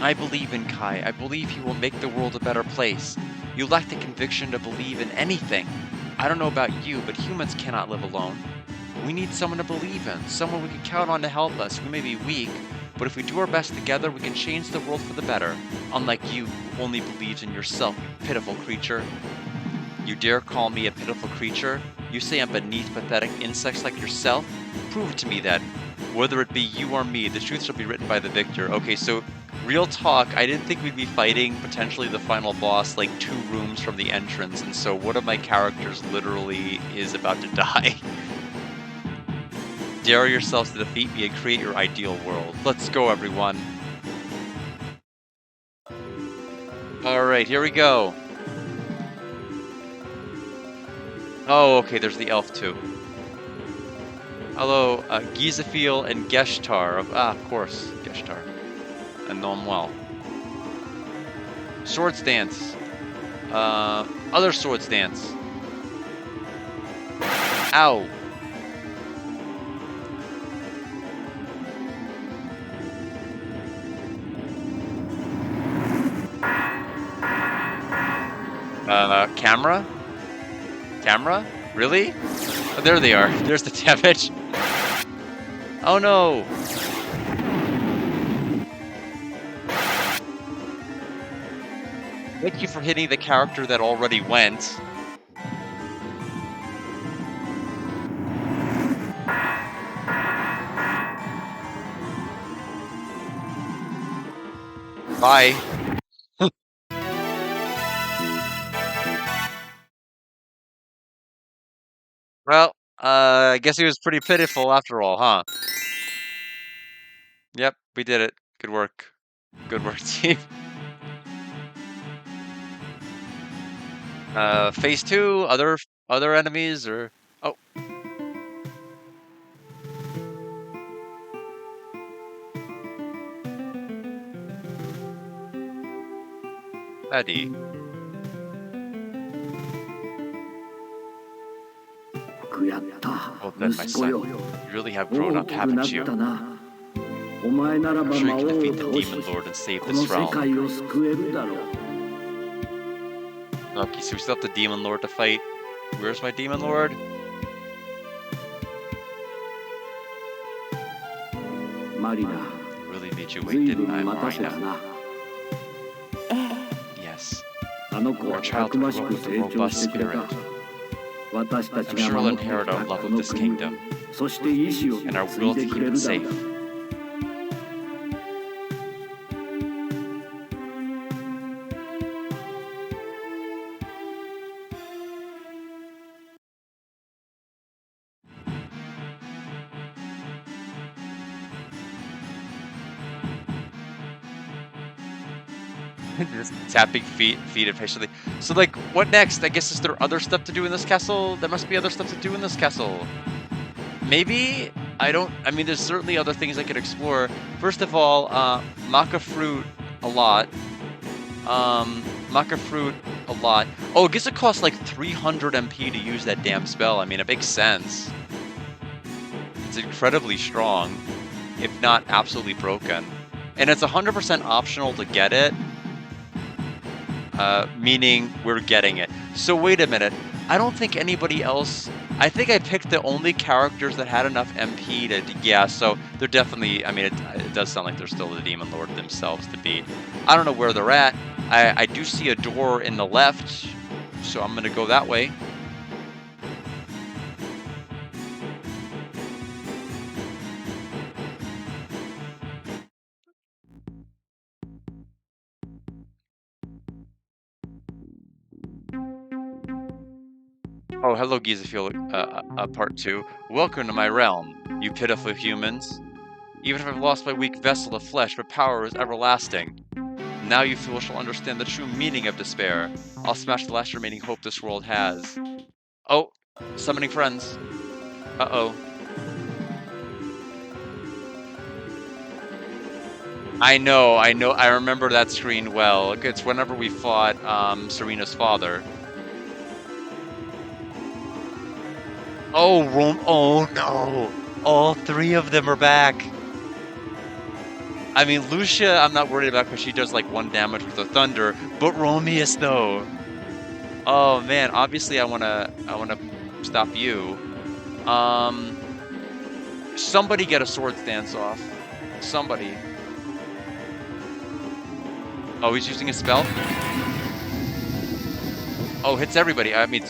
I believe in Kai. I believe he will make the world a better place. You lack the conviction to believe in anything. I don't know about you, but humans cannot live alone. We need someone to believe in, someone we can count on to help us. We may be weak, but if we do our best together, we can change the world for the better. Unlike you, who only believes in yourself, you pitiful creature. You dare call me a pitiful creature? You say I'm beneath pathetic insects like yourself? Prove it to me then. Whether it be you or me, the truth shall be written by the victor. Okay, so real talk, I didn't think we'd be fighting potentially the final boss like 2 rooms from the entrance, and so one of my characters literally is about to die. Dare yourselves to defeat me and create your ideal world. Let's go, everyone. Alright, here we go. Oh, okay, there's the elf too. Hello, Gizaphiel and Geshtar. Of course, Geshtar. I know him well. Swords dance. Other swords dance. Ow. Camera? Camera? Really? Oh, there they are. There's the damage. Oh no! Thank you for hitting the character that already went. Bye. Well, I guess he was pretty pitiful after all, huh? Yep, we did it. Good work. Good work, team. Phase 2, other enemies or oh, Eddie. くやった Well then, my 息子 son, よ you really have grown 大 up, きくな haven't っ you? たなお前なら I'm ば sure 魔 you 王 can を defeat the 倒 Demon し Lord and save この this 世 realm. 界を救えるだろう Okay, so we still have the Demon Lord to fight. Where's my Demon Lord? マリナ Really made you ず wait, い didn't ぶ I, ん待たせた Marina? な Yes. あの子 Our はた child くまし grew く up with a 成長 robust してくれた spirit. 私たち I'm が sure 守 he'll ってき inherit た our こ love of の this 国 kingdom そして意志を and our 継 will いで to く keep れ it るだろ safe. うJust tapping feet impatiently. So, like, what next? I guess is there other stuff to do in this castle? There must be other stuff to do in this castle. Maybe? I mean, there's certainly other things I could explore. First of all, maca fruit a lot. Maca fruit a lot. Oh, I guess it costs like 300 MP to use that damn spell. I mean, it makes sense. It's incredibly strong, if not absolutely broken. And it's 100% optional to get it. Meaning we're getting it. So wait a minute. I don't think anybody else... I think I picked the only characters that had enough MP to... Yeah, so they're definitely... I mean, it does sound like they're still the Demon Lord themselves to beat. I don't know where they're at. I do see a door in the left, so I'm going to go that way. Oh, hello, Gizafiel, part 2. Welcome to my realm, you pitiful humans. Even if I've lost my weak vessel of flesh, my power is everlasting. Now you fools shall understand the true meaning of despair. I'll smash the last remaining hope this world has. Oh, summoning friends. Uh-oh. I know, I remember that screen well. It's whenever we fought, Serena's father. Oh, oh no! All three of them are back! I mean, Lucia, I'm not worried about because she does like 1 damage with her thunder, but Romius though. Oh man, obviously I wanna stop you. Somebody get a sword stance off. Somebody. Oh, he's using a spell? Oh, hits everybody. I mean,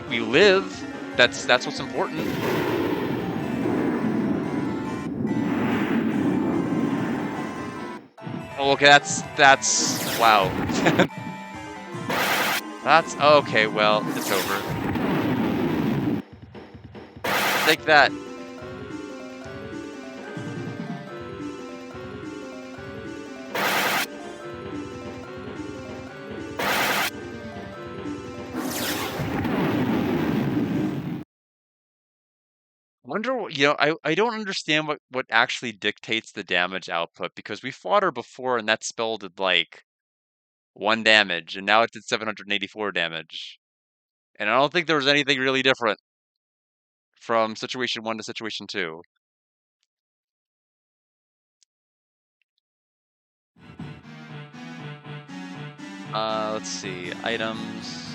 we live. That's what's important. Oh, okay, that's wow. That's okay, well, it's over. Take that. Wonder, I don't understand what actually dictates the damage output because we fought her before and that spell did like 1 damage and now it did 784 damage. And I don't think there was anything really different from situation 1 to situation 2. Let's see, items.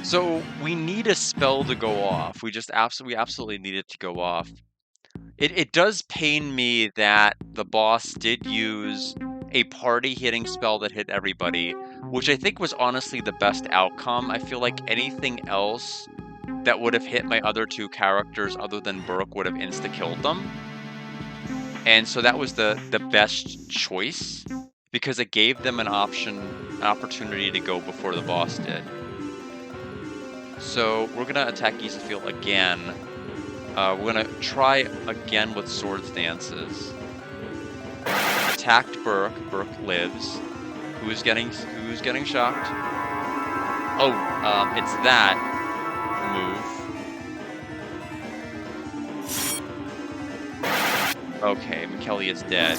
So we need a spell to go off. We absolutely need it to go off. It does pain me that the boss did use a party hitting spell that hit everybody, which I think was honestly the best outcome. I feel like anything else that would have hit my other 2 characters other than Burke would have insta-killed them. And so that was the best choice because it gave them an opportunity to go before the boss did. So we're gonna attack Gizafiel again. We're gonna try again with swords dances. Attacked Burke. Burke lives. Who's getting shocked? Oh, it's that move. Okay, McKelly is dead.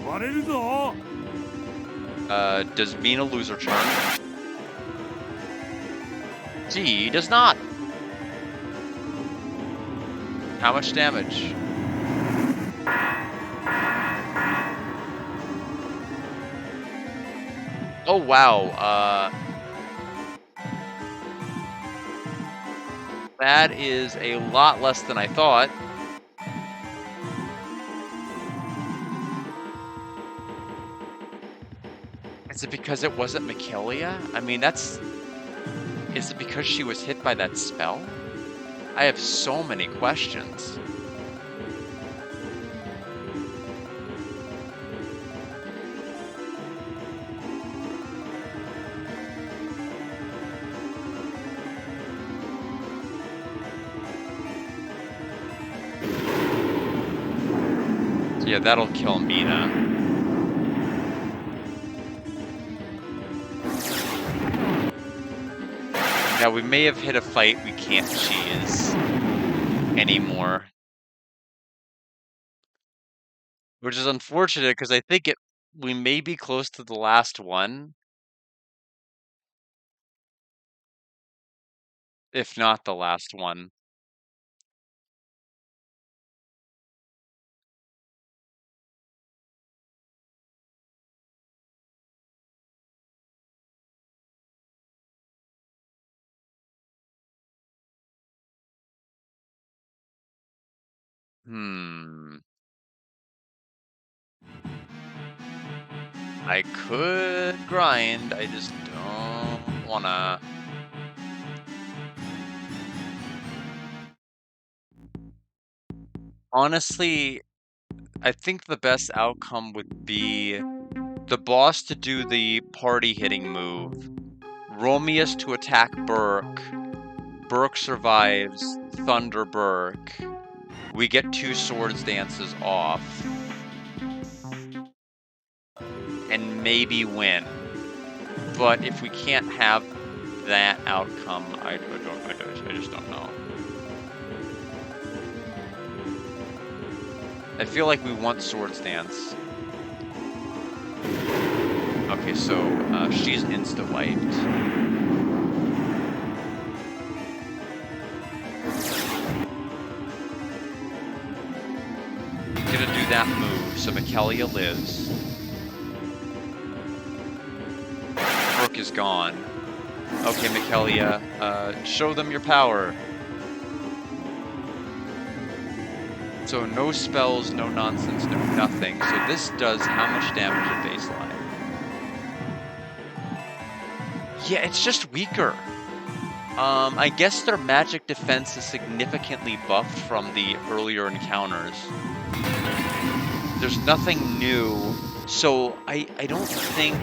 暴れるぞ Does Mina lose her turn? She does not. How much damage? Oh wow. That is a lot less than I thought. Is it because it wasn't Michaelia? I mean, that's... Is it because she was hit by that spell? I have so many questions. So yeah, that'll kill Mina. Now, we may have hit a fight we can't cheese anymore. Which is unfortunate, because I think we may be close to the last one. If not the last one. I could grind, I just don't wanna. Honestly, I think the best outcome would be the boss to do the party hitting move, Romius to attack Burke, Burke survives, Thunder Burke, we get 2 swords dances off, and maybe win. But if we can't have that outcome, I just don't know. I feel like we want swords dance. Okay, so she's insta-wiped. Gonna do that move, so Michaelia lives. Brooke is gone. Okay, Michaelia, show them your power. So no spells, no nonsense, no nothing. So this does how much damage at baseline? Yeah, it's just weaker. I guess their magic defense is significantly buffed from the earlier encounters. There's nothing new, so I don't think...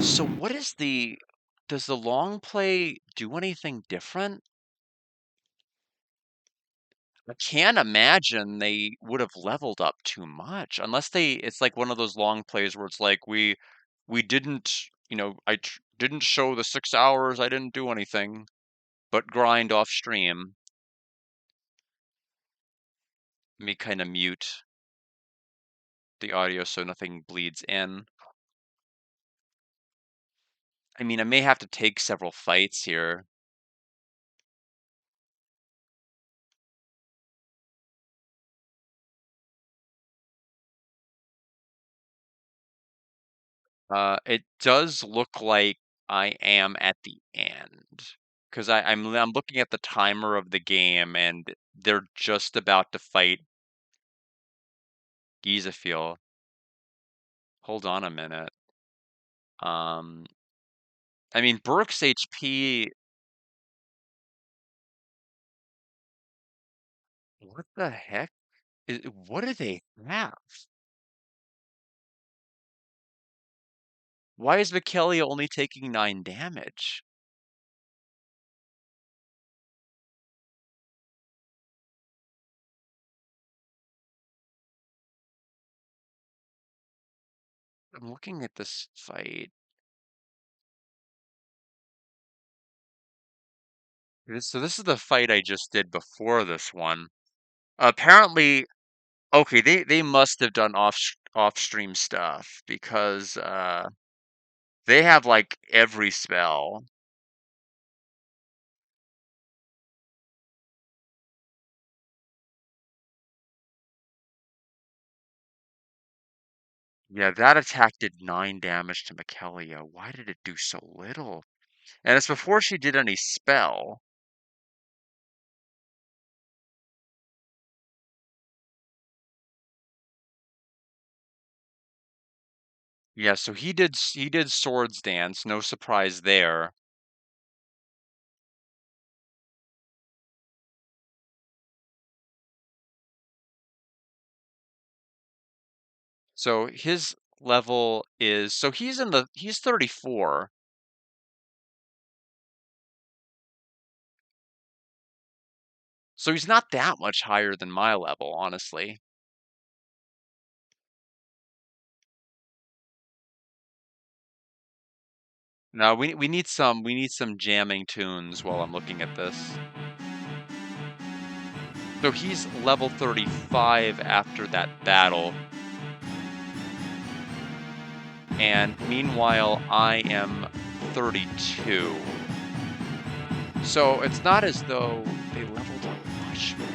So what is the... Does the long play do anything different? I can't imagine they would have leveled up too much, unless it's like one of those long plays where it's like, we didn't, didn't show the 6 hours, I didn't do anything, but grind off stream. Let me kind of mute the audio so nothing bleeds in. I mean, I may have to take several fights here. It does look like I am at the end, because I'm looking at the timer of the game, and they're just about to fight Gizafiel. Hold on a minute. I mean, Burke's HP... What the heck? What do they have? Why is Michaelia only taking 9 damage? I'm looking at this fight. So this is the fight I just did before this one. Apparently, okay, they must have done off stream stuff because they have like every spell. Yeah, that attack did 9 damage to Michaelia. Why did it do so little? And it's before she did any spell. Yeah, so he did Swords Dance, no surprise there. So his level is so he's 34. So he's not that much higher than my level, honestly. Now we need some jamming tunes while I'm looking at this. So he's level 35 after that battle. And meanwhile, I am 32. So it's not as though they leveled up much more.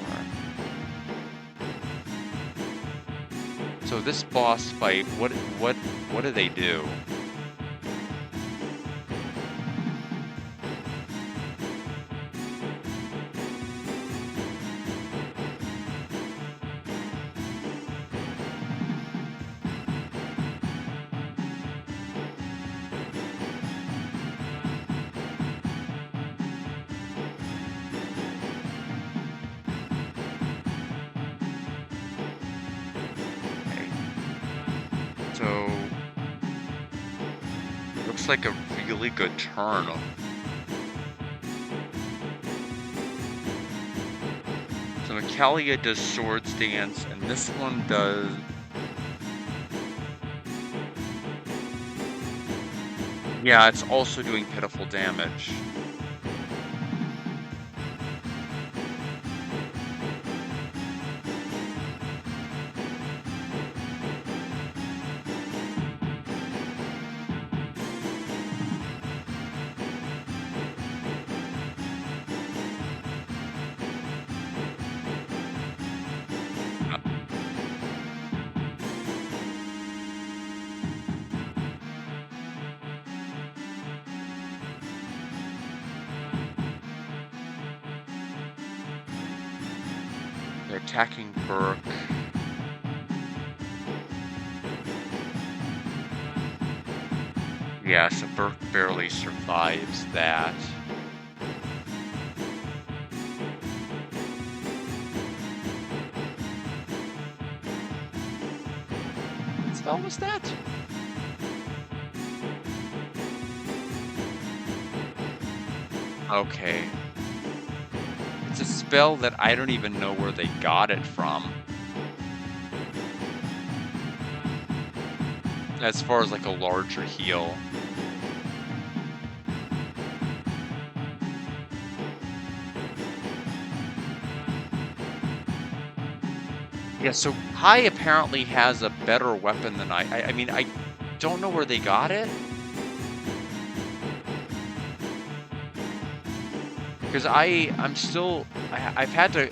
So this boss fight, what do they do? Okay. So looks like a really good turn. So Michaelia does Swords Dance, and this one does. Yeah, it's also doing pitiful damage. They're attacking Burke. Yeah, so Burke barely survives that. What spell was that? Okay. It's a spell that I don't even know where they got it from. As far as like a larger heal. Yeah, so Kai apparently has a better weapon than I mean, I don't know where they got it. Because I've had to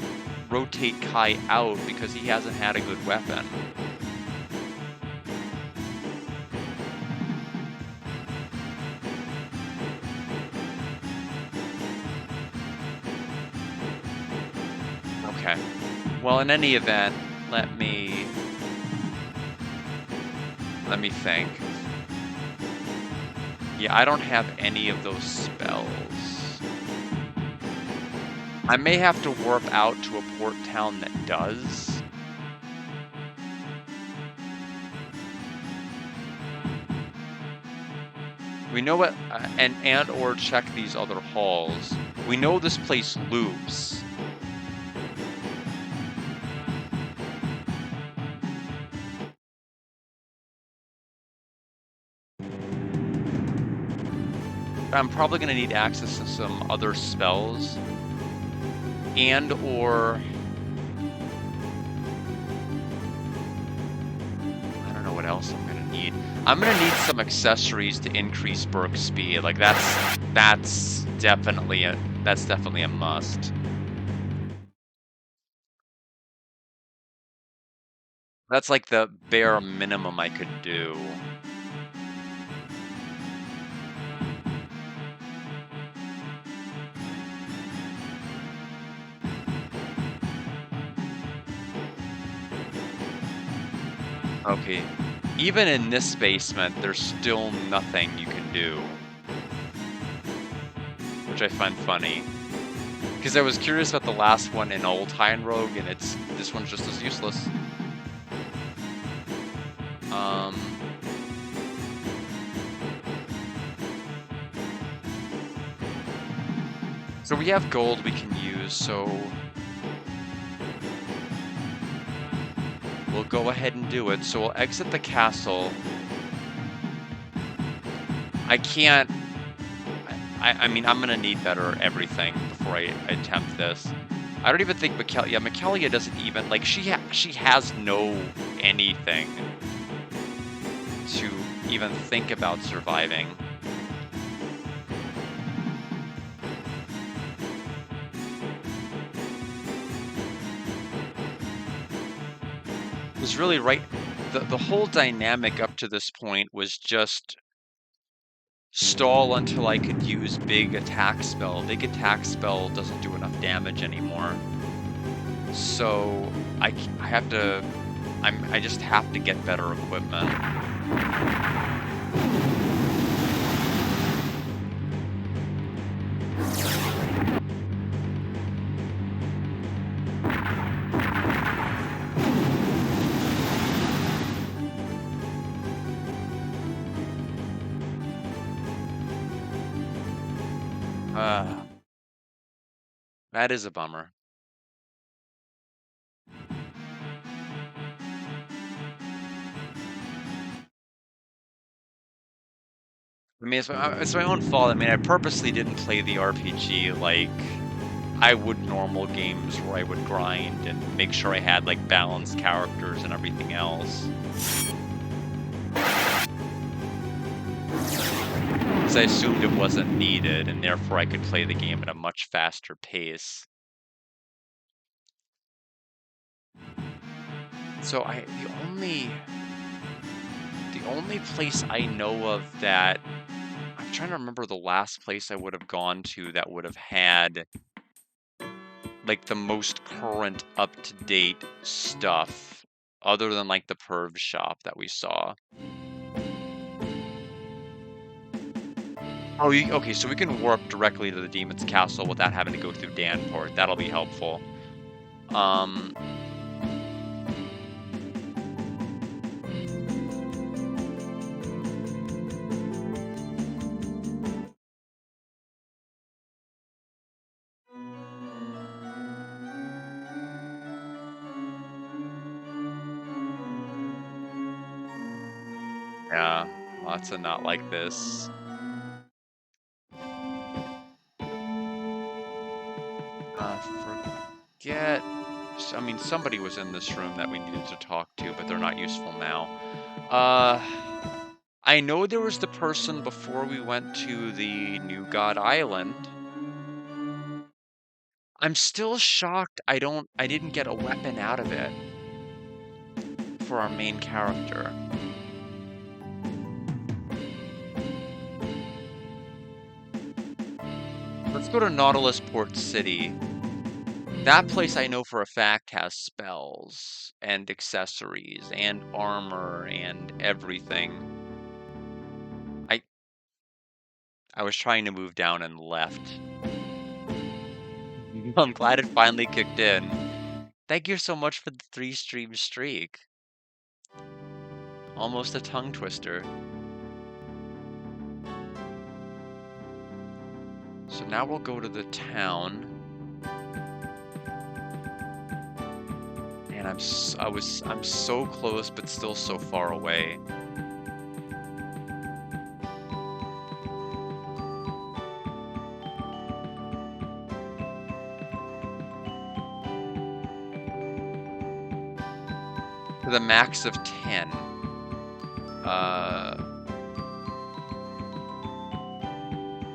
rotate Kai out because he hasn't had a good weapon. Okay. Well, in any event, let me think. Yeah, I don't have any of those spells. I may have to warp out to a port town that does. We know what, and or check these other halls. We know this place loops. I'm probably gonna need access to some other spells. And or I don't know what else I'm gonna need. I'm gonna need some accessories to increase Burke's speed. Like that's definitely a must. That's like the bare minimum I could do. Okay. Even in this basement, there's still nothing you can do. Which I find funny. Because I was curious about the last one in Old High Rogue, and this one's just as useless. So we have gold we can use, so we'll go ahead and do it. So we'll exit the castle. I can't... I mean, I'm gonna need better everything before I attempt this. I don't even think Michaelia... Yeah, Michaelia doesn't even... Like, she has no anything to even think about surviving. It was really right... The whole dynamic up to this point was just stall until I could use big attack spell. Big attack spell doesn't do enough damage anymore. So I have to... I just have to get better equipment. That is a bummer. I mean, it's my own fault. I mean, I purposely didn't play the RPG like I would normal games where I would grind and make sure I had like balanced characters and everything else. Because I assumed it wasn't needed, and therefore I could play the game at a much faster pace. So the only place I know of that... I'm trying to remember the last place I would have gone to that would have had like the most current up-to-date stuff other than like the Perv shop that we saw. Oh, okay, so we can warp directly to the Demon's Castle without having to go through Danport. That'll be helpful. Yeah, lots of not like this. Forget... I mean, somebody was in this room that we needed to talk to, but they're not useful now. I know there was the person before we went to the New God Island. I'm still shocked I didn't get a weapon out of it for our main character. Let's go to Nautilus Port City. That place I know for a fact has spells and accessories and armor and everything. I was trying to move down and left. I'm glad it finally kicked in. Thank you so much for the 3-stream streak. Almost a tongue twister. So now we'll go to the town. And I'm so close, but still so far away. to the max of 10.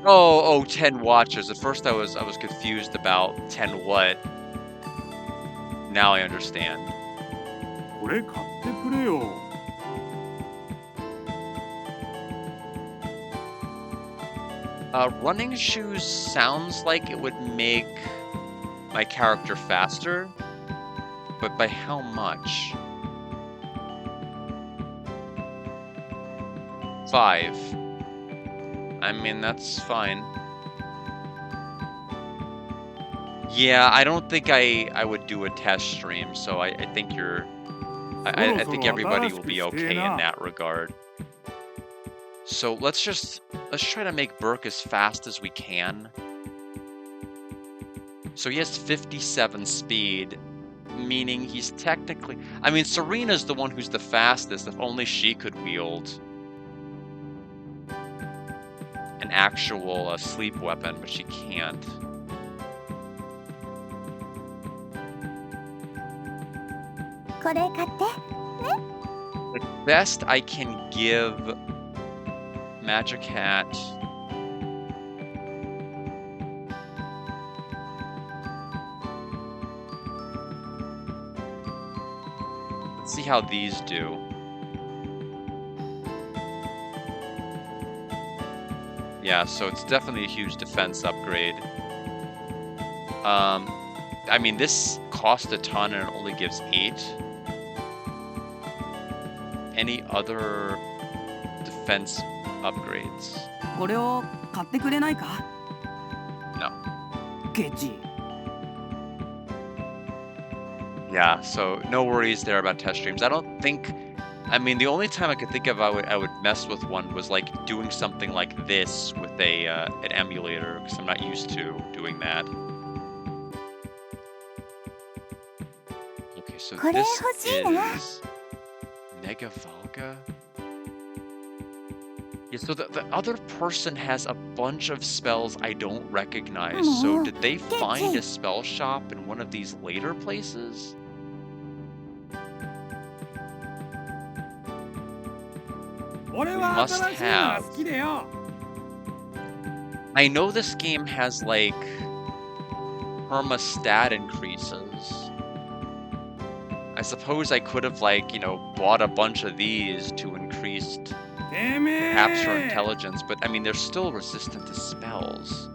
Oh, 10 watches. At first I was confused about 10 what. Now I understand. これ買ってくれよ。Running shoes sounds like it would make my character faster, but by how much? 5. I mean, that's fine. Yeah, I don't think I would do a test stream, so I think you're... I think everybody will be okay in that regard. So let's try to make Burke as fast as we can. So he has 57 speed, meaning he's technically... I mean, Serena's the one who's the fastest. If only she could wield an actual sleep weapon, but she can't. The best I can give Magic Hat... Let's see how these do. Yeah, so it's definitely a huge defense upgrade. I mean, this cost a ton and it only gives 8. Any other defense upgrades? これを買ってくれないか No. ケチ Yeah, so no worries there about test streams. I don't think... I mean, the only time I could think of I would mess with one was like doing something like this with an emulator, because I'm not used to doing that. Okay, so this is Mega Volga. Yeah, so the other person has a bunch of spells I don't recognize. So did they find a spell shop in one of these later places? Must have. I know this game has like perma-stat increases. I suppose I could have like, bought a bunch of these to increase perhaps her intelligence, but I mean they're still resistant to spells.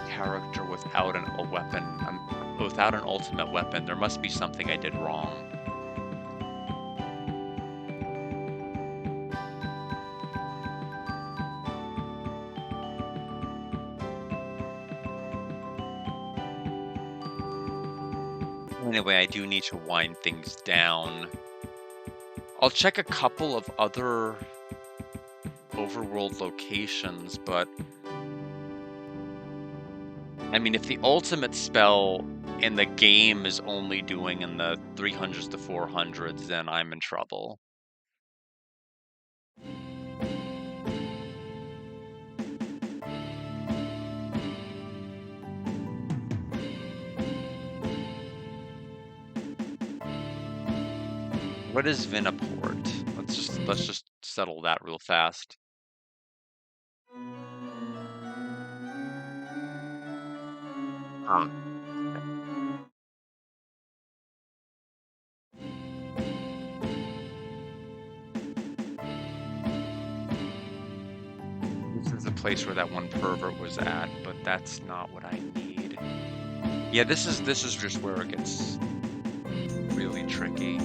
Character without without an ultimate weapon. There must be something I did wrong. Anyway, I do need to wind things down. I'll check a couple of other overworld locations, but I mean, if the ultimate spell in the game is only doing in the 300s to 400s, then I'm in trouble. What is Vinaport? Let's just settle that real fast. This is the place where that one pervert was at, but that's not what I need. Yeah, this is just where it gets really tricky.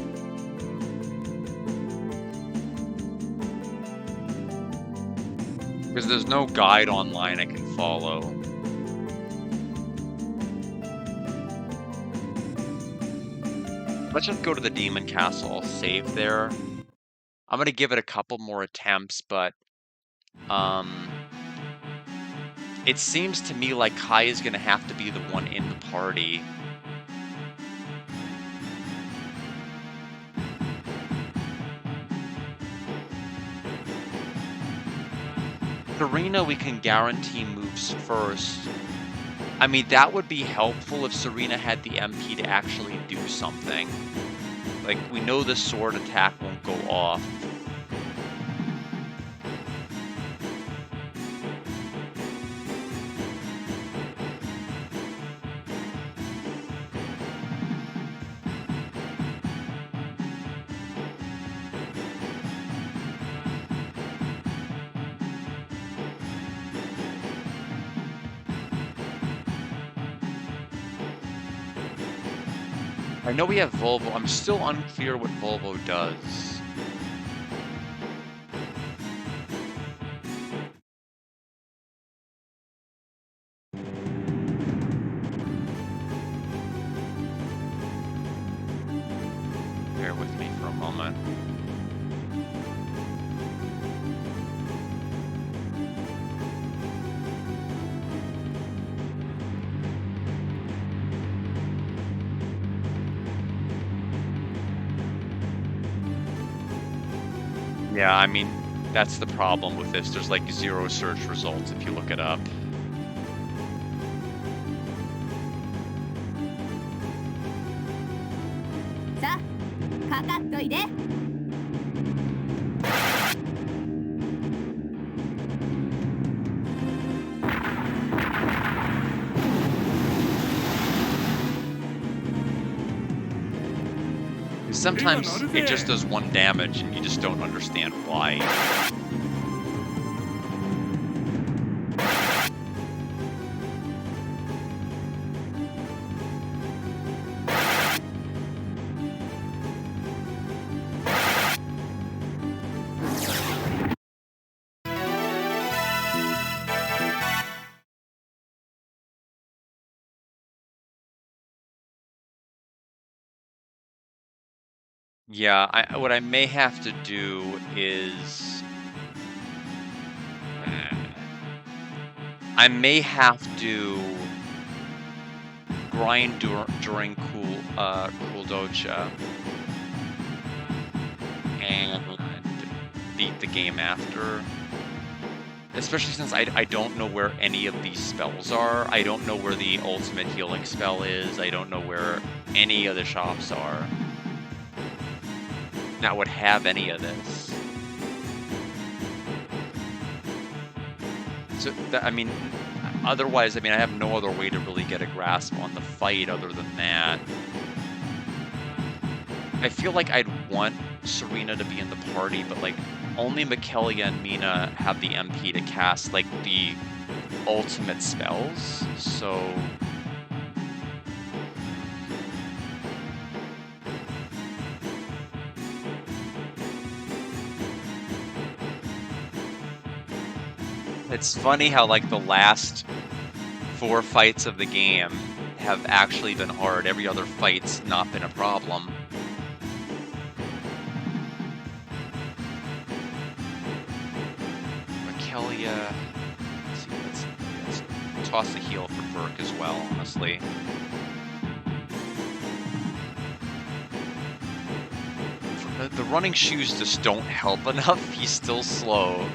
Because there's no guide online I can follow. Let's just go to the Demon Castle. I'll save there. I'm gonna give it a couple more attempts, but It seems to me like Kai is gonna have to be the one in the party. Serena, we can guarantee moves first. I mean, that would be helpful if Serena had the MP to actually do something. Like, we know the sword attack won't go off. I know we have Volvo. I'm still unclear what Volvo does. Bear with me for a moment. Yeah, I mean, that's the problem with this. There's like 0 search results if you look it up. Sa, かかっといで。Sometimes it just does 1 damage and you just don't understand why. Yeah, what I may have to do is I may have to grind during cool doja and beat the game after. Especially since I don't know where any of these spells are. I don't know where the ultimate healing spell is. I don't know where any of the shops are that would have any of this. So, I mean, otherwise, I mean, I have no other way to really get a grasp on the fight other than that. I feel like I'd want Serena to be in the party, but, like, only Michaelia and Mina have the MP to cast, like, the ultimate spells, so... It's funny how, like, the last 4 fights of the game have actually been hard. Every other fight's not been a problem. Michaelia... Let's see, let's toss the heal for Burke as well, honestly. The running shoes just don't help enough. He's still slow.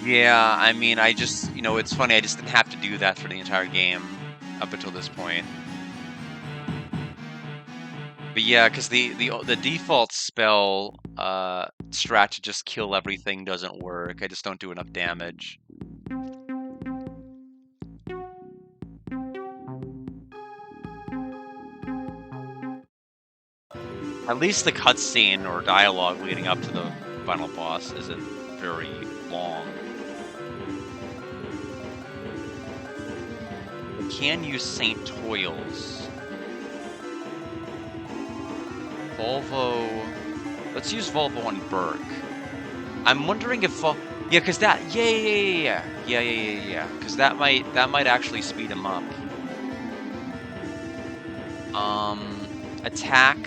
Yeah, I mean, I just, you know, it's funny, I just didn't have to do that for the entire game up until this point. But yeah, because the default spell strat to just kill everything doesn't work. I just don't do enough damage. At least the cutscene or dialogue leading up to the final boss isn't very long. We can use St. Toils. Volvo... Let's use Volvo on Burke. I'm wondering if... yeah, because that... Yeah. Because that might actually speed him up. Attack...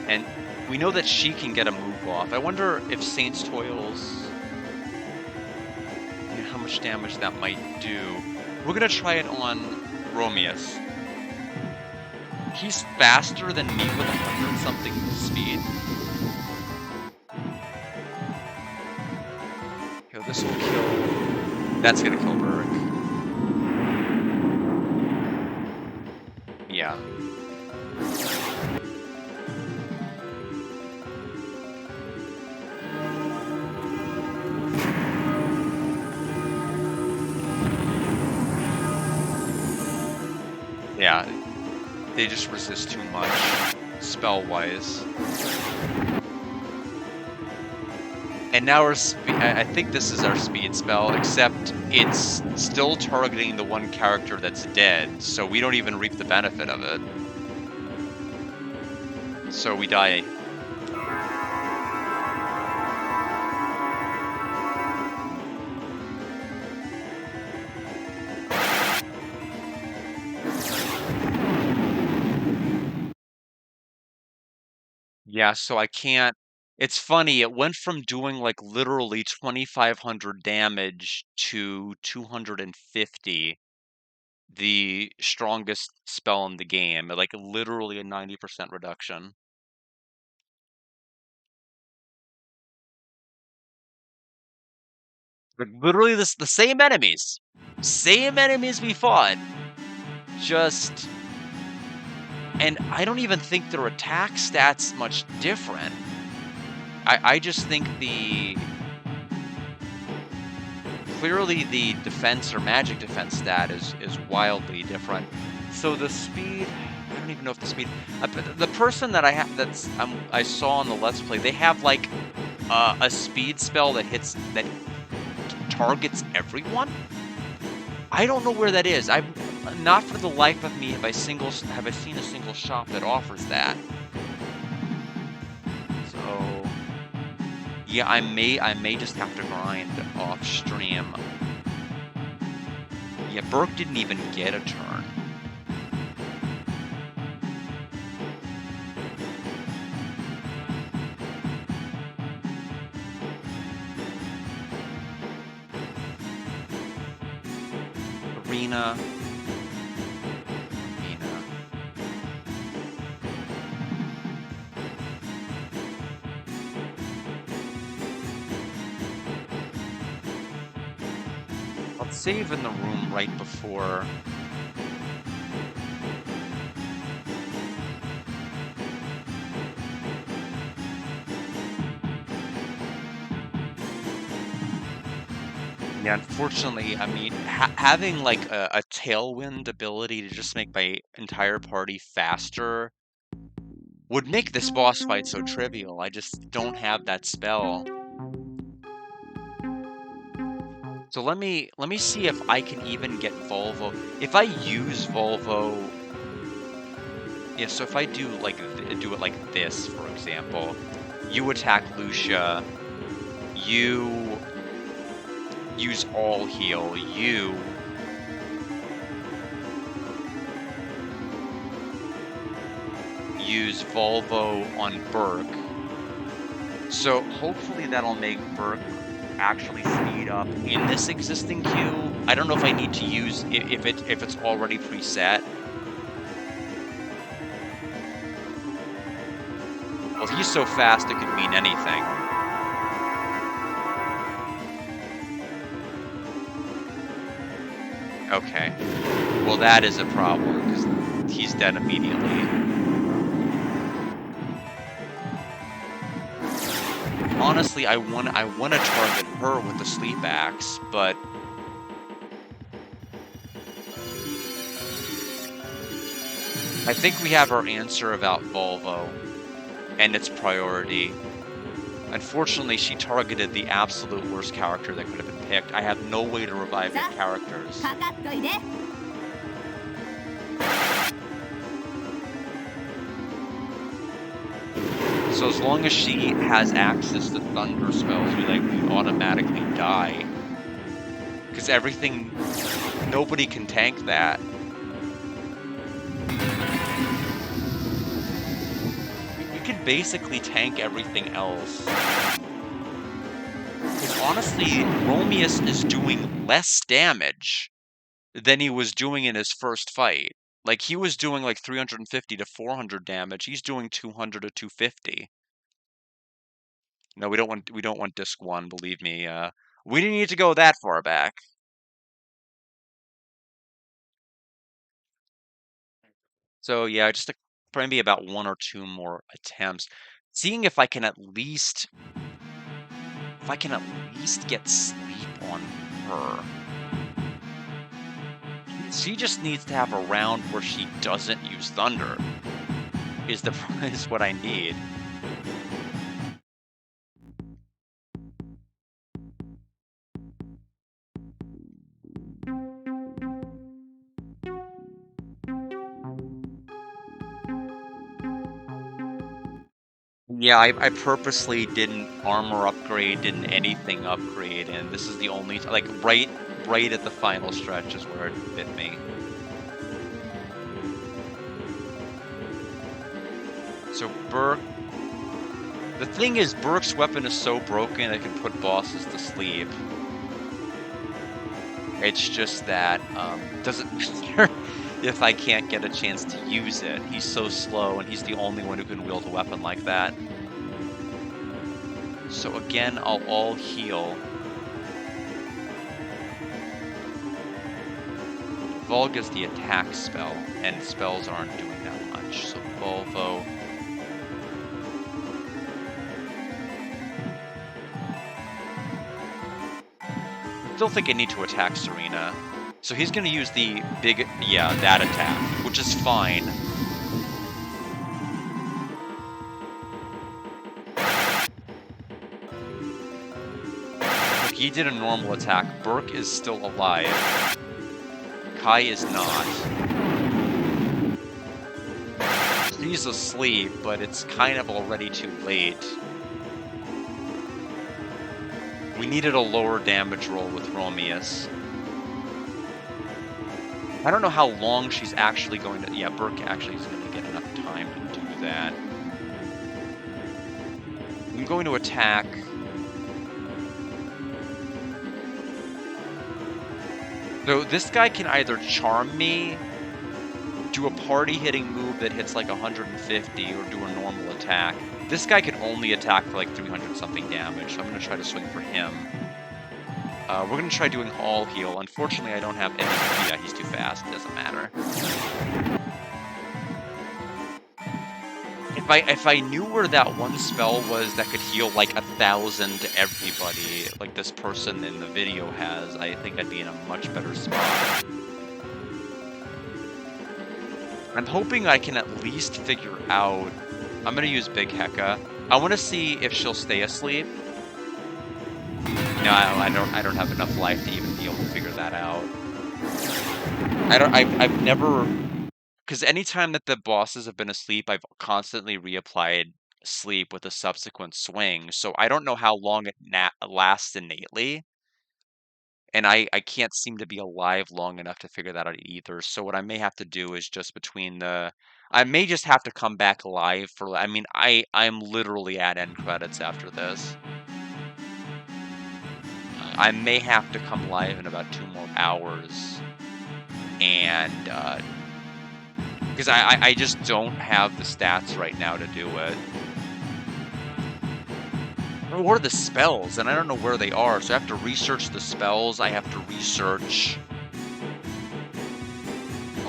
And We know that she can get a move off. I wonder if Saint's Toils, how much damage that might do. We're gonna try it on Romeus. He's faster than me with 100-something speed. Yo, this will kill. That's gonna kill Burke. Yeah. Yeah, they just resist too much, spell-wise. And now I think this is our speed spell, except it's still targeting the one character that's dead, so we don't even reap the benefit of it. So we die. Yeah, so I can't. It's funny, it went from doing like literally 2,500 damage to 250, the strongest spell in the game, like literally a 90% reduction. Like literally the same enemies. Same enemies we fought. Just. And I don't even think their attack stats much different. I just think clearly the defense or magic defense stat is wildly different. So the speed, I don't even know if the speed. The person that I saw on the Let's Play, they have like a speed spell that targets everyone. I don't know where that is. Not for the life of me have I seen a single shop that offers that. So yeah, I may just have to grind off stream. Yeah, Burke didn't even get a turn. Arena. I'll save in the room right before. Yeah, unfortunately, I mean, having like a tailwind ability to just make my entire party faster would make this boss fight so trivial. I just don't have that spell. So let me see if I can even get Volvo. If I use Volvo, yeah. So if I do it like this, for example, you attack Lucia, you use all heal, you use Volvo on Burke. So hopefully that'll make Burke actually speed up in this existing queue. I don't know if I need to use if it's already preset. Well, he's so fast it could mean anything. Okay. Well, that is a problem because he's dead immediately. Honestly, I want to target her with the sleep axe, but I think we have our answer about Volvo and its priority. Unfortunately, she targeted the absolute worst character that could have been picked. I have no way to revive the characters. So as long as she has access to thunder spells, we automatically die. Because nobody can tank that. We can basically tank everything else. Because honestly, Romius is doing less damage than he was doing in his first fight. Like, he was doing like 350 to 400 damage. He's doing 200 to 250. No, we don't want disc 1, believe me. We didn't need to go that far back. So yeah, just maybe about 1 or 2 more attempts. Seeing if I can at least get sleep on her. She just needs to have a round where she doesn't use Thunder. Is what I need. Yeah, I purposely didn't armor upgrade, didn't anything upgrade, and this is the only like right at the final stretch is where it bit me. So Burke, the thing is, Burke's weapon is so broken it can put bosses to sleep. It's just that doesn't matter if I can't get a chance to use it. He's so slow, and he's the only one who can wield a weapon like that. So again, I'll all heal. Volga's the attack spell, and spells aren't doing that much. So Volvo. I still think I need to attack Serena. So he's going to use the big, yeah, that attack, which is fine. Look, he did a normal attack. Burke is still alive. Kai is not. She's asleep, but it's kind of already too late. We needed a lower damage roll with Romius. I don't know how long she's actually going to... Yeah, Burke actually is going to get enough time to do that. I'm going to attack... So this guy can either charm me, do a party-hitting move that hits like 150, or do a normal attack. This guy can only attack for like 300-something damage, so I'm going to try to swing for him. We're going to try doing all heal. Unfortunately, I don't have any... Yeah, he's too fast. It doesn't matter. If I knew where that one spell was that could heal like 1,000 everybody, like this person in the video has, I think I'd be in a much better spot. I'm hoping I can at least figure out... I'm going to use Big Heka. I want to see if she'll stay asleep. No, I don't have enough life to even be able to figure that out. I've never... Because anytime that the bosses have been asleep, I've constantly reapplied sleep with a subsequent swing, so I don't know how long it lasts innately. And I can't seem to be alive long enough to figure that out either. So what I may have to do is just between the... I may just have to come back alive for... I mean, I'm literally at end credits after this. I may have to come live in about 2 more hours. And, because I just don't have the stats right now to do it. What are the spells? And I don't know where they are, so I have to research the spells. I have to research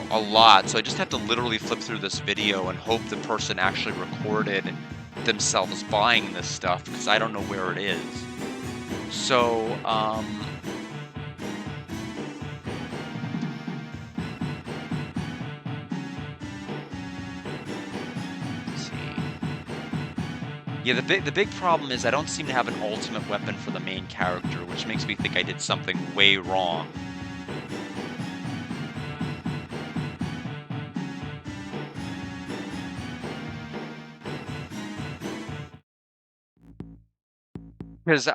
a lot. So I just have to literally flip through this video and hope the person actually recorded themselves buying this stuff, because I don't know where it is. So, let's see. Yeah, the big problem is I don't seem to have an ultimate weapon for the main character, which makes me think I did something way wrong. Because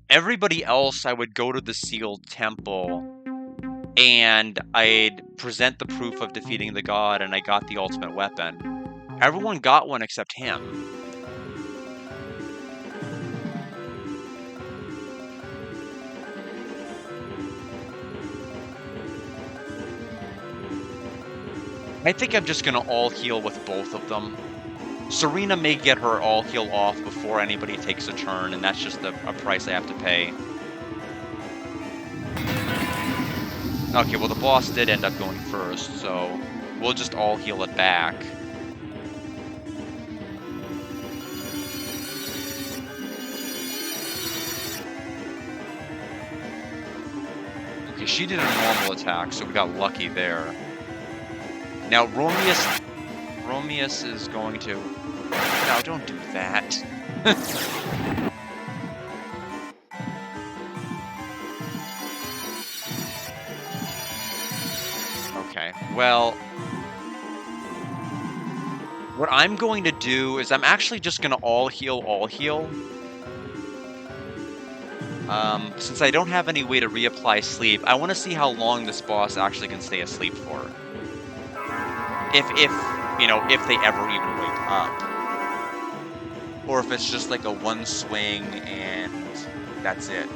everybody else, I would go to the sealed temple, and I'd present the proof of defeating the god, and I got the ultimate weapon. Everyone got one except him. I think I'm just gonna all heal with both of them. Serena may get her all heal off before anybody takes a turn, and that's just a price I have to pay. Okay, well the boss did end up going first, so we'll just all heal it back. Okay, she did a normal attack, so we got lucky there. Now Romius is going to... No, don't do that. Okay, well... What I'm going to do is I'm actually just going to all heal. Since I don't have any way to reapply sleep, I want to see how long this boss actually can stay asleep for. If you know, if they ever even wake up. Or if it's just like a one swing and that's it.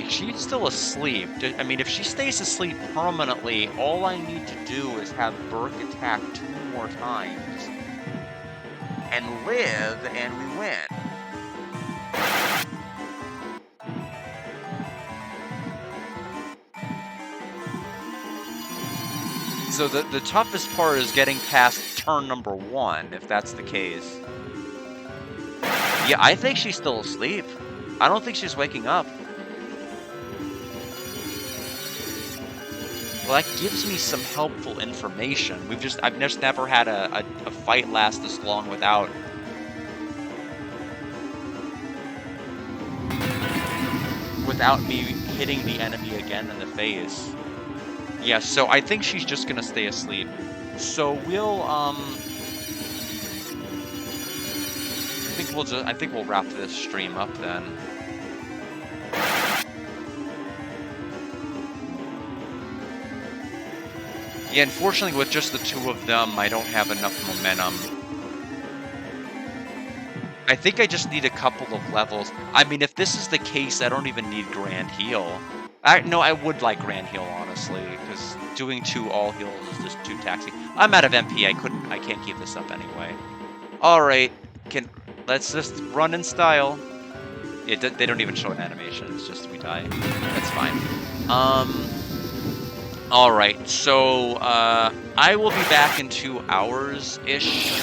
She's still asleep. I mean, if she stays asleep permanently, all I need to do is have Burke attack 2 more times and live, and we win. So the toughest part is getting past turn number 1, if that's the case. Yeah, I think she's still asleep. I don't think she's waking up. Well, that gives me some helpful information. I've just never had a fight last this long without me hitting the enemy again in the face. Yeah, so I think she's just gonna stay asleep. So we'll I think we'll wrap this stream up then. Yeah, unfortunately, with just the 2 of them, I don't have enough momentum. I think I just need a couple of levels. I mean, if this is the case, I don't even need Grand Heal. No, I would like Grand Heal, honestly, because doing 2 all heals is just too taxing. I'm out of MP. I can't keep this up anyway. All right, let's just run in style. They don't even show an animation. It's just we die. That's fine. Alright, so I will be back in 2 hours-ish,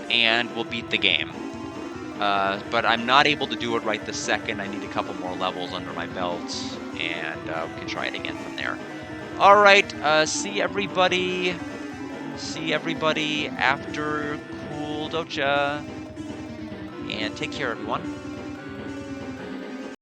and we'll beat the game. But I'm not able to do it right this second. I need a couple more levels under my belt, and we can try it again from there. Alright, see everybody after Cool Docha, and take care, everyone.